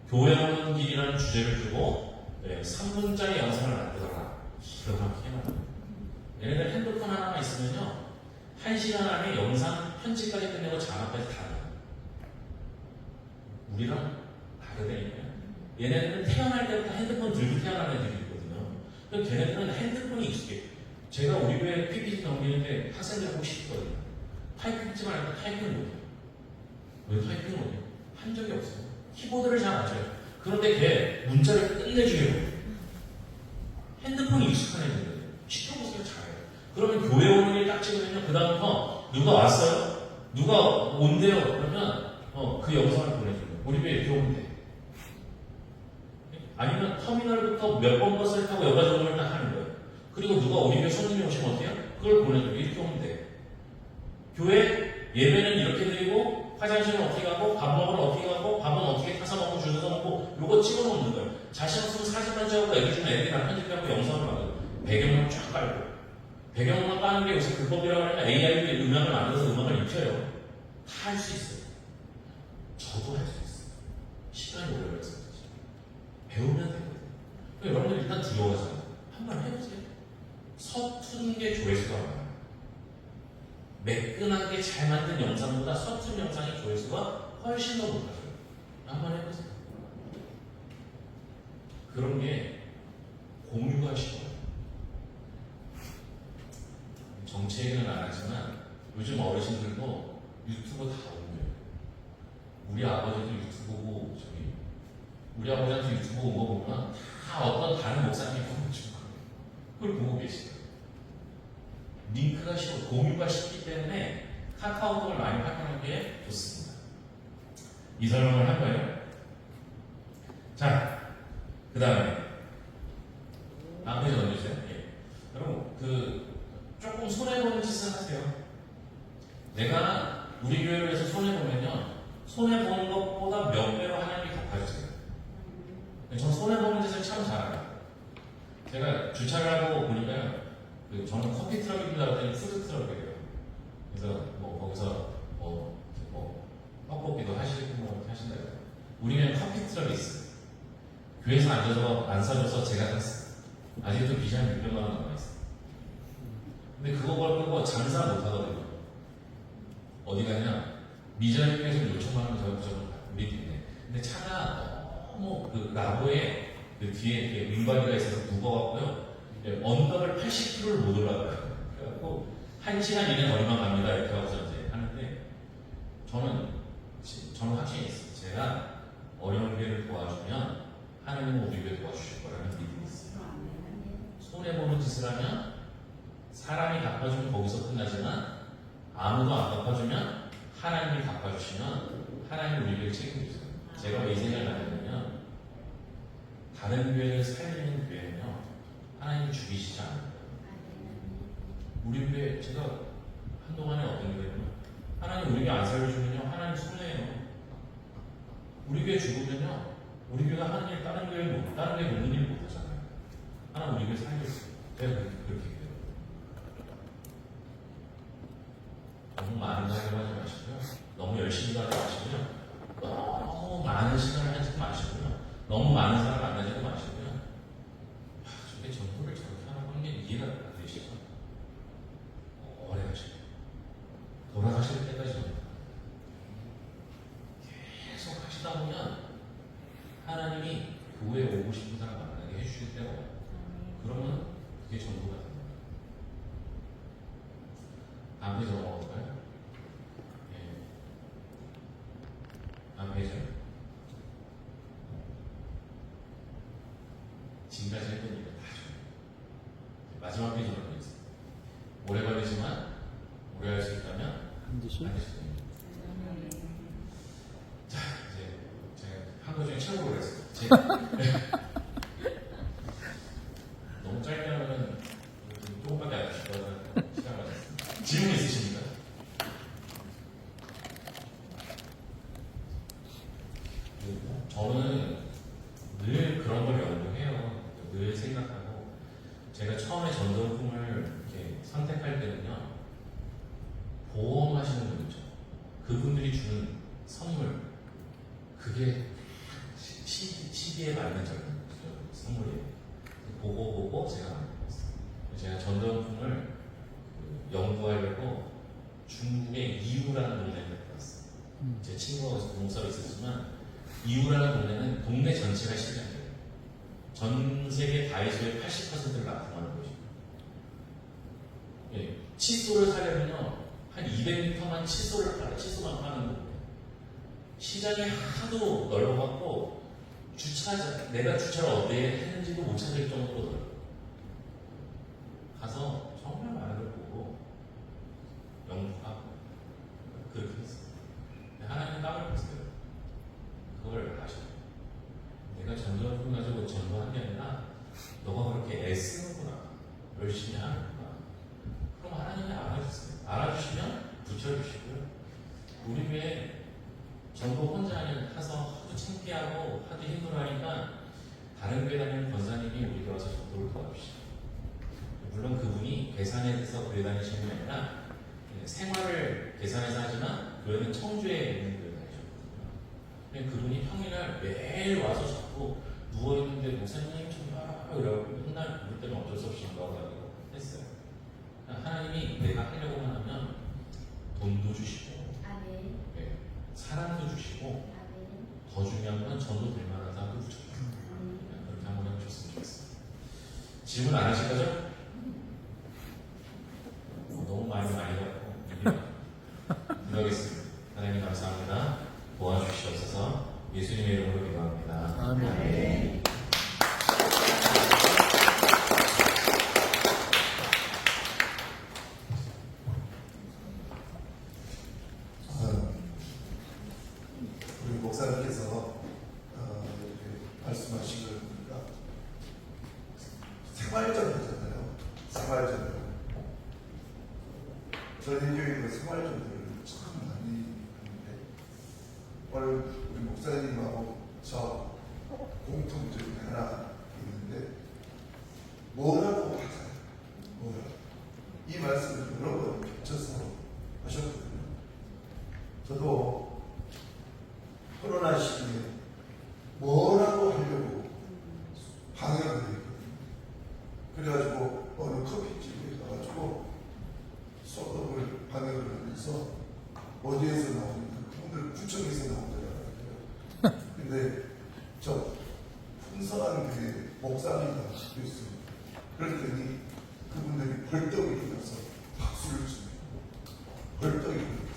교회 오는 길이라는 주제를 주고 3분짜리 영상을 만들어라. 기가 막히게 만들어요. 얘네들 핸드폰 하나만 있으면요 1시간 안에 영상 편집까지 끝내고 자막까지 다 해요. 우리랑 다르다니까요. 얘네들은 태어날 때부터 핸드폰 들고 태어난 애들이 있거든요. 그럼 걔네들은 핸드폰이 익숙해요. 제가 우리 교회 PPT 넘기는데 학생들 보고 싶거든요. 타이핑하지 말고 타이핑을 못해요. 왜 타이핑을 못해요? 한 적이 없어요. 키보드를 잘 안 쳐요. 그런데 걔 문자를 끝내주려고 해요. 핸드폰이 익숙한 애들이에요. 시켜보세요. 잘해요. 그러면 교회 오는 일 딱 찍으면 그 다음부터 누가 왔어요? 누가 온대요? 그러면 그 영상을 보내줘요. 우리 교회 이렇게 오면 돼. 아니면 터미널부터 몇 번 버스를 타고 여가 정도를 딱 하는 거예요. 그리고 누가 우리 교회 손님이 오시면 어때요? 그걸 보내줘요. 이렇게 오면 돼. 교회 예배는 이렇게 드리고 화장실은 어떻게 가고 밥 먹으러 어떻게 가고 밥은 어떻게 타서 먹고 주워서 먹고 요거 찍어놓는 거예요. 자신 없으면 사진만 찍고 애들 주면 애들이 다 편집하고 영상을 만들고 배경만 쫙 깔고 배경만 까는 게 요새 불법이라고 하니까 AI로 음악을 만들어서 음악을 입혀요. 다 할 수 있어요. 저도 할 수 있어요. 시간이 오래 걸려서 배우면 되거든요. 여러분들 일단 두려워하잖아요. 한번 해보세요. 서툰 게 조회수가 많아요. 매끈하게 잘 만든 영상보다 서툰 영상의 조회수가 훨씬 더 높아져요. 한번 해보세요. 그런 게 공유가 쉬워요. 정치 얘기는 안 하지만 요즘 어르신들도 유튜브 다 공유해요. 우리 아버지도 유튜브 보고 우리 아버지한테 유튜브 온 거 보면 다 어떤 다른 목사님이 보여준 거예요. 그걸 보고 계시더라고요. 링크가 쉽고 공유가 쉽기 때문에 카카오톡을 많이 활용하는 게 좋습니다. 이 설명을 할 거예요. 자, 그 다음에 다음 페이지 넘겨주세요. 예. 여러분 조금 손해보는 짓을 하세요. 내가 우리 교회를 해서 손해보면요, 손해보는 것보다 몇 배로 하나님이 갚아주세요. 저는 손해보는 짓을 참 잘해요. 제가 주차를 하고 보니까요, 저는 커피 트럭입니다 그랬더니 푸드 트럭이에요. 그래서 거기서 떡볶이도 하시고 이렇게 하신다고요. 우리는 커피 트럭이 있어요. 교회에서 앉아서 안 사줘서 제가 샀어요. 아직도 비자한 600만 원 남아있어요. 근데 그거 걸고 장사 못 하거든요. 어디 가냐? 미자리 교회에서 6천만 원 저는 우리 팀에. 근데 차가 너무 라보에 뒤에 이렇게 윙바디가 있어서 무거웠고요. 언덕을 80km를 못 올라가요. 그래갖고 1시간 이내에 얼마 갑니다. 이렇게 하고서 이제 하는데 저는 확신이 있어요. 제가 어려운 교회를 도와주면 하나님은 우리 교회 도와주실 거라는 믿음이 있어요. 손해보는 짓을 하면 사람이 갚아주면 거기서 끝나지만 아무도 안 갚아주면 하나님이 갚아주시면 하나님은 우리 교회를 책임지세요. 제가 왜 이 생각을 하게 되냐면 다른 교회를 살리는 교회는요 하나님이 죽이시지 않아요. 우리 교회 제가 한동안에 어떤 교회는 하나님 우리 교회 안 살려주면요 하나님 손해예요. 우리 교회 죽으면요 우리 교회가 하나님 다른 교회 놓는 일 못하잖아요. 하나님 우리 교회 살려주세요. 제가 그렇게 해요. 너무 많은 거 하려고 하지 마시고요. 너무 열심히 하지 마시고요. 너무 많은 시간을 하지 마시고요. 너무 많은 사람 만나지도 마시고요. 저게 전도를 저렇게 하는 게 이해가 안 되시죠? 오래 하시고 돌아가실 때까지 계속 하시다 보면 하나님이 교회에 오고 싶은 사람 만나게 해주실 때가 와요. 그러면 그게 전도가 됩니다. 다음 페이지 넘어갈까요? 예. 다음 페이지. 지금까지 했던 일을 다 줘요. 마지막 페이지로 넘어가겠습니다. 오래 걸리지만 오래 할 수 있다면 반드시 됩니다. 자, 이제 제가 한 거 중에 최고로 그랬습니다. 너무 짧게 하면 조금밖에 안 주실 거라서 시간 가졌습니다. 질문 있으십니까? 저는 늘 그런 걸 연구해요. 늘 생각하고 제가 처음에 전도품을 이렇게 선택할 때는요 보험하시는 분 있죠. 그분들이 주는 선물 그게 시기에 맞는 선물이에요. 보고 제가 만들었어요. 제가 전도품을 연구하려고 중국의 이우라는 동네에 갔다 왔어요. 제 친구가 동사로 있었지만 이우라는 동네는 동네 전체가 시장이에요. 전 세계 다이소의 80%를 납품하는 곳이에요. 예, 칫솔을 사려면요 한 200m만 칫솔을 팔아요. 칫솔만 파는 곳. 시장이 하도 넓어갖고 내가 주차를 어디에 했는지도 못 찾을 정도로 넓어요. 가서 정말 많은 걸 보고 연구하고 그렇게 했어요. 하나님 땀을 보세요. 그걸 아셔요. 내가 전도하고 가지고 전도한 게 아니라 너가 그렇게 애쓰는구나, 열심히 하는구나. 그럼 하나님이 알아주세요. 알아주시면 붙여주시고요. 우리 교회 전도 혼자 하서 하도 창피하고 하도 힘들어하니까 다른 교회 다니는 권사님이 우리 교회 와서 전도를 도와주시죠. 물론 그분이 계산해서 교회 다니시는 게 아니라 생활을 계산해서 하지만 교회는 청주에 있는 교회 다니셨거든요. 그분이 평일날 매일 와서 자꾸 누워있는데 목사님 좀 봐라 이러고 맨날 그럴 때는 어쩔 수 없이 나와가지고 했어요. 하나님이 내가 하려고만 하면 돈도 주시고 네, 사랑도 주시고 더 중요한 저도 될 만하다고 붙여주세요. 그렇게 한번 해보셨으면 좋겠습니다. 질문 안 하실 거죠? 너무 많이 갖고 기도하겠습니다. 하나님 감사합니다. 도와주시옵소서. 예수님의 이름으로 기도합니다. 아멘. 우리 목사님께서 이렇게 말씀하신 걸 보니까 생활전도잖아요. 생활전도. 전인교회도 생활전도를 참 많이 하는데 오늘 우리 목사님하고 저 공통점이 하나 있는데 뭐라고 하잖아요. 뭐라고. 이 말씀을 여러 번 겹쳐서 하셨거든요. 저도 코로나 시기에 뭐라고 하려고 방역을 했거든요. 그래가지고 어느 커피집에 가가지고 소독을 방역을 하면서 어디에서 나오니까 그분들 구청에서 나오더라고요. 근데 저 풍성한 그 목사님과 있어요. 그랬더니 그분들이 벌떡 일어나서 박수를 칩니다. 벌떡 일어났어요.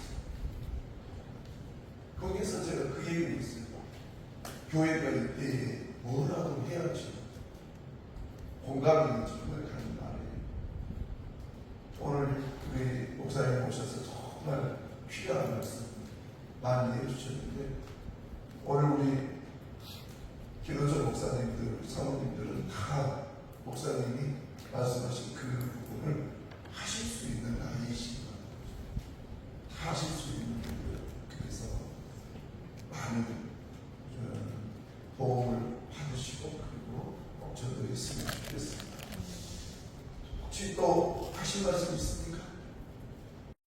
거기서 제가 그 얘기를 했어요. 교회가 이때에 뭐라도 해야지. 공감이 정말 가는 말이에요. 오늘 우리 목사님 오셔서 정말 필요한 말씀 많이 해주셨는데 오늘 우리 기도자 목사님들, 사모님들은 다 목사님이 말씀하신 그 부분을 하실 수 있는